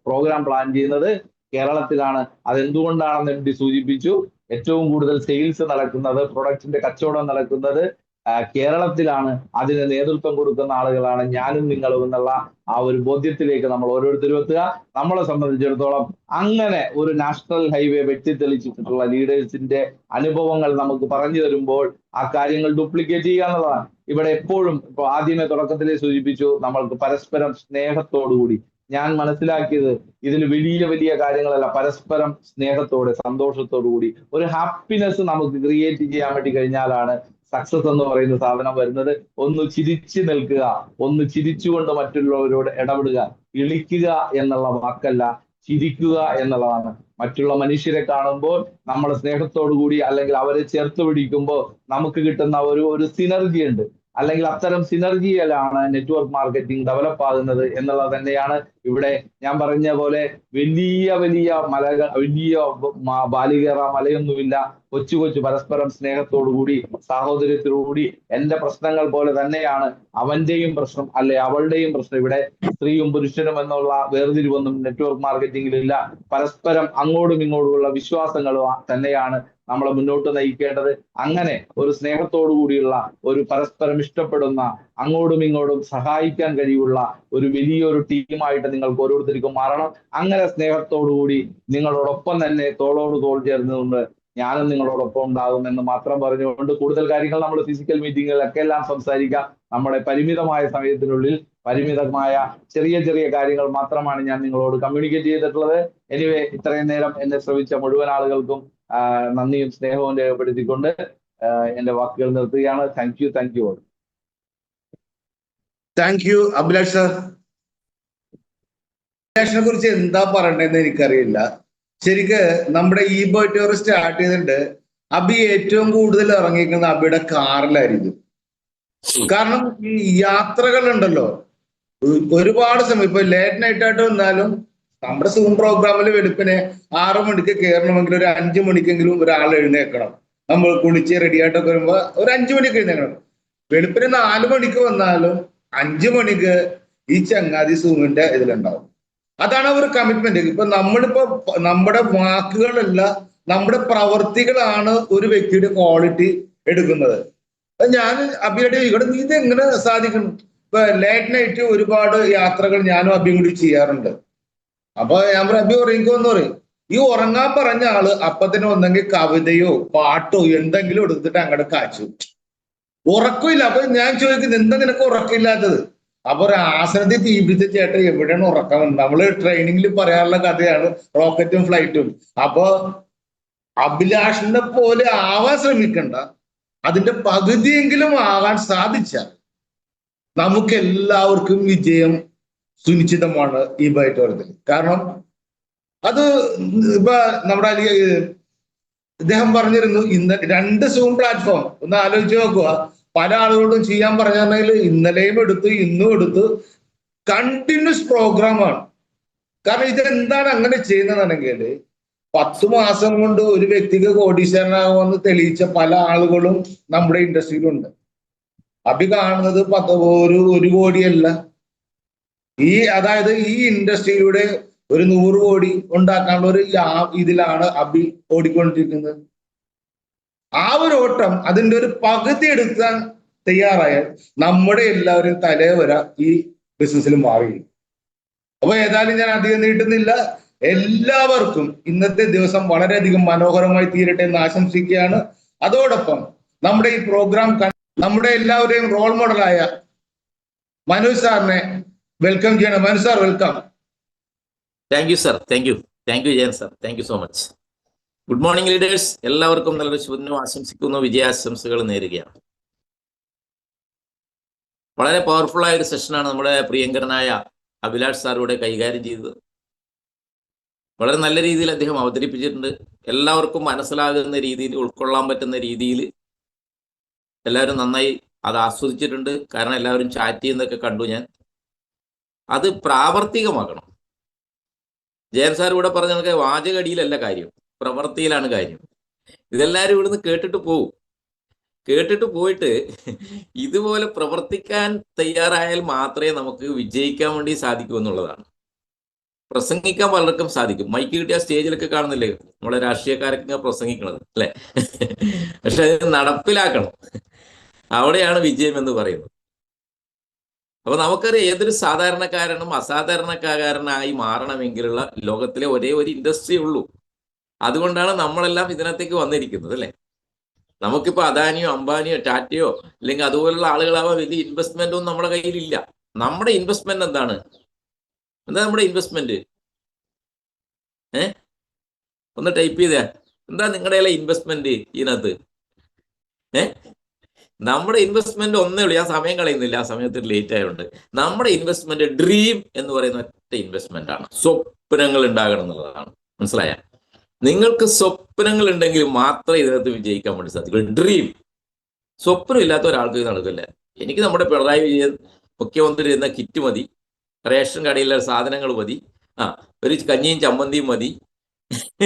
പ്രോഗ്രാം പ്ലാൻ ചെയ്യുന്നത് കേരളത്തിലാണ്. അതെന്തുകൊണ്ടാണെന്ന് MD സൂചിപ്പിച്ചു. ഏറ്റവും കൂടുതൽ സെയിൽസ് നടക്കുന്നത്, പ്രൊഡക്റ്റിന്റെ കച്ചവടം നടക്കുന്നത് കേരളത്തിലാണ്. അതിന് നേതൃത്വം കൊടുക്കുന്ന ആളുകളാണ് ഞാനും നിങ്ങളും എന്നുള്ള ആ ഒരു ബോധ്യത്തിലേക്ക് നമ്മൾ ഓരോരുത്തരും എത്തുക. നമ്മളെ സംബന്ധിച്ചിടത്തോളം അങ്ങനെ ഒരു നാഷണൽ ഹൈവേ വെട്ടിത്തെളിച്ചിട്ടുള്ള ലീഡേഴ്സിന്റെ അനുഭവങ്ങൾ നമുക്ക് പറഞ്ഞു തരുമ്പോൾ ആ കാര്യങ്ങൾ ഡ്യൂപ്ലിക്കേറ്റ് ചെയ്യുക എന്നുള്ളതാണ്. ഇവിടെ എപ്പോഴും ഇപ്പൊ ആദ്യമേ തുടക്കത്തിലേ സൂചിപ്പിച്ചു, നമ്മൾക്ക് പരസ്പരം സ്നേഹത്തോടുകൂടി, ഞാൻ മനസ്സിലാക്കിയത് ഇതിൽ വലിയ കാര്യങ്ങളല്ല, പരസ്പരം സ്നേഹത്തോടെ സന്തോഷത്തോടു കൂടി ഒരു ഹാപ്പിനെസ് നമുക്ക് ക്രിയേറ്റ് ചെയ്യാൻ വേണ്ടി കഴിഞ്ഞാലാണ് സക്സസ് എന്ന് പറയുന്ന സാധനം വരുന്നത്. ഒന്ന് ചിരിച്ചു നിൽക്കുക, ഒന്ന് ചിരിച്ചുകൊണ്ട് മറ്റുള്ളവരോട് ഇടപെടുക. ഇളിക്കുക എന്നുള്ള വാക്കല്ല, ചിരിക്കുക എന്നുള്ളതാണ്. മറ്റുള്ള മനുഷ്യരെ കാണുമ്പോൾ നമ്മൾ സ്നേഹത്തോടു കൂടി, അല്ലെങ്കിൽ അവരെ ചേർത്ത് പിടിക്കുമ്പോൾ നമുക്ക് കിട്ടുന്ന ഒരു സിനർജി ഉണ്ട്. അല്ലെങ്കിൽ അത്തരം സിനർജിയിലാണ് നെറ്റ്വർക്ക് മാർക്കറ്റിംഗ് ഡെവലപ്പ് ആകുന്നത് എന്നുള്ളത് തന്നെയാണ് ഇവിടെ ഞാൻ പറഞ്ഞ പോലെ. വലിയ മലകൾ, ബാലികേറ മലയൊന്നുമില്ല. കൊച്ചു പരസ്പരം സ്നേഹത്തോടുകൂടി, സാഹോദര്യത്തോടുകൂടി, എന്റെ പ്രശ്നങ്ങൾ പോലെ തന്നെയാണ് അവന്റെയും പ്രശ്നം, അല്ലെ അവളുടെയും പ്രശ്നം. ഇവിടെ സ്ത്രീയും പുരുഷനും എന്നുള്ള വേർതിരിവൊന്നും നെറ്റ്വർക്ക് മാർക്കറ്റിംഗിലില്ല. പരസ്പരം അങ്ങോട്ടും ഇങ്ങോട്ടുമുള്ള വിശ്വാസങ്ങൾ തന്നെയാണ് നമ്മളെ മുന്നോട്ട് നയിക്കേണ്ടത്. അങ്ങനെ ഒരു സ്നേഹത്തോടു കൂടിയുള്ള, ഒരു പരസ്പരം ഇഷ്ടപ്പെടുന്ന, അങ്ങോട്ടും ഇങ്ങോട്ടും സഹായിക്കാൻ കഴിയുള്ള ഒരു വലിയൊരു ടീമായിട്ട് നിങ്ങൾക്ക് ഓരോരുത്തർക്കും മാറണം. അങ്ങനെ സ്നേഹത്തോടുകൂടി നിങ്ങളോടൊപ്പം തന്നെ തോളോട് തോൾ ചേർന്നുകൊണ്ട് ഞാനും നിങ്ങളോടൊപ്പം ഉണ്ടാകുമെന്ന് മാത്രം പറഞ്ഞുകൊണ്ട് കൂടുതൽ കാര്യങ്ങൾ നമ്മൾ ഫിസിക്കൽ മീറ്റിങ്ങുകളിലൊക്കെ എല്ലാം സംസാരിക്കാം. നമ്മുടെ പരിമിതമായ സമയത്തിനുള്ളിൽ പരിമിതമായ ചെറിയ കാര്യങ്ങൾ മാത്രമാണ് ഞാൻ നിങ്ങളോട് കമ്മ്യൂണിക്കേറ്റ് ചെയ്തിട്ടുള്ളത്. എനിവേ, ഇത്രയും നേരം എന്നെ ശ്രമിച്ച മുഴുവൻ ആളുകൾക്കും നന്ദിയും സ്നേഹവും രേഖപ്പെടുത്തിക്കൊണ്ട് എന്റെ വാക്കുകൾ നിർത്തുകയാണ്. Thank you all. Thank you Abhilash sir. അഭിലാഷിനെ കുറിച്ച് എന്താ പറയണ്ടെന്ന് എനിക്കറിയില്ല. ശരിക്ക് നമ്മുടെ ഇബോറ്റോർ സ്റ്റാർട്ട് ചെയ്തിട്ട് അബി ഏറ്റവും കൂടുതൽ ഇറങ്ങിയിരിക്കുന്നത് അബിയുടെ കാറിലായിരിക്കും. കാരണം ഈ യാത്രകൾ ഉണ്ടല്ലോ, ഒരുപാട് സമയം, ഇപ്പൊ ലേറ്റ് നൈറ്റ് ആയിട്ട് വന്നാലും നമ്മുടെ സൂം പ്രോഗ്രാമിൽ വെളുപ്പിനെ 6 മണിക്ക് കയറണമെങ്കിൽ ഒരു 5 മണിക്കെങ്കിലും ഒരാൾ എഴുന്നേക്കണം. നമ്മൾ കുളിച്ച് റെഡിയായിട്ടൊക്കെ വരുമ്പോ ഒരു 5 മണിക്ക് എഴുന്നേക്കണം. വെളുപ്പിന് 4 മണിക്ക് വന്നാലും 5 മണിക്ക് ഈ ചങ്ങാതി സൂമിന്റെ ഇതിലുണ്ടാവും. അതാണ് അവർ കമ്മിറ്റ്മെന്റ്. ഇപ്പൊ നമ്മളിപ്പോ നമ്മുടെ വാക്കുകളല്ല, നമ്മുടെ പ്രവർത്തികളാണ് ഒരു വ്യക്തിയുടെ ക്വാളിറ്റി എടുക്കുന്നത്. ഞാൻ അബിയുടെ ഇവിടെ നീ ഇത് എങ്ങനെ സാധിക്കണം? ഇപ്പൊ ലേറ്റ് നൈറ്റ് ഒരുപാട് യാത്രകൾ ഞാനും അബിയും കൂടി ചെയ്യാറുണ്ട്. അപ്പൊ ഞാൻ പറയും, അബി ഉറങ്ങിക്കോന്ന് പറയും. ഈ ഉറങ്ങാൻ പറഞ്ഞ ആള് അപ്പത്തിന് ഒന്നെങ്കിൽ കവിതയോ പാട്ടോ എന്തെങ്കിലും എടുത്തിട്ട് അങ്ങോട്ട് കാച്ചു. ഉറക്കമില്ല. അപ്പൊ ഞാൻ ചോദിക്കുന്നത്, എന്താ നിനക്ക് ഉറക്കമില്ലാത്തത്? അപ്പൊ ഒരു ആസനത്തിൽ തീ പിടിച്ച ചേട്ടൻ എവിടെയാണ് ഉറക്കം? നമ്മള് ട്രെയിനിങ്ങിൽ പറയാറുള്ള കഥയാണ് റോക്കറ്റും ഫ്ലൈറ്റും. അപ്പൊ അഭിലാഷിനെ പോലെ ആവാൻ ശ്രമിക്കണ്ട, അതിന്റെ പകുതിയെങ്കിലും ആകാൻ സാധിച്ചാൽ നമുക്ക് എല്ലാവർക്കും വിജയം സുനിശ്ചിതമാണ് ഈ ബൈറ്റോറത്തിൽ. കാരണം അത് ഇപ്പൊ നമ്മുടെ ഇദ്ദേഹം പറഞ്ഞിരുന്നു, ഇന്ന് 2 സൂം പ്ലാറ്റ്ഫോം ഒന്ന് ആലോചിച്ച് നോക്കുക. പല ആളുകളോടും ചെയ്യാൻ പറഞ്ഞിട്ടുണ്ടെങ്കിൽ ഇന്നലെയും എടുത്തു, ഇന്നും എടുത്തു. കണ്ടിന്യൂസ് പ്രോഗ്രാമാണ്. കാരണം ഇതെന്താണ് അങ്ങനെ ചെയ്യുന്നതാണെങ്കിൽ 10 മാസം കൊണ്ട് ഒരു വ്യക്തിക്ക് കോടീശ്വരനാകുമെന്ന് തെളിയിച്ച പല ആളുകളും നമ്മുടെ ഇൻഡസ്ട്രിയിലുണ്ട്. അഭി കാണുന്നത് 1 കോടിയല്ല. അതായത് ഈ ഇൻഡസ്ട്രിയിലൂടെ ഒരു 100 കോടി ഉണ്ടാക്കാനുള്ള ഒരു ഇതിലാണ് അഭി ഓടിക്കൊണ്ടിരിക്കുന്നത്. ആ ഒരു ഓട്ടം അതിന്റെ ഒരു പകുതി എടുക്കാൻ തയ്യാറായാൽ നമ്മുടെ എല്ലാവരും തലവര ഈ ബിസിനസ്സിൽ മാറി. അപ്പൊ ഏതായാലും ഞാൻ അധികം നീട്ടുന്നില്ല. എല്ലാവർക്കും ഇന്നത്തെ ദിവസം വളരെയധികം മനോഹരമായി തീരട്ടെ എന്ന് ആശംസിക്കുകയാണ്. അതോടൊപ്പം നമ്മുടെ ഈ പ്രോഗ്രാം നമ്മുടെ എല്ലാവരുടെയും റോൾ മോഡലായ മനോജ് സാറിനെ വെൽക്കം ചെയ്യണം. Manoj sir, welcome. Thank you sir. Thank you Jayan sir. Thank you so much. Good morning leaders. എല്ലാവർക്കും നല്ലൊരു ശുഭദിനം ആശംസിക്കുന്നു. വിജയാശംസകൾ നേരുകയാണ്. വളരെ പവർഫുൾ ആയ ഒരു സെഷനാണ് നമ്മുടെ പ്രിയങ്കരനായ അഭിലാഷ് സാർ ഇവിടെ കൈകാര്യം ചെയ്തത്. വളരെ നല്ല രീതിയിൽ അദ്ദേഹം അവതരിപ്പിച്ചിട്ടുണ്ട്. എല്ലാവർക്കും മനസ്സിലാകുന്ന രീതിയിൽ, ഉൾക്കൊള്ളാൻ പറ്റുന്ന രീതിയിൽ എല്ലാവരും നന്നായി അത് ആസ്വദിച്ചിട്ടുണ്ട്. കാരണം എല്ലാവരും ചാറ്റ് ചെയ്യുന്നതൊക്കെ കണ്ടു ഞാൻ. അത് പ്രാവർത്തികമാക്കണം. ജയൻ സാർ ഇവിടെ പറഞ്ഞ കണക്ക് വാചകടിയിലല്ല കാര്യം, പ്രവൃത്തിയിലാണ് കാര്യം. ഇതെല്ലാവരും ഇവിടുന്ന് കേട്ടിട്ട് പോവും. കേട്ടിട്ട് പോയിട്ട് ഇതുപോലെ പ്രവർത്തിക്കാൻ തയ്യാറായാൽ മാത്രമേ നമുക്ക് വിജയിക്കാൻ വേണ്ടി സാധിക്കൂ എന്നുള്ളതാണ്. പ്രസംഗിക്കാൻ പലർക്കും സാധിക്കും. മൈക്ക് കിട്ടിയ സ്റ്റേജിലൊക്കെ കാണുന്നില്ലേ നമ്മളെ രാഷ്ട്രീയക്കാരൊക്കെ പ്രസംഗിക്കണത് അല്ലെ? പക്ഷെ അത് നടപ്പിലാക്കണം. അവിടെയാണ് വിജയം എന്ന് പറയുന്നത്. അപ്പൊ നമുക്കറിയാം, ഏതൊരു സാധാരണക്കാരനും അസാധാരണക്കാരനായി മാറണമെങ്കിലുള്ള ലോകത്തിലെ ഒരേ ഒരു ഇൻഡസ്ട്രി ഉള്ളൂ. അതുകൊണ്ടാണ് നമ്മളെല്ലാം ഇതിനകത്തേക്ക് വന്നിരിക്കുന്നത് അല്ലെ? നമുക്കിപ്പോ അദാനിയോ അംബാനിയോ ടാറ്റയോ അല്ലെങ്കിൽ അതുപോലുള്ള ആളുകളാവാൻ വലിയ ഇൻവെസ്റ്റ്മെന്റ് ഒന്നും നമ്മുടെ കയ്യിലില്ല. നമ്മുടെ ഇൻവെസ്റ്റ്മെന്റ് എന്താണ്? എന്താ നമ്മുടെ ഇൻവെസ്റ്റ്മെന്റ്? ഒന്ന് ടൈപ്പ് ചെയ്തേ. എന്താ നിങ്ങളുടെ ഇൻവെസ്റ്റ്മെന്റ് ഇതിനകത്ത്? നമ്മുടെ ഇൻവെസ്റ്റ്മെന്റ് ഒന്നേ ഉള്ളൂ. ഞാൻ സമയം കളയുന്നില്ല, ആ സമയത്ത് ലേറ്റ് ആയതുകൊണ്ട്. നമ്മുടെ ഇൻവെസ്റ്റ്മെന്റ് ഡ്രീം എന്ന് പറയുന്ന ഒറ്റ ഇൻവെസ്റ്റ്മെന്റ് ആണ്. സ്വപ്നങ്ങൾ ഉണ്ടാകണം എന്നുള്ളതാണ്. മനസ്സിലായ? നിങ്ങൾക്ക് സ്വപ്നങ്ങൾ ഉണ്ടെങ്കിൽ മാത്രമേ ഇതിനകത്ത് വിജയിക്കാൻ വേണ്ടി സാധിക്കൂ. ഡ്രീം. സ്വപ്നം ഇല്ലാത്ത ഒരാൾക്ക് ഇത് നടക്കില്ല. എനിക്ക് നമ്മുടെ പിണറായി വിജയൻ മുഖ്യമന്ത്രി എന്ന കിറ്റ് മതി, റേഷൻ കടയിലെ സാധനങ്ങൾ മതി, ഒരു കഞ്ഞിയും ചമ്മന്തിയും മതി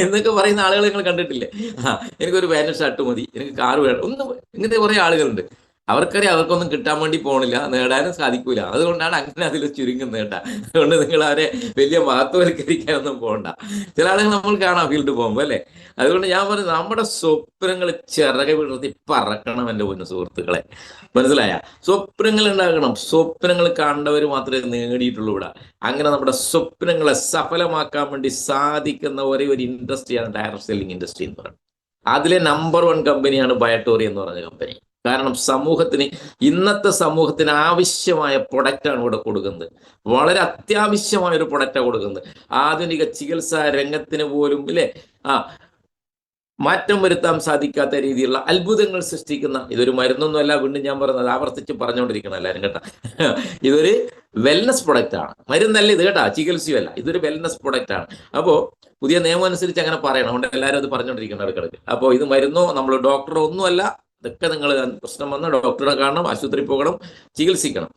എന്നൊക്കെ പറയുന്ന ആളുകൾ നിങ്ങൾ കണ്ടിട്ടില്ലേ? എനിക്കൊരു പാന്റ് ഷർട്ട് മതി, എനിക്ക് കാറ് വേണം, ഒന്നും ഇങ്ങനത്തെ കുറെ ആളുകളുണ്ട്. അവർക്കറിയാം അവർക്കൊന്നും കിട്ടാൻ വേണ്ടി പോകണില്ല, നേടാനും സാധിക്കൂല. അതുകൊണ്ടാണ് അങ്ങനെ അതിൽ ചുരുങ്ങുന്നത് കേട്ടാ. അതുകൊണ്ട് നിങ്ങൾ അവരെ വലിയ മഹത്വവൽക്കരിക്കാനൊന്നും പോകണ്ട. ചില ആളുകൾ നമ്മൾ കാണാം ഫീൽഡ് പോകുമ്പോൾ അല്ലെ. അതുകൊണ്ട് ഞാൻ പറഞ്ഞു, നമ്മുടെ സ്വപ്നങ്ങൾ ചിറക് വിടർത്തി പറക്കണം എൻ്റെ പൊന്നു സുഹൃത്തുക്കളെ. മനസ്സിലായ? സ്വപ്നങ്ങൾ ഉണ്ടാകണം. സ്വപ്നങ്ങൾ കണ്ടവർ മാത്രമേ നേടിയിട്ടുള്ളൂ ഇവിടെ. അങ്ങനെ നമ്മുടെ സ്വപ്നങ്ങളെ സഫലമാക്കാൻ വേണ്ടി സാധിക്കുന്ന ഒരേ ഒരു ഇൻഡസ്ട്രിയാണ് ഡയറക്ട് സെല്ലിംഗ് ഇൻഡസ്ട്രി എന്ന് പറയുന്നത്. അതിലെ നമ്പർ 1 കമ്പനിയാണ് ബയോട്ടോറി എന്ന് പറഞ്ഞ കമ്പനി. കാരണം ഇന്നത്തെ സമൂഹത്തിന് ആവശ്യമായ പ്രൊഡക്റ്റാണ് ഇവിടെ കൊടുക്കുന്നത്. വളരെ അത്യാവശ്യമായ ഒരു പ്രൊഡക്റ്റാണ് കൊടുക്കുന്നത്. ആധുനിക ചികിത്സാ രംഗത്തിന് പോലും ഇല്ലേ മാറ്റം വരുത്താൻ സാധിക്കാത്ത രീതിയിലുള്ള അത്ഭുതങ്ങൾ സൃഷ്ടിക്കുന്ന, ഇതൊരു മരുന്നൊന്നുമല്ല, വീണ്ടും ഞാൻ പറഞ്ഞത് ആവർത്തിച്ച് പറഞ്ഞുകൊണ്ടിരിക്കണം എല്ലാവരും കേട്ടാ. ഇതൊരു വെൽനസ് പ്രൊഡക്റ്റ് ആണ്. മരുന്നല്ല ഇത് കേട്ടാ, ചികിത്സയല്ല, ഇതൊരു വെൽനസ് പ്രൊഡക്റ്റ് ആണ്. അപ്പോൾ പുതിയ നിയമം അനുസരിച്ച് അങ്ങനെ പറയണം. അതുകൊണ്ട് എല്ലാവരും അത് പറഞ്ഞുകൊണ്ടിരിക്കണം ഇടയ്ക്കിടയ്ക്ക്. അപ്പോൾ ഇത് മരുന്നോ നമ്മൾ ഡോക്ടറോ ഒന്നുമല്ല. ഇതൊക്കെ നിങ്ങൾ പ്രശ്നം വന്ന് ഡോക്ടറെ കാണണം, ആശുപത്രി പോകണം, ചികിത്സിക്കണം.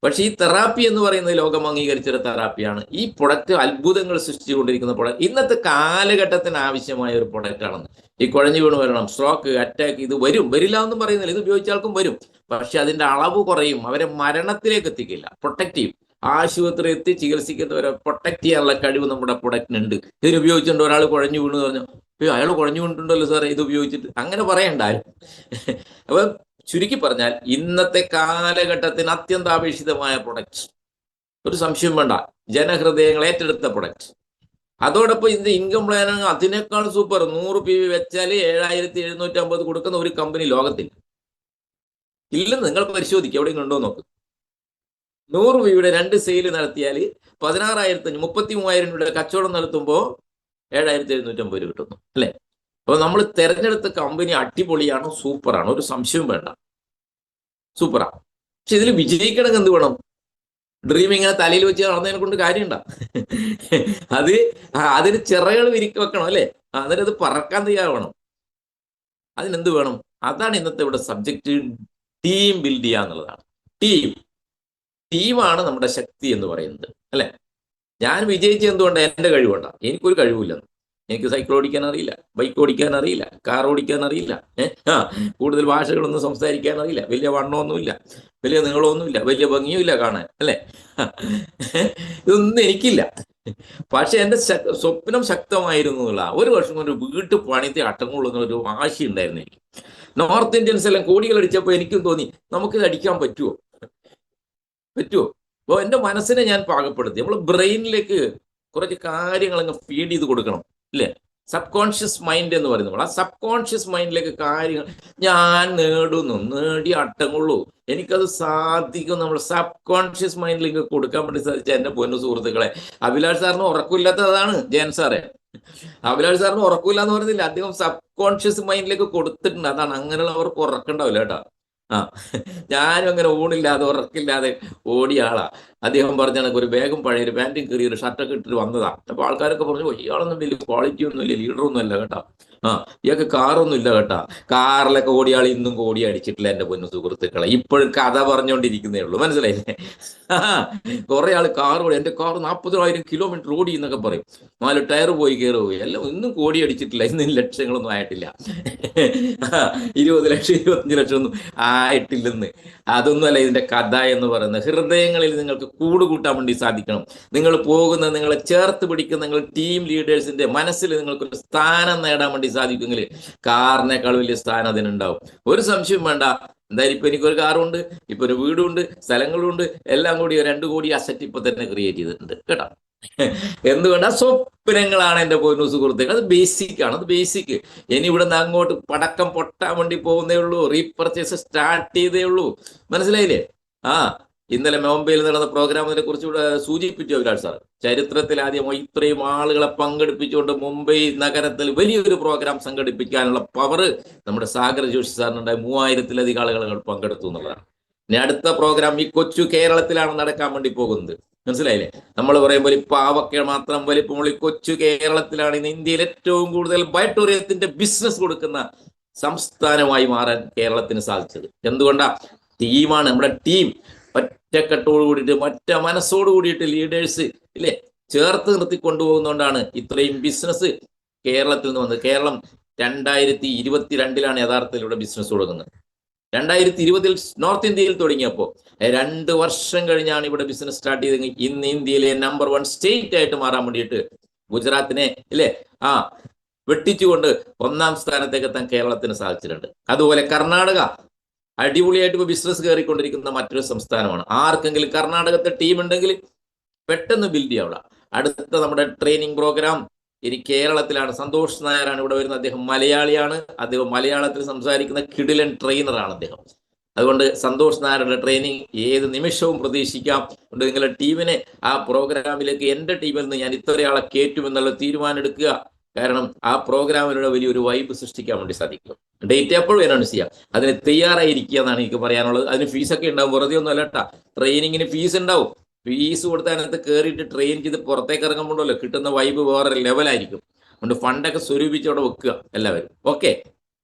പക്ഷേ ഈ തെറാപ്പി എന്ന് പറയുന്നത് ലോകം അംഗീകരിച്ചൊരു തെറാപ്പിയാണ്. ഈ പ്രൊഡക്റ്റ് അത്ഭുതങ്ങൾ സൃഷ്ടിച്ചുകൊണ്ടിരിക്കുന്ന പ്രൊഡക്റ്റ്, ഇന്നത്തെ കാലഘട്ടത്തിന് ആവശ്യമായ ഒരു പ്രൊഡക്റ്റ് ആണെന്ന്. ഈ കുഴഞ്ഞു വീണ് വരണം, സ്ട്രോക്ക്, അറ്റാക്ക്, ഇത് വരില്ല എന്നും പറയുന്നില്ല, ഇത് ഉപയോഗിച്ച ആൾക്കും വരും. പക്ഷെ അതിന്റെ അളവ് കുറയും, അവരെ മരണത്തിലേക്ക് എത്തിക്കില്ല. പ്രൊട്ടക്റ്റീവ്, ആശുപത്രി എത്തി ചികിത്സിക്കുന്നവരെ പ്രൊട്ടക്ട് ചെയ്യാനുള്ള കഴിവ് നമ്മുടെ പ്രൊഡക്റ്റിനുണ്ട്. ഇതിന് ഉപയോഗിച്ചിട്ടുണ്ട് ഒരാൾ കുഴഞ്ഞു വീണ് പറഞ്ഞു, അയ്യോ അയാൾ കുഴഞ്ഞു വീണിട്ടുണ്ടല്ലോ സാറേ ഇത് ഉപയോഗിച്ചിട്ട്, അങ്ങനെ പറയണ്ടാരും. അപ്പൊ ചുരുക്കി പറഞ്ഞാൽ ഇന്നത്തെ കാലഘട്ടത്തിന് അത്യന്താപേക്ഷിതമായ പ്രൊഡക്റ്റ്, ഒരു സംശയം വേണ്ട, ജനഹൃദയങ്ങൾ ഏറ്റെടുത്ത പ്രൊഡക്റ്റ്. അതോടൊപ്പം ഇതിന്റെ ഇൻകം പ്ലാൻ അതിനേക്കാൾ സൂപ്പർ. 100 PV വെച്ചാൽ 7750 കൊടുക്കുന്ന ഒരു കമ്പനി ലോകത്തിൽ ഇല്ലെന്ന് നിങ്ങൾ പരിശോധിക്കുക, എവിടെയും ഉണ്ടോ നോക്ക്. 100 രൂപയുടെ 2 സെയിൽ നടത്തിയാൽ 16,500 33,000 രൂപയുടെ കച്ചവടം നടത്തുമ്പോൾ 7,750 കിട്ടുന്നു അല്ലെ? അപ്പൊ നമ്മൾ തെരഞ്ഞെടുത്ത കമ്പനി അടിപൊളിയാണ്, സൂപ്പറാണ്, ഒരു സംശയവും വേണ്ട, സൂപ്പറാണ്. പക്ഷെ ഇതിൽ വിജയിക്കണമെങ്കിൽ എന്ത് വേണം? ഡ്രീം ഇങ്ങനെ തലയിൽ വെച്ച് നടന്നതിനെ കൊണ്ട് കാര്യമുണ്ടോ? അതിന് ചിറകൾ വെക്കണം അല്ലെ? എന്നിട്ട് അത് പറക്കാൻ തയ്യാറാവണം. അതിനെന്ത് വേണം? അതാണ് ഇന്നത്തെ ഇവിടെ സബ്ജക്റ്റ്. ടീം ബിൽഡ് ചെയ്യുക എന്നുള്ളതാണ്. ടീമാണ് നമ്മുടെ ശക്തി എന്ന് പറയുന്നത് അല്ലെ? ഞാൻ വിജയിച്ച എന്തുകൊണ്ട്? എൻ്റെ കഴിവുകൊണ്ടാണ്. എനിക്കൊരു കഴിവില്ലെന്ന്. എനിക്ക് സൈക്കിൾ ഓടിക്കാൻ അറിയില്ല, ബൈക്ക് ഓടിക്കാൻ അറിയില്ല, കാർ ഓടിക്കാൻ അറിയില്ല, കൂടുതൽ ഭാഷകളൊന്നും സംസാരിക്കാൻ അറിയില്ല, വലിയ വണ്ണമൊന്നുമില്ല, വലിയ നീളമൊന്നുമില്ല, വലിയ ഭംഗിയുമില്ല കാണാൻ അല്ലെ? ഇതൊന്നും എനിക്കില്ല. പക്ഷെ എൻ്റെ സ്വപ്നം ശക്തമായിരുന്നു എന്നുള്ള 1 വർഷം കൊണ്ട് വീട്ടു പണിത്തെ അട്ടങ്ങളുള്ളൊരു വാശി ഉണ്ടായിരുന്നു എനിക്ക്. നോർത്ത് ഇന്ത്യൻസ് എല്ലാം കോടികൾ അടിച്ചപ്പോൾ എനിക്കും തോന്നി നമുക്കിത് അടിക്കാൻ പറ്റുമോ? അപ്പോൾ എൻ്റെ മനസ്സിനെ ഞാൻ പാകപ്പെടുത്തി. നമ്മൾ ബ്രെയിനിലേക്ക് കുറച്ച് കാര്യങ്ങൾ അങ്ങ് ഫീഡ് ചെയ്ത് കൊടുക്കണം ഇല്ലേ? സബ് കോൺഷ്യസ് മൈൻഡ് എന്ന് പറയുന്നത്. ആ സബ് കോൺഷ്യസ് മൈൻഡിലേക്ക് കാര്യങ്ങൾ ഞാൻ നേടി അട്ടങ്ങളുള്ളൂ, എനിക്കത് സാധിക്കും. നമ്മൾ സബ് കോൺഷ്യസ് മൈൻഡിലേക്ക് കൊടുക്കാൻ വേണ്ടി സാധിച്ച എൻ്റെ പൊന്നു സുഹൃത്തുക്കളെ, അഭിലാഷ് സാറിന് ഉറക്കമില്ലാത്തതാണ് ജയൻ സാറെ. അഭിലാഷ് സാറിന് ഉറക്കമില്ല എന്ന് പറയുന്നില്ല, അദ്ദേഹം സബ് കോൺഷ്യസ് മൈൻഡിലേക്ക് കൊടുത്തിട്ടുണ്ട്. അതാണ്, അങ്ങനെയുള്ളവർക്ക് ഉറക്കുണ്ടാവില്ല കേട്ടോ. ഞാനും അങ്ങനെ ഊണില്ലാതെ ഉറക്കില്ലാതെ ഓടിയ ആളാ. അദ്ദേഹം പറഞ്ഞാണ് ഒരു ബാഗും പഴയൊരു പാൻറ്റും കയറി ഒരു ഷർട്ടൊക്കെ ഇട്ടിട്ട് വന്നതാ. അപ്പൊ ആൾക്കാരൊക്കെ പറഞ്ഞു ഇയാളൊന്നും വലിയ ക്വാളിറ്റി ഒന്നും ഇല്ല, ലീഡറൊന്നും അല്ല കേട്ടോ, ഇയാൾക്ക് കാറൊന്നും ഇല്ല കേട്ടാ. കാറിലൊക്കെ ഓടിയാൾ ഇന്നും കോടി അടിച്ചിട്ടില്ല എൻ്റെ പൊന്നു സുഹൃത്തുക്കളെ. ഇപ്പോഴും കഥ പറഞ്ഞുകൊണ്ടിരിക്കുന്നേ ഉള്ളൂ, മനസ്സിലായില്ലേ? കുറെ ആൾ കാർ ഓടി, എൻ്റെ കാർ 40,000 കിലോമീറ്റർ ഓടി എന്നൊക്കെ പറയും. 4 ടയർ പോയി കയറുപോയി, എല്ലാം ഇന്നും കോടി അടിച്ചിട്ടില്ല, ഇന്നും ലക്ഷങ്ങളൊന്നും ആയിട്ടില്ല. 20 ലക്ഷം 25 ലക്ഷം ഒന്നും ആയിട്ടില്ലെന്ന്. അതൊന്നുമല്ല ഇതിന്റെ കഥ എന്ന് പറയുന്നത്. ഹൃദയങ്ങളിൽ നിങ്ങൾക്ക് കൂടുകൂട്ടാൻ വേണ്ടി സാധിക്കണം. നിങ്ങൾ പോകുന്ന, നിങ്ങളെ ചേർത്ത് പിടിക്കുന്ന നിങ്ങൾ ടീം ലീഡേഴ്സിന്റെ മനസ്സിൽ നിങ്ങൾക്കൊരു സ്ഥാനം നേടാൻ വേണ്ടി സാധിക്കുമെങ്കിൽ കാറിനേക്കാൾ വലിയ സ്ഥാനം അതിനുണ്ടാവും. ഒരു സംശയം വേണ്ട. എന്തായാലും ഇപ്പൊ എനിക്കൊരു കാറുണ്ട്, ഇപ്പൊ ഒരു വീടുണ്ട്, സ്ഥലങ്ങളുണ്ട്, എല്ലാം കൂടി 2 കോടി അസറ്റ് ഇപ്പൊ തന്നെ ക്രിയേറ്റ് ചെയ്തിട്ടുണ്ട് കേട്ടോ. എന്തുകൊണ്ടാ? സ്വപ്നങ്ങളാണ് എൻ്റെ പൊന്നു സുഹൃത്തുക്കൾ. അത് ബേസിക് ആണ്, അത് ബേസിക്. ഇനി ഇവിടെ നിന്ന് അങ്ങോട്ട് പടക്കം പൊട്ടാൻ വേണ്ടി പോകുന്നേ ഉള്ളൂ, റീപർച്ചേസ് സ്റ്റാർട്ട് ചെയ്തേ ഉള്ളൂ, മനസ്സിലായില്ലേ? ഇന്നലെ മുംബൈയിൽ നടന്ന പ്രോഗ്രാമിനെ കുറിച്ച് ഇവിടെ സൂചിപ്പിച്ചു അഭിലാഷ് സാർ. ചരിത്രത്തിൽ ആദ്യമായി ഇത്രയും ആളുകളെ പങ്കെടുപ്പിച്ചുകൊണ്ട് മുംബൈ നഗരത്തിൽ വലിയൊരു പ്രോഗ്രാം സംഘടിപ്പിക്കാനുള്ള പവർ നമ്മുടെ സാഗർ ജോഷി സാറിനുണ്ടായി. 3000-ലധികം ആളുകൾ പങ്കെടുത്തു എന്നുള്ളതാണ്. ഇനി അടുത്ത പ്രോഗ്രാം ഈ കൊച്ചു കേരളത്തിലാണ് നടക്കാൻ വേണ്ടി പോകുന്നത്, മനസ്സിലായില്ലേ? നമ്മൾ പറയുമ്പോൾ പാവക്ക മാത്രം വലിപ്പമുള്ള ഈ കൊച്ചു കേരളത്തിലാണ് ഇന്ന് ഇന്ത്യയിൽ ഏറ്റവും കൂടുതൽ ബയോടൂറിസത്തിന്റെ ബിസിനസ് കൊടുക്കുന്ന സംസ്ഥാനമായി മാറാൻ കേരളത്തിന് സാധിച്ചത്. എന്തുകൊണ്ടാ? ടീമാണ്. നമ്മുടെ ടീം ഒറ്റക്കെട്ടോട് കൂടിയിട്ട്, ഒറ്റ മനസ്സോട് കൂടിയിട്ട് ലീഡേഴ്സ് ഇല്ലേ ചേർത്ത് നിർത്തി കൊണ്ടുപോകുന്നതുകൊണ്ടാണ് ഇത്രയും ബിസിനസ് കേരളത്തിൽ നിന്ന് വന്നത്. കേരളം 2022 യഥാർത്ഥത്തിൽ ഇവിടെ ബിസിനസ് തുടങ്ങുന്നത്. 2020 നോർത്ത് ഇന്ത്യയിൽ തുടങ്ങിയപ്പോൾ 2 വർഷം കഴിഞ്ഞാണ് ഇവിടെ ബിസിനസ് സ്റ്റാർട്ട് ചെയ്തെങ്കിൽ ഇന്ന് ഇന്ത്യയിലെ നമ്പർ 1 സ്റ്റേറ്റ് ആയിട്ട് മാറാൻ വേണ്ടിയിട്ട് ഗുജറാത്തിനെ ഇല്ലേ വെട്ടിച്ചുകൊണ്ട് 1ാം സ്ഥാനത്തേക്ക് എത്താൻ കേരളത്തിന് സാധിച്ചിട്ടുണ്ട്. അതുപോലെ കർണാടക അടിപൊളിയായിട്ട് ഇപ്പൊ ബിസിനസ് കയറിക്കൊണ്ടിരിക്കുന്ന മറ്റൊരു സംസ്ഥാനമാണ്. ആർക്കെങ്കിലും കർണാടകത്തെ ടീം ഉണ്ടെങ്കിൽ പെട്ടെന്ന് ബിൽഡ് ചെയ്യാവുക. അടുത്ത നമ്മുടെ ട്രെയിനിങ് പ്രോഗ്രാം ഇനി കേരളത്തിലാണ്. സന്തോഷ് നായരാണ് ഇവിടെ വരുന്നത്. അദ്ദേഹം മലയാളിയാണ്. അദ്ദേഹം മലയാളത്തിൽ സംസാരിക്കുന്ന കിടിലൻ ട്രെയിനറാണ് അദ്ദേഹം. അതുകൊണ്ട് സന്തോഷ് നായരുടെ ട്രെയിനിങ് ഏത് നിമിഷവും പ്രതീക്ഷിക്കാം. അതുകൊണ്ട് നിങ്ങളുടെ ടീമിനെ ആ പ്രോഗ്രാമിലേക്ക് എൻ്റെ ടീമിൽ നിന്ന് ഞാൻ ഇത്രയാളെ കയറ്റുമെന്നുള്ള തീരുമാനം എടുക്കുക. കാരണം ആ പ്രോഗ്രാമിലൂടെ വലിയൊരു വൈബ് സൃഷ്ടിക്കാൻ വേണ്ടി സാധിക്കും. ഡേറ്റ് എപ്പോഴും അനൗൺസ് ചെയ്യാം. അതിന് തയ്യാറായിരിക്കുക എന്നാണ് എനിക്ക് പറയാനുള്ളത്. അതിന് ഫീസൊക്കെ ഉണ്ടാവും, വെറുതെ ഒന്നും അല്ലട്ടാ. ട്രെയിനിങ്ങിന് ഫീസ് ഉണ്ടാവും. ഫീസ് കൊടുത്ത് അതിനകത്ത് കയറിയിട്ട് ട്രെയിൻ ചെയ്ത് പുറത്തേക്ക് ഇറങ്ങുമ്പോഴല്ലോ കിട്ടുന്ന വൈബ് വേറെ ലെവലായിരിക്കും. അതുകൊണ്ട് ഫണ്ടൊക്കെ സ്വരൂപിച്ച് അവിടെ വെക്കുക എല്ലാവരും. ഓക്കെ,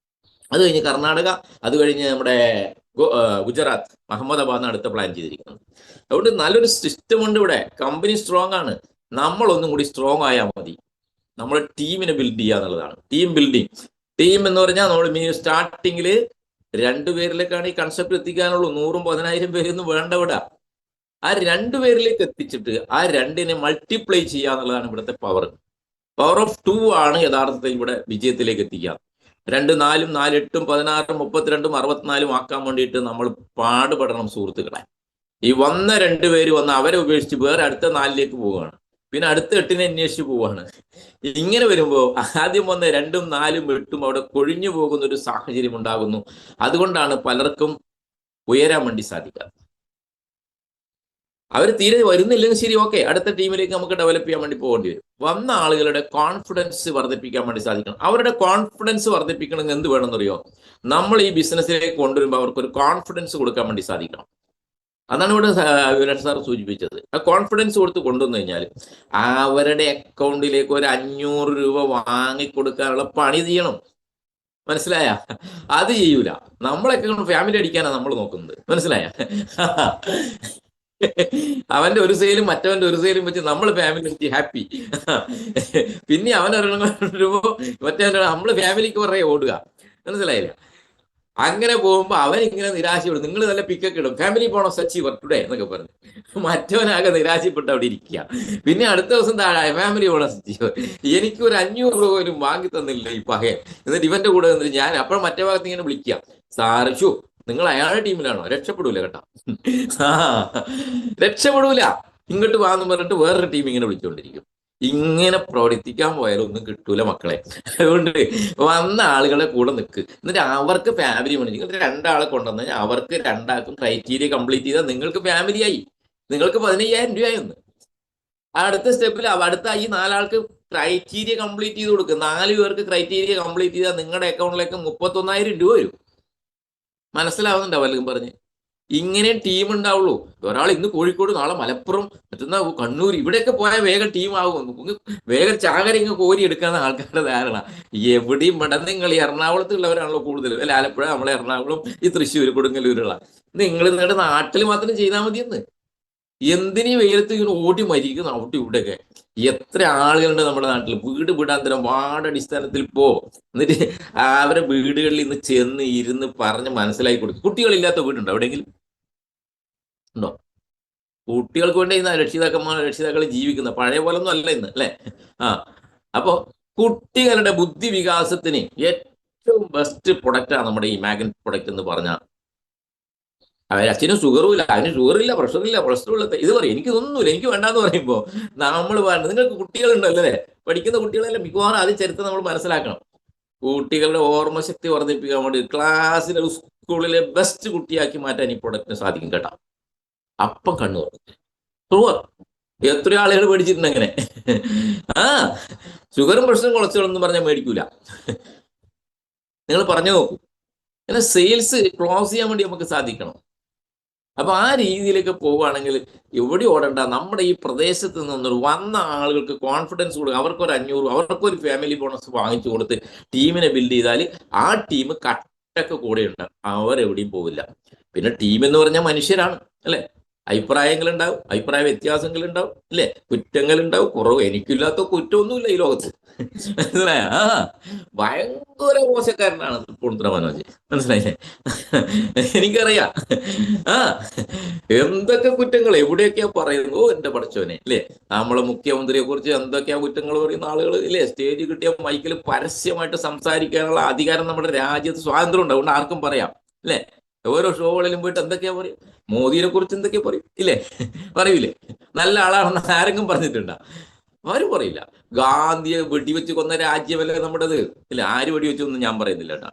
അത് കഴിഞ്ഞ് കർണാടക, അത് കഴിഞ്ഞ് നമ്മുടെ ഗുജറാത്ത് അഹമ്മദാബാദാണ് അടുത്ത പ്ലാൻ ചെയ്തിരിക്കുന്നത്. അതുകൊണ്ട് നല്ലൊരു സിസ്റ്റം ഉണ്ട് ഇവിടെ. കമ്പനി സ്ട്രോങ് ആണ്. നമ്മളൊന്നും കൂടി സ്ട്രോങ് ആയാൽ മതി. നമ്മൾ ടീമിനെ ബിൽഡ് ചെയ്യുക എന്നുള്ളതാണ്. Team building. ടീം എന്ന് പറഞ്ഞാൽ നമ്മൾ സ്റ്റാർട്ടിങ്ങിൽ 2 പേരിലേക്കാണ് ഈ കൺസെപ്റ്റ് എത്തിക്കാനുള്ളൂ. 100ഉം 10,000 പേരൊന്നും വേണ്ട ഇവിടെ. ആ 2 പേരിലേക്ക് എത്തിച്ചിട്ട് ആ 2നെ മൾട്ടിപ്ലൈ ചെയ്യുക എന്നുള്ളതാണ് ഇവിടുത്തെ പവർ. പവർ ഓഫ് 2 ആണ് യഥാർത്ഥത്തിൽ ഇവിടെ വിജയത്തിലേക്ക് എത്തിക്കുക. 2, 4, 4, 8, 16, 32, 64 ആക്കാൻ വേണ്ടിയിട്ട് നമ്മൾ പാടുപെടണം സുഹൃത്തുക്കളെ. ഈ വന്ന 2 പേര് വന്ന് അവരെ ഉപേക്ഷിച്ച് വേറെ അടുത്ത 4ലേക്ക് പോവുകയാണ്. പിന്നെ അടുത്ത 8നെ അന്വേഷിച്ച് പോവാണ്. ഇങ്ങനെ വരുമ്പോൾ ആദ്യം വന്ന 2ഉം 4ഉം 8ഉം അവിടെ കൊഴിഞ്ഞു പോകുന്ന ഒരു സാഹചര്യം ഉണ്ടാകുന്നു. അതുകൊണ്ടാണ് പലർക്കും ഉയരാൻ വേണ്ടി സാധിക്കാത്തത്. അവർ തീരെ വരുന്നില്ലെങ്കിൽ ശരി, ഓക്കെ, അടുത്ത ടീമിലേക്ക് നമുക്ക് ഡെവലപ്പ് ചെയ്യാൻ വേണ്ടി പോകേണ്ടി വരും. വന്ന ആളുകളുടെ കോൺഫിഡൻസ് വർദ്ധിപ്പിക്കാൻ വേണ്ടി സാധിക്കണം. അവരുടെ കോൺഫിഡൻസ് വർദ്ധിപ്പിക്കണമെങ്കിൽ എന്ത് വേണമെന്നറിയോ? നമ്മൾ ഈ ബിസിനസ്സിലേക്ക് കൊണ്ടുവരുമ്പോൾ അവർക്കൊരു കോൺഫിഡൻസ് കൊടുക്കാൻ വേണ്ടി സാധിക്കണം. അതാണ് ഇവിടെ വിരാട് സാർ സൂചിപ്പിച്ചത്. ആ കോൺഫിഡൻസ് കൊടുത്ത് കൊണ്ടുവന്നു കഴിഞ്ഞാൽ അവരുടെ അക്കൗണ്ടിലേക്ക് ഒരു 500 രൂപ വാങ്ങിക്കൊടുക്കാനുള്ള പണി ചെയ്യണം. മനസ്സിലായ? അത് ചെയ്യൂല. നമ്മളൊക്കെ ഫാമിലി അടിക്കാനാണ് നമ്മൾ നോക്കുന്നത്. മനസ്സിലായ? അവന്റെ ഒരു സെയിലും മറ്റവന്റെ ഒരു സെയിലും വെച്ച് നമ്മൾ ഫാമിലി ഹാപ്പി. പിന്നെ അവൻ രൂപ മറ്റേ നമ്മള് ഫാമിലിക്ക് പുറകെ ഓടുക. മനസ്സിലായില്ല? അങ്ങനെ പോകുമ്പോൾ അവൻ ഇങ്ങനെ നിരാശപ്പെടും. നിങ്ങൾ നല്ല പിക്കൊക്കെ ഇടും, ഫാമിലി പോണോ സച്ചി ടുഡേ എന്നൊക്കെ പറഞ്ഞു. മറ്റവനാകെ നിരാശപ്പെട്ട് അവിടെ ഇരിക്കുക. പിന്നെ അടുത്ത ദിവസം താഴെ ഫാമിലി പോണോ സച്ചി, എനിക്ക് ഒരു 500 രൂപ പോലും വാങ്ങി തന്നില്ല ഈ പഹയൻ. എന്നിട്ട് ഇവന്റെ കൂടെ വന്നിട്ട് ഞാൻ അപ്പോൾ മറ്റേ ഭാഗത്ത് ഇങ്ങനെ വിളിക്കുക, സാറ് ഷു നിങ്ങൾ അയാളുടെ ടീമിലാണോ? രക്ഷപ്പെടൂല കേട്ടോ. രക്ഷപ്പെടൂല. ഇങ്ങോട്ട് വാന്ന് പറഞ്ഞിട്ട് വേറൊരു ടീം ഇങ്ങനെ വിളിച്ചുകൊണ്ടിരിക്കും. ഇങ്ങനെ പ്രവർത്തിക്കാൻ പോയാലും ഒന്നും കിട്ടൂല മക്കളെ. അതുകൊണ്ട് വന്ന ആളുകളെ കൂടെ നിൽക്ക്. എന്നിട്ട് അവർക്ക് ഫാമിലി വേണം. നിങ്ങൾ 2 ആളെ കൊണ്ടുവന്നു കഴിഞ്ഞാൽ അവർക്ക് 2 ആൾക്കും ക്രൈറ്റീരിയ കംപ്ലീറ്റ് ചെയ്താൽ നിങ്ങൾക്ക് ഫാമിലിയായി. നിങ്ങൾക്ക് 15,000 രൂപയായിരുന്നു. അടുത്ത സ്റ്റെപ്പിൽ അടുത്ത ഈ 4 ആൾക്ക് ക്രൈറ്റീരിയ കംപ്ലീറ്റ് ചെയ്ത് കൊടുക്കുക. 4 പേർക്ക് ക്രൈറ്റീരിയ കംപ്ലീറ്റ് ചെയ്താൽ നിങ്ങളുടെ അക്കൗണ്ടിലേക്ക് 31,000 രൂപ വരും. മനസ്സിലാവുന്നുണ്ടോ വല്ലതും പറഞ്ഞ്? ഇങ്ങനെ ടീം ഉണ്ടാവുള്ളൂ. ഒരാൾ ഇന്ന് കോഴിക്കോട്, നാളെ മലപ്പുറം, മറ്റന്നാ കണ്ണൂർ, ഇവിടെയൊക്കെ പോയാൽ വേഗം ടീം ആകും. വേഗം ചാകര ഇങ്ങ് കോരി എടുക്കാന്ന ആൾക്കാരുടെ ധാരണ. എവിടെയും വേണ്ട. നിങ്ങൾ ഈ എറണാകുളത്തുള്ളവരാണല്ലോ കൂടുതൽ, അല്ലെ ആലപ്പുഴ, നമ്മളെ എറണാകുളം, ഈ തൃശ്ശൂർ, കൊടുങ്ങല്ലൂരുള്ള. നിങ്ങൾ നിങ്ങളുടെ നാട്ടിൽ മാത്രം ചെയ്താൽ മതിയെന്ന്. എന്തിനീ വെയിലത്ത് ഇങ്ങനെ ഓടി മരിക്കുന്ന അവിടെ ഇവിടെയൊക്കെ? എത്ര ആളുകളുണ്ട് നമ്മുടെ നാട്ടിൽ. വീട് വീടാന്തരം വാർഡടിസ്ഥാനത്തിൽ എന്നിട്ട് അവരെ വീടുകളിൽ ഇന്ന് ചെന്ന് ഇരുന്ന് പറഞ്ഞ് മനസ്സിലാക്കി കൊടുക്കും. കുട്ടികളില്ലാത്ത വീടുണ്ടോ എവിടെയെങ്കിലും? ഉണ്ടോ? കുട്ടികൾക്ക് വേണ്ടി ഇന്ന് രക്ഷിതാക്കൾ ജീവിക്കുന്ന പഴയ പോലെ ഒന്നും അല്ല ഇന്ന്, അല്ലെ? അപ്പൊ കുട്ടികളുടെ ബുദ്ധി വികാസത്തിന് ഏറ്റവും ബെസ്റ്റ് പ്രൊഡക്റ്റാണ് നമ്മുടെ ഈ മാഗ്നറ്റ് പ്രൊഡക്റ്റ് എന്ന് പറഞ്ഞാൽ. അച്ഛനും ഷുഗറും ഇല്ല, അതിന് ഷുഗറില്ല, പ്രഷറില്ല, കൊളസ്ട്രോൾ ഇല്ല. ഇത് പറയും എനിക്കിതൊന്നുമില്ല, എനിക്ക് വേണ്ടാന്ന് പറയുമ്പോൾ നമ്മൾ പറയുന്നത്, നിങ്ങൾക്ക് കുട്ടികളുണ്ടല്ലോ അല്ലേ? പഠിക്കുന്ന കുട്ടികളെല്ലാം മിക്കവാറും ആദ്യം ചരിത്രം നമ്മൾ മനസ്സിലാക്കണം. കുട്ടികളുടെ ഓർമ്മശക്തി വർദ്ധിപ്പിക്കാൻ വേണ്ടി ക്ലാസ്സിലെ സ്കൂളിലെ ബെസ്റ്റ് കുട്ടിയാക്കി മാറ്റാൻ ഈ പ്രൊഡക്റ്റിന് സാധിക്കും കേട്ടോ. അപ്പം കണ്ണു ഷുഗർ എത്രയോ ആളുകൾ മേടിച്ചിട്ടുണ്ട് അങ്ങനെ. ഷുഗറും പ്രഷറും കൊളസ്ട്രോളും ഒന്നും പറഞ്ഞാൽ മേടിക്കൂല. നിങ്ങൾ പറഞ്ഞു നോക്കൂ. അങ്ങനെ സെയിൽസ് ക്ലോസ് ചെയ്യാൻ വേണ്ടി നമുക്ക് സാധിക്കണം. അപ്പൊ ആ രീതിയിലേക്ക് പോവുകയാണെങ്കിൽ എവിടെ ഓടണ്ട. നമ്മുടെ ഈ പ്രദേശത്ത് നിന്നൊരു വന്ന ആളുകൾക്ക് കോൺഫിഡൻസ് കൊടുക്കുക. അവർക്കൊരു 500, അവർക്കൊരു ഫാമിലി ബോണസ് വാങ്ങിച്ചു കൊടുത്ത് ടീമിനെ ബിൽഡ് ചെയ്താൽ ആ ടീം കട്ടൊക്കെ കൂടെ ഉണ്ടാകും. അവരെവിടെയും പോവില്ല. പിന്നെ ടീം എന്ന് പറഞ്ഞാൽ മനുഷ്യരാണ്, അല്ലെ? അഭിപ്രായങ്ങളുണ്ടാവും, അഭിപ്രായ വ്യത്യാസങ്ങളുണ്ടാവും, അല്ലെ? കുറ്റങ്ങളുണ്ടാവും, കുറവ്. എനിക്കില്ലാത്ത കുറ്റമൊന്നുമില്ല ഈ ലോകത്ത്. മനസ്സിലായ? ഭയങ്കര മോശക്കാരനാണ് പൂണിത്തുറ മനോജ്. മനസ്സിലായില്ലേ? എനിക്കറിയാം. എന്തൊക്കെ കുറ്റങ്ങൾ എവിടെയൊക്കെയാ പറയുന്നു എന്റെ പഠിച്ചവനെ, അല്ലേ? നമ്മളെ മുഖ്യമന്ത്രിയെ കുറിച്ച് എന്തൊക്കെയാ കുറ്റങ്ങൾ പറയുന്ന ആളുകൾ, ഇല്ലേ? സ്റ്റേജ് കിട്ടിയ മൈക്കിൽ പരസ്യമായിട്ട് സംസാരിക്കാനുള്ള അധികാരം നമ്മുടെ രാജ്യത്ത് സ്വാതന്ത്ര്യം ഉണ്ട്. അതുകൊണ്ട് ആർക്കും പറയാം, അല്ലേ? ഓരോ ഷോകളിലും പോയിട്ട് എന്തൊക്കെയാ പറയും? മോദിയെ കുറിച്ച് എന്തൊക്കെയാ പറയും, ഇല്ലേ? പറയൂലേ? നല്ല ആളാണെന്ന് ആരെങ്കിലും പറഞ്ഞിട്ടുണ്ടോ? ആരും പറയില്ല. ഗാന്ധിയെ വെടിവെച്ച് കൊന്ന രാജ്യമല്ലേ നമ്മുടേത്, ഇല്ല? ആര് വെടിവെച്ചൊന്നും ഞാൻ പറയുന്നില്ല കേട്ടാ.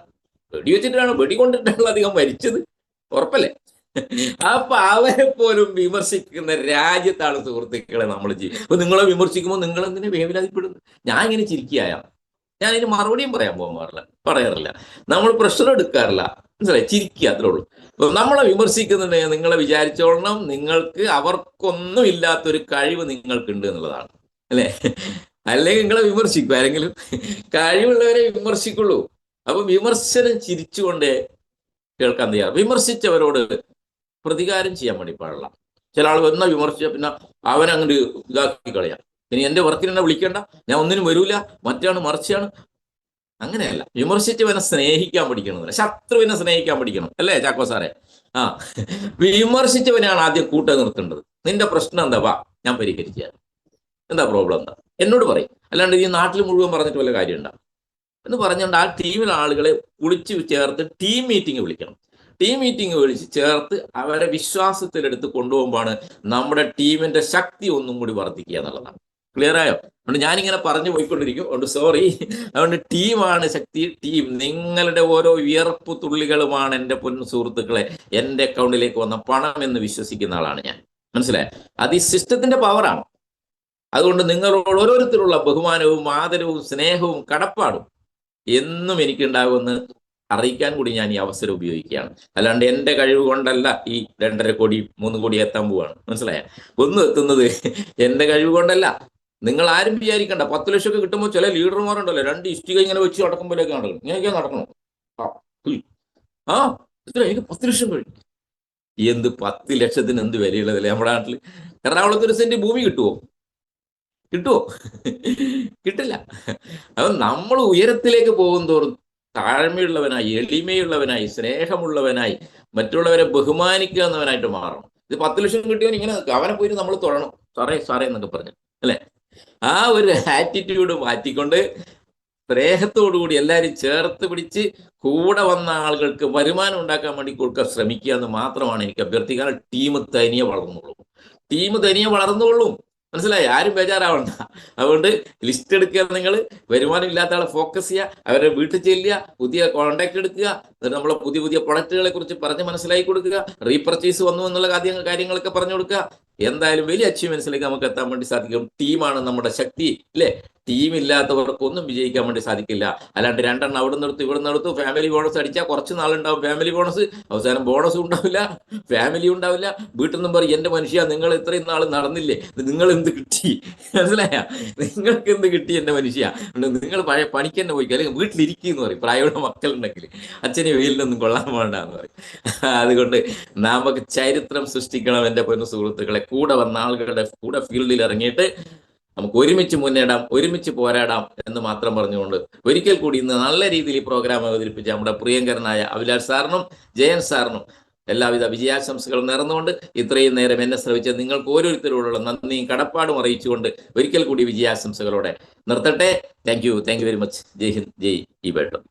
വെടിവെച്ചിട്ടാണ്, വെടികൊണ്ടിട്ടാണല്ലോ അധികം മരിച്ചത്, ഉറപ്പല്ലേ? അപ്പൊ അവരെ പോലും വിമർശിക്കുന്ന രാജ്യത്താണ് സുഹൃത്തുക്കളെ നമ്മൾ ചെയ്യും. അപ്പൊ നിങ്ങളെ വിമർശിക്കുമ്പോൾ നിങ്ങൾ എന്തിനാ വേവലാതിപ്പെടുന്നു? ഞാൻ ഇങ്ങനെ ചിരിക്കായ ഞാൻ ഇതിന് മറുപടിയും പറയാറില്ല. നമ്മൾ പ്രഷർ എടുക്കാറില്ല. മനസ്സിലായി? ചിരിക്കുക, അത്രേ ഉള്ളൂ. അപ്പൊ നമ്മളെ വിമർശിക്കുന്നുണ്ടെങ്കിൽ നിങ്ങളെ വിചാരിച്ചോളണം, നിങ്ങൾക്ക് അവർക്കൊന്നും ഇല്ലാത്തൊരു കഴിവ് നിങ്ങൾക്കുണ്ട് എന്നുള്ളതാണ്, അല്ലെ? അല്ലെങ്കിൽ നിങ്ങളെ വിമർശിക്കും ആരെങ്കിലും. കഴിവുള്ളവരെ വിമർശിക്കുള്ളൂ. അപ്പൊ വിമർശനം ചിരിച്ചുകൊണ്ടേ കേൾക്കാൻ തയ്യാറ്. വിമർശിച്ചവരോട് പ്രതികാരം ചെയ്യാൻ വേണ്ടി പാടില്ല. ചില ആൾ വന്നാൽ വിമർശിച്ച പിന്നെ അവനങ്ങോട്ട് ഇതാക്കി കളയാം. ഇനി എന്റെ വർക്കിന് എന്നെ വിളിക്കണ്ട, ഞാൻ ഒന്നിനും വരൂല, മറ്റാണ് മറിച്ചാണ്. അങ്ങനെയല്ല, വിമർശിച്ചവനെ സ്നേഹിക്കാൻ പഠിക്കണം, ശത്രുവിനെ സ്നേഹിക്കാൻ പഠിക്കണം, അല്ലേ ചാക്കോ സാറേ? ആ, വിമർശിച്ചവനെയാണ് ആദ്യം കൂട്ട നിർത്തേണ്ടത്. നിന്റെ പ്രശ്നം എന്താ, വാ ഞാൻ പരിഹരിച്ചു തരാം, എന്താ പ്രോബ്ലം എന്താ എന്നോട് പറയും, അല്ലാണ്ട് ഈ നാട്ടിൽ മുഴുവൻ പറഞ്ഞിട്ട് വല്ല കാര്യം ഉണ്ടാവും എന്ന് പറഞ്ഞുകൊണ്ട് ആ ടീമിലെ ആളുകളെ വിളിച്ച് ചേർത്ത് ടീം മീറ്റിംഗ് വിളിക്കണം. ടീം മീറ്റിംഗ് വിളിച്ച് ചേർത്ത് അവരെ വിശ്വാസത്തിലെടുത്ത് കൊണ്ടുപോകുമ്പോഴാണ് നമ്മുടെ ടീമിന്റെ ശക്തി ഒന്നും കൂടി വർദ്ധിക്കുക എന്നുള്ളതാണ്. ക്ലിയർ ആയോ? അതുകൊണ്ട് ഞാനിങ്ങനെ പറഞ്ഞു പോയിക്കൊണ്ടിരിക്കും, അതുകൊണ്ട് സോറി. അതുകൊണ്ട് ടീമാണ് ശക്തി. ടീം, നിങ്ങളുടെ ഓരോ വിയർപ്പ് തുള്ളികളുമാണ് എൻ്റെ പൊന്നു സുഹൃത്തുക്കളെ എൻ്റെ അക്കൗണ്ടിലേക്ക് വന്ന പണം എന്ന് വിശ്വസിക്കുന്ന ആളാണ് ഞാൻ. മനസ്സിലായോ? അത് ഈ സിസ്റ്റത്തിന്റെ പവറാണ്. അതുകൊണ്ട് നിങ്ങളോട് ഓരോരുത്തരുള്ള ബഹുമാനവും ആദരവും സ്നേഹവും കടപ്പാടും എന്നും എനിക്കുണ്ടാകുമെന്ന് അറിയിക്കാൻ കൂടി ഞാൻ ഈ അവസരം ഉപയോഗിക്കുകയാണ്. അല്ലാണ്ട് എൻ്റെ കഴിവ് കൊണ്ടല്ല ഈ 2.5 കോടി 3 കോടി എത്താൻ പോവാണ്. മനസ്സിലായ? ഒന്നും എത്തുന്നത് എൻ്റെ കഴിവ് കൊണ്ടല്ല. നിങ്ങൾ ആരും വിചാരിക്കണ്ട 10 ലക്ഷമൊക്കെ കിട്ടുമ്പോൾ ചില ലീഡർമാരുണ്ടല്ലോ 2 ഇഷ്ടിക ഇങ്ങനെ വെച്ച് നടക്കുമ്പോഴേക്ക് നടക്കണം. ഇങ്ങനെയൊക്കെ നടക്കണം. ആ ഇത്ര എനിക്ക് 10 ലക്ഷം കഴിഞ്ഞു. എന്ത് 10 ലക്ഷത്തിന് എന്ത് വിലയുള്ളതല്ലേ നമ്മുടെ നാട്ടിൽ? എറണാകുളത്ത് 1 സെന്റ് ഭൂമി കിട്ടുമോ? കിട്ടില്ല. അപ്പൊ നമ്മൾ ഉയരത്തിലേക്ക് പോകും തോറും താഴ്മയുള്ളവനായി, എളിമയുള്ളവനായി, സ്നേഹമുള്ളവനായി, മറ്റുള്ളവരെ ബഹുമാനിക്കുക എന്നവനായിട്ട് മാറണം. ഇത് 10 ലക്ഷം കിട്ടിയവൻ ഇങ്ങനെ അവനെ പോയിട്ട് നമ്മൾ തൊഴണം, സാറേ സാറേ എന്നൊക്കെ പറഞ്ഞു, അല്ലെ? ആ ഒരു ആറ്റിറ്റ്യൂഡ് മാറ്റിക്കൊണ്ട് സ്നേഹത്തോടുകൂടി എല്ലാവരും ചേർത്ത് പിടിച്ച് കൂടെ വന്ന ആളുകൾക്ക് വരുമാനം ഉണ്ടാക്കാൻ വേണ്ടി കൊടുക്കാൻ ശ്രമിക്കുക എന്ന് മാത്രമാണ് എനിക്ക് അഭ്യർത്ഥിക്കാൻ. ടീം തനിയെ വളർന്നുകൊള്ളും. മനസ്സിലായി? ആരും ബേജാറാവണ്ട. അതുകൊണ്ട് ലിസ്റ്റ് എടുക്കുക, നിങ്ങൾ വരുമാനം ഇല്ലാത്ത ആളെ ഫോക്കസ് ചെയ്യുക, അവരുടെ വീട്ടിൽ ചെല്ലുക, പുതിയ കോൺടാക്ട് എടുക്കുക, നമ്മളെ പുതിയ പ്രൊഡക്റ്റുകളെ കുറിച്ച് പറഞ്ഞ് മനസ്സിലാക്കി കൊടുക്കുക, റീപർച്ചേസ് വന്നു എന്നുള്ള കാര്യങ്ങളൊക്കെ പറഞ്ഞു കൊടുക്കുക. എന്തായാലും വലിയ അച്ചീവ്മെന്റ്സിലേക്ക് നമുക്ക് എത്താൻ വേണ്ടി സാധിക്കും. ടീമാണ് നമ്മുടെ ശക്തി, അല്ലേ? ടീം ഇല്ലാത്തവർക്കൊന്നും വിജയിക്കാൻ വേണ്ടി സാധിക്കില്ല. അല്ലാണ്ട് 2 എണ്ണം അവിടെ നിന്നെടുത്ത് ഇവിടെ നിന്നെടുത്ത് ഫാമിലി ബോണസ് അടിച്ചാൽ കുറച്ച് നാളുണ്ടാവും ഫാമിലി ബോണസ്, അവസാനം ബോണസും ഉണ്ടാവില്ല, ഫാമിലി ഉണ്ടാവില്ല. വീട്ടിൽ നിന്നും പറയും, എന്റെ മനുഷ്യ നിങ്ങൾ ഇത്രയും നാൾ നടന്നില്ലേ, നിങ്ങൾ എന്ത് കിട്ടി? മനസ്സിലായ? നിങ്ങൾക്ക് എന്ത് കിട്ടി എന്റെ മനുഷ്യ? നിങ്ങൾ പഴയ പണിക്ക് തന്നെ പോയി, അല്ലെങ്കിൽ വീട്ടിലിരിക്കുന്നു പറയും. പ്രായമുള്ള മക്കളുണ്ടെങ്കിൽ അച്ഛനെ വെയിലൊന്നും കൊള്ളാൻ വേണ്ട എന്ന് പറയും. അതുകൊണ്ട് നമുക്ക് ചരിത്രം സൃഷ്ടിക്കണം എൻ്റെ പൊന്നു സുഹൃത്തുക്കളെ. കൂടെ വന്ന ആളുകളുടെ കൂടെ ഫീൽഡിൽ ഇറങ്ങിയിട്ട് നമുക്ക് ഒരുമിച്ച് മുന്നേറാം, ഒരുമിച്ച് പോരാടാം എന്ന് മാത്രം പറഞ്ഞുകൊണ്ട് ഒരിക്കൽ കൂടി ഇന്ന് നല്ല രീതിയിൽ ഈ പ്രോഗ്രാം അവതരിപ്പിച്ച നമ്മുടെ പ്രിയങ്കരനായ അഭിലാഷ് സാറിനും ജയൻ സാറിനും എല്ലാവിധ വിജയാശംസകൾ നേർന്നുകൊണ്ട് ഇത്രയും നേരം എന്നെ ശ്രമിച്ച നിങ്ങൾക്ക് ഓരോരുത്തരോടുള്ള നന്ദിയും കടപ്പാടും അറിയിച്ചുകൊണ്ട് ഒരിക്കൽ കൂടി വിജയാശംസകളോടെ നിർത്തട്ടെ. Thank you very much. Jai Hind, Jai ഈ വേൾഡ്.